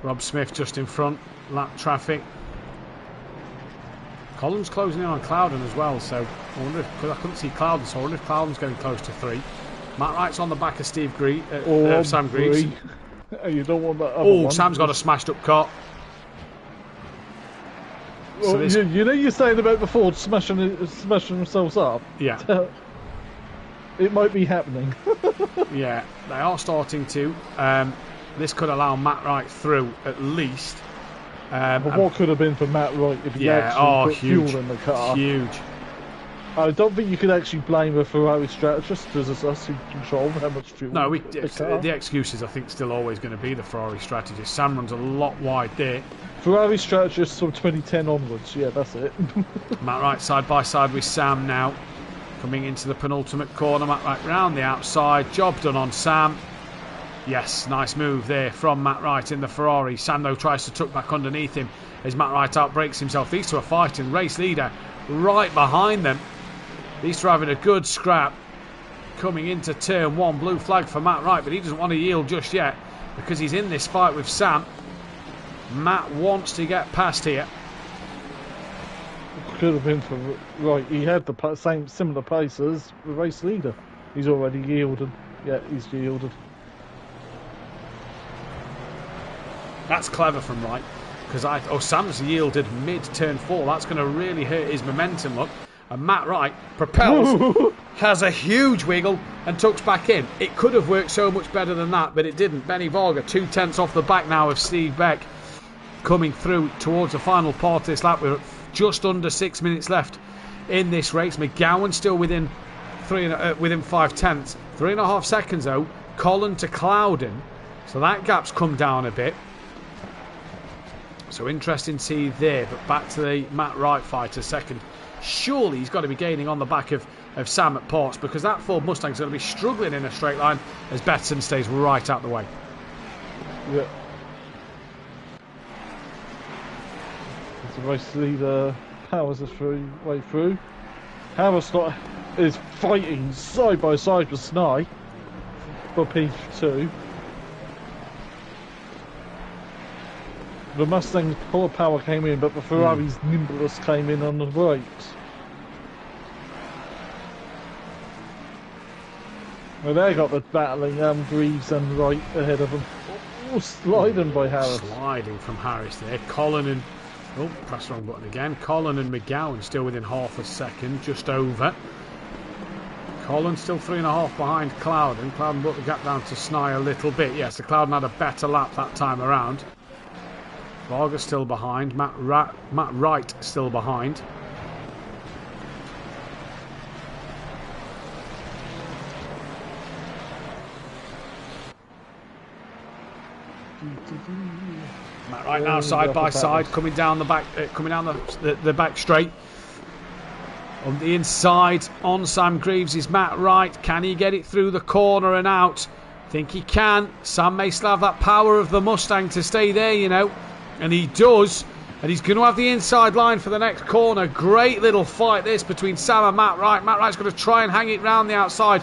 Rob Smith just in front. Lap traffic. Colin's closing in on Clouden as well, so I wonder if, I couldn't see Clouden, so I wonder if Clouden's getting close to 3. Matt Wright's on the back of Sam Greaves. You don't want that other one. Sam's got a smashed up car. Well, so you know you're saying about the Ford smashing themselves up? Yeah. It might be happening. Yeah, they are starting to. This could allow Matt Wright through at least. But what could have been for Matt Wright if he actually put fuel in the car? Huge. I don't think you could actually blame a Ferrari strategist because it's us who control how much fuel. No, the excuse is I think still always going to be the Ferrari strategist. Sam runs a lot wide there. Ferrari strategists from 2010 onwards, yeah, that's it. Matt Wright side by side with Sam now. Coming into the penultimate corner, Matt Wright round the outside. Job done on Sam. Yes, nice move there from Matt Wright in the Ferrari. Sam though tries to tuck back underneath him as Matt Wright outbrakes himself. These two are fighting. Race leader right behind them. These two are having a good scrap. Coming into turn 1, blue flag for Matt Wright, but he doesn't want to yield just yet because he's in this fight with Sam. Matt wants to get past here. Could have been for right. He had the similar pace as the race leader. He's already yielded. Yeah, he's yielded. That's clever from Wright because Sam's yielded mid turn 4. That's going to really hurt his momentum. Look, and Matt Wright propels, has a huge wiggle and tucks back in. It could have worked so much better than that, but it didn't. Benny Varga 2/10 off the back now of Steve Beck, coming through towards the final part of this lap. We're just under 6 minutes left in this race. McGowan still within within 5/10. 3.5 seconds though. Colin to Clouden, so that gap's come down a bit. So interesting to see there. But back to the Matt Wright fight a second. Surely he's got to be gaining on the back of Sam at Ports, because that Ford Mustang's going to be struggling in a straight line as Betson stays right out the way. Yeah. It's a race to see the Powers is way through. Harris is fighting side by side with Snide for P2. The Mustang's core power came in, but the Ferrari's nimbleness came in on the brakes. Well, they got the battling Greaves and Wright ahead of them. Oh, sliding by Harris. Sliding from Harris there. Colin and... Oh, press the wrong button again. Colin and McGowan still within half a second, just over. Colin still 3.5 behind Clouden. Clouden brought the gap down to Snide a little bit. Yes, the Clouden had a better lap that time around. Vargas still behind. Matt Wright still behind. Matt Wright now side by side, coming down the back, the back straight. On the inside, on Sam Greaves is Matt Wright. Can he get it through the corner and out? Think he can. Sam may still have that power of the Mustang to stay there, you know. And he does. And he's going to have the inside line for the next corner. Great little fight this between Sam and Matt Wright. Matt Wright's going to try and hang it round the outside.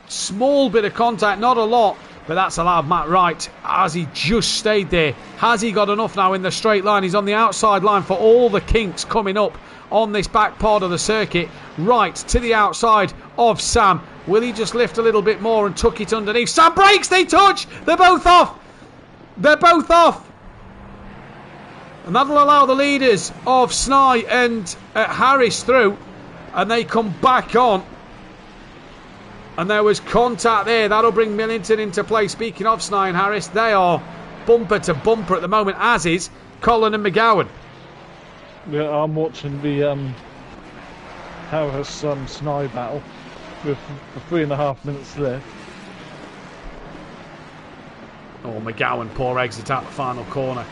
Small bit of contact, not a lot. But that's allowed Matt Wright. Has he just stayed there? Has he got enough now in the straight line? He's on the outside line for all the kinks coming up on this back part of the circuit. Right to the outside of Sam. Will he just lift a little bit more and tuck it underneath? Sam brakes, they touch! They're both off! They're both off! And that'll allow the leaders of Snide and Harris through. And they come back on. And there was contact there. That'll bring Millington into play. Speaking of Snide and Harris, they are bumper to bumper at the moment, as is Colin and McGowan. Yeah, I'm watching the Harris Snide battle with 3.5 minutes left. Oh, McGowan, poor exit out the final corner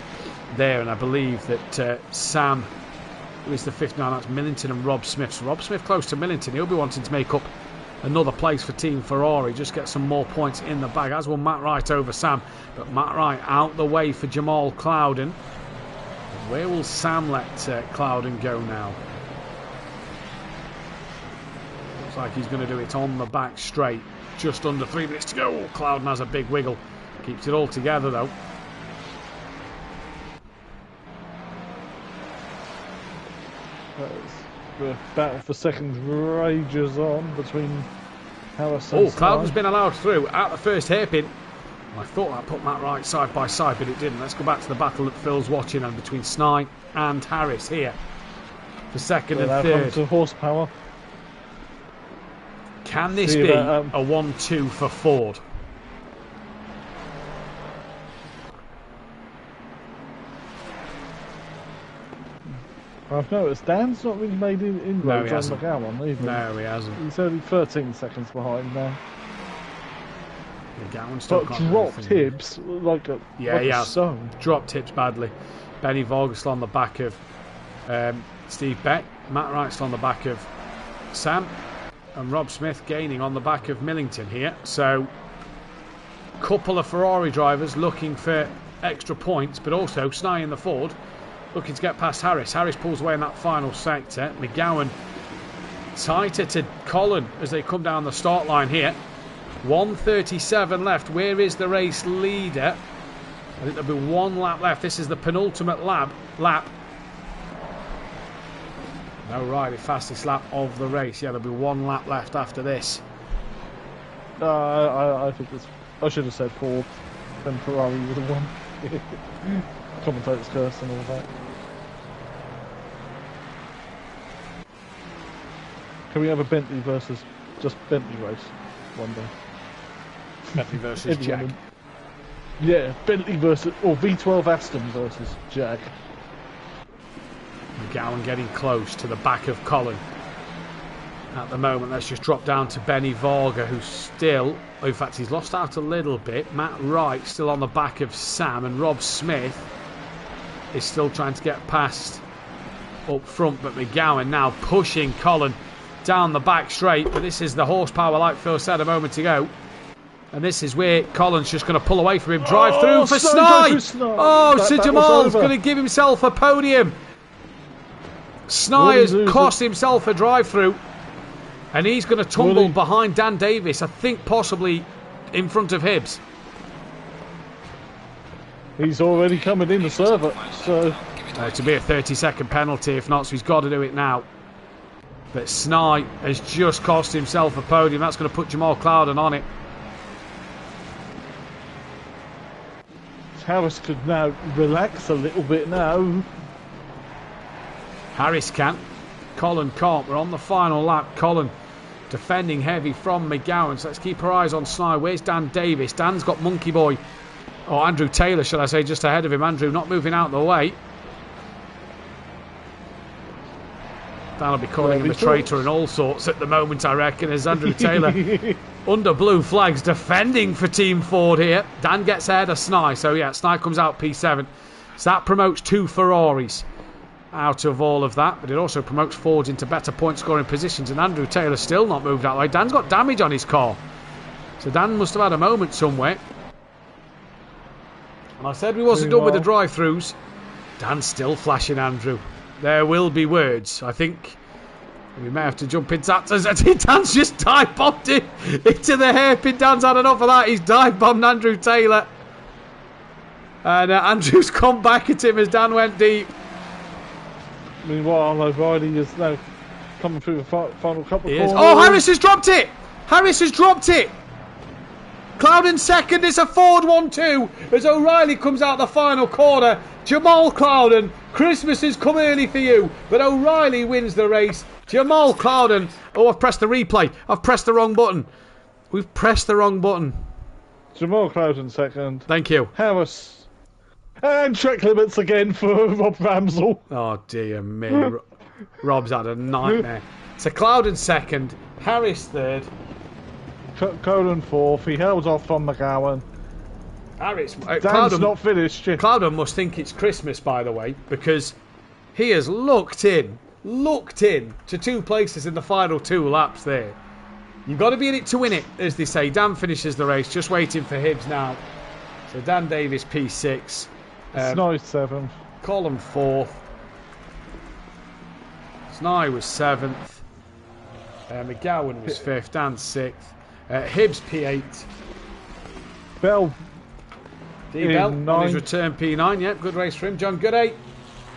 there. And I believe that Sam, who is the 59, that's Millington and Rob Smith. So Rob Smith close to Millington. He'll be wanting to make up another place for Team Ferrari, just get some more points in the bag, as will Matt Wright over Sam. But Matt Wright out the way for Jamal Clouden. Where will Sam let Clouden go now? Looks like he's going to do it on the back straight. Just under 3 minutes to go. Oh, Clouden has a big wiggle. Keeps it all together though. The battle for seconds rages on between Harris and Clouden's been allowed through at the first hairpin. I thought that put Matt Wright side by side, but it didn't. Let's go back to the battle that Phil's watching and between Snide and Harris here for second and third. To horsepower. Can this be a 1-2 for Ford? I've noticed Dan's not really made inroads on McGowan either. No, he hasn't. He's only 13 seconds behind now. McGowan still but dropped Hibbs like a he has. Stone. Dropped Hibbs badly. Benny Vargas on the back of Steve Beck. Matt Wright's on the back of Sam. And Rob Smith gaining on the back of Millington here. So, couple of Ferrari drivers looking for extra points, but also Snide in the Ford looking to get past Harris. Harris pulls away in that final sector. McGowan tighter to Colin as they come down the start line here. 1:37 left. Where is the race leader? I think there'll be one lap left. This is the penultimate lap. No, right, the fastest lap of the race. Yeah, there'll be one lap left after this. I think it's... I should have said Ford. Then Ferrari would have won. Commentator's curse and all that. Can we have a Bentley versus just Bentley race one day? Bentley versus Jag. Yeah, Bentley versus... or V12 Aston versus Jag. McGowan getting close to the back of Colin. at the moment. Let's just drop down to Benny Varga, who's still, in fact, he's lost out a little bit. Matt Wright still on the back of Sam, and Rob Smith is still trying to get past up front, but McGowan now pushing Colin down the back straight. But this is the horsepower, like Phil said a moment ago, and this is where Colin's just going to pull away from him. Drive through for Sny. Oh, Sir Jamal's going to give himself a podium. Sny has cost himself a drive through, and he's going to tumble behind Dan Davis, I think possibly in front of Hibbs. He's already coming in the server, so to be a 30-second penalty, if not, so he's got to do it now. But Sny has just cost himself a podium. That's going to put Jamal Clouden on it. Harris could now relax a little bit now. Harris can. Colin can't. We're on the final lap. Colin defending heavy from McGowan. So let's keep our eyes on Sny. Where's Dan Davis? Dan's got Monkey Boy, or Andrew Taylor, should I say, just ahead of him. Andrew not moving out of the way. Dan will be calling him a traitor and all sorts at the moment, I reckon, as Andrew Taylor under blue flags defending for Team Ford here. Dan gets ahead of Sny, so yeah, Sny comes out P7. So that promotes 2 Ferraris out of all of that, but it also promotes Ford into better point scoring positions, and Andrew Taylor still not moved out of the way. Dan's got damage on his car, so Dan must have had a moment somewhere. And I said we wasn't done with the drive-throughs. Dan's still flashing Andrew. There will be words. I think we may have to jump into that. Dan's just dive-bombed him into the hairpin. Dan's had enough of that. He's dive-bombed Andrew Taylor. And Andrew's come back at him as Dan went deep. Meanwhile, O'Reilly is now coming through the final couple of corners. Oh, Harris has dropped it! Harris has dropped it! Clouden second, it's a Ford 1-2 as O'Reilly comes out the final corner. Jamal Clouden, Christmas has come early for you, but O'Reilly wins the race. Jamal Clouden, oh, I've pressed the replay. I've pressed the wrong button. We've pressed the wrong button. Jamal Clouden second. Thank you. Harris. And track limits again for Rob Ramsell. Oh, dear me. Rob's had a nightmare. So Clouden second, Harris third. Clouden fourth. He held off from McGowan. Harris. Dan's Clouden, not finished. Clouden must think it's Christmas, by the way, because he has looked in to 2 places in the final 2 laps there. You've got to be in it to win it, as they say. Dan finishes the race, just waiting for Hibbs now. So Dan Davis P6. Sny 7th. Colin 4th. Sny was 7th. McGowan was 5th. Dan 6th. Hibbs P8. Bell. Bell on his return P9. Yep, good race for him. John Gooday.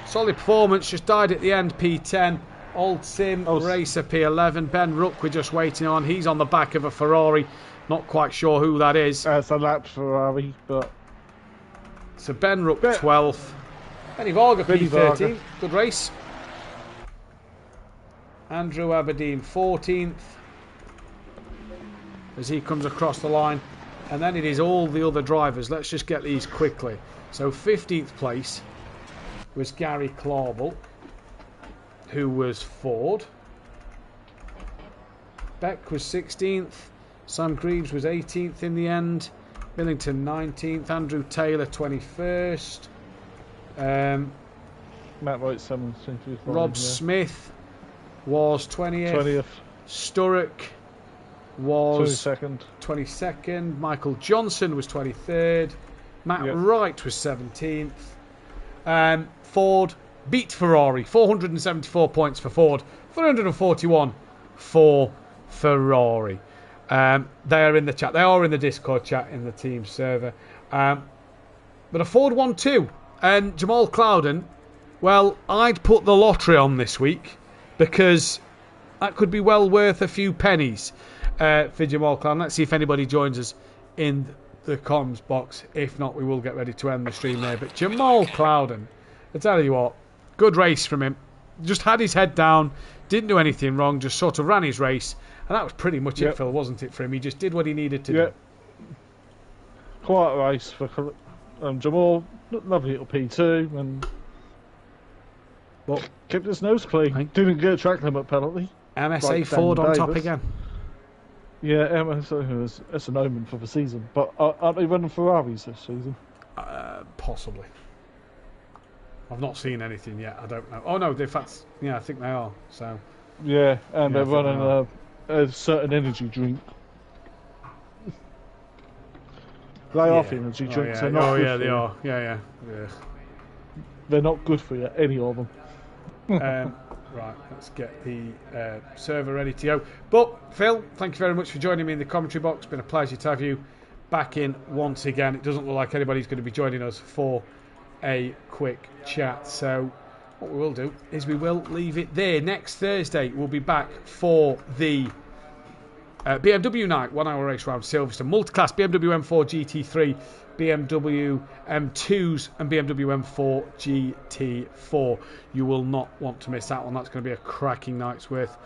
Solid performance. Just died at the end P10. Old Sim Racer P11. Ben Rook we're just waiting on. He's on the back of a Ferrari. Not quite sure who that is. It's a lap Ferrari, but... So Ben Rook 12th. Benny Varga P13. Good race. Andrew Aberdeen 14th. As he comes across the line. And then it is all the other drivers. Let's just get these quickly. So 15th place was Gary Clarball, who was Ford. Beck was 16th. Sam Greaves was 18th in the end. Billington 19th. Andrew Taylor 21st. Matt Wright 17th. Rob Smith was 20th. Sturrock was 22nd. Michael Johnson was 23rd. Matt Wright was 17th. Ford beat Ferrari. 474 points for Ford. 441 for Ferrari. They are in the chat. They are in the Discord chat in the team server. But a Ford 1-2. And Jamal Clouden, well, I'd put the lottery on this week because that could be well worth a few pennies for Jamal Clouden. Let's see if anybody joins us in the comms box. If not, we will get ready to end the stream there. But Jamal Clouden, I tell you what, good race from him. Just had his head down, didn't do anything wrong, just sort of ran his race. And that was pretty much it, Phil, wasn't it, for him? He just did what he needed to do. Quite a race for Jamal. Lovely little P2. And kept his nose clean. Didn't get a track limit penalty. MSA like Ford Dan on top Davis. again. Yeah, MSA it's an omen for the season. But aren't they running Ferraris this season? Possibly. I've not seen anything yet. I don't know. Oh no, in fact, yeah, I think they are. So Yeah, and Yeah, I they're think they running a certain energy drink. They are energy drinks. They're not good for they you. are. Yeah. They're not good for you, any of them. Right, let's get the server ready to go. But Phil, thank you very much for joining me in the commentary box. It's been a pleasure to have you back in once again. It doesn't look like anybody's going to be joining us for a quick chat. So what we will do is we will leave it there. Next Thursday we'll be back for the BMW night, 1 hour race round Silverstone, multiclass BMW M4 GT3, BMW M2s and BMW M4 GT4. You will not want to miss that one. That's going to be a cracking night's worth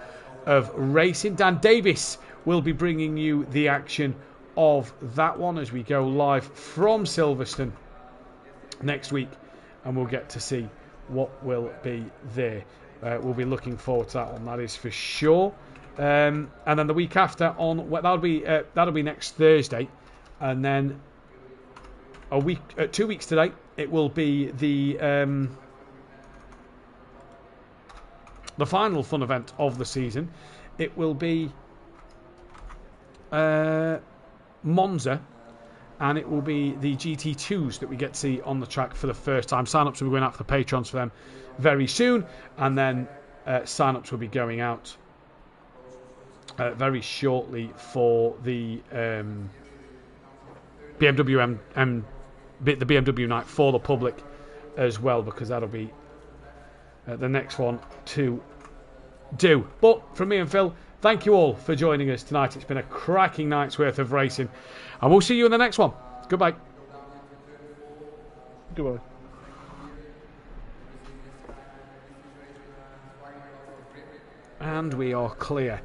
of racing. Dan Davis will be bringing you the action of that one as we go live from Silverstone next week, and we'll get to see what will be there. We'll be looking forward to that one, that is for sure. And then the week after, that'll be next Thursday, and then 2 weeks today, it will be the final fun event of the season. It will be Monza, and it will be the GT2s that we get to see on the track for the first time. Sign-ups will be going out for the patrons for them very soon, and then sign-ups will be going out very shortly for the BMW the BMW night for the public as well, because that'll be the next one to do. But from me and Phil, thank you all for joining us tonight. It's been a cracking night's worth of racing, and we'll see you in the next one. Goodbye. Goodbye. And we are clear.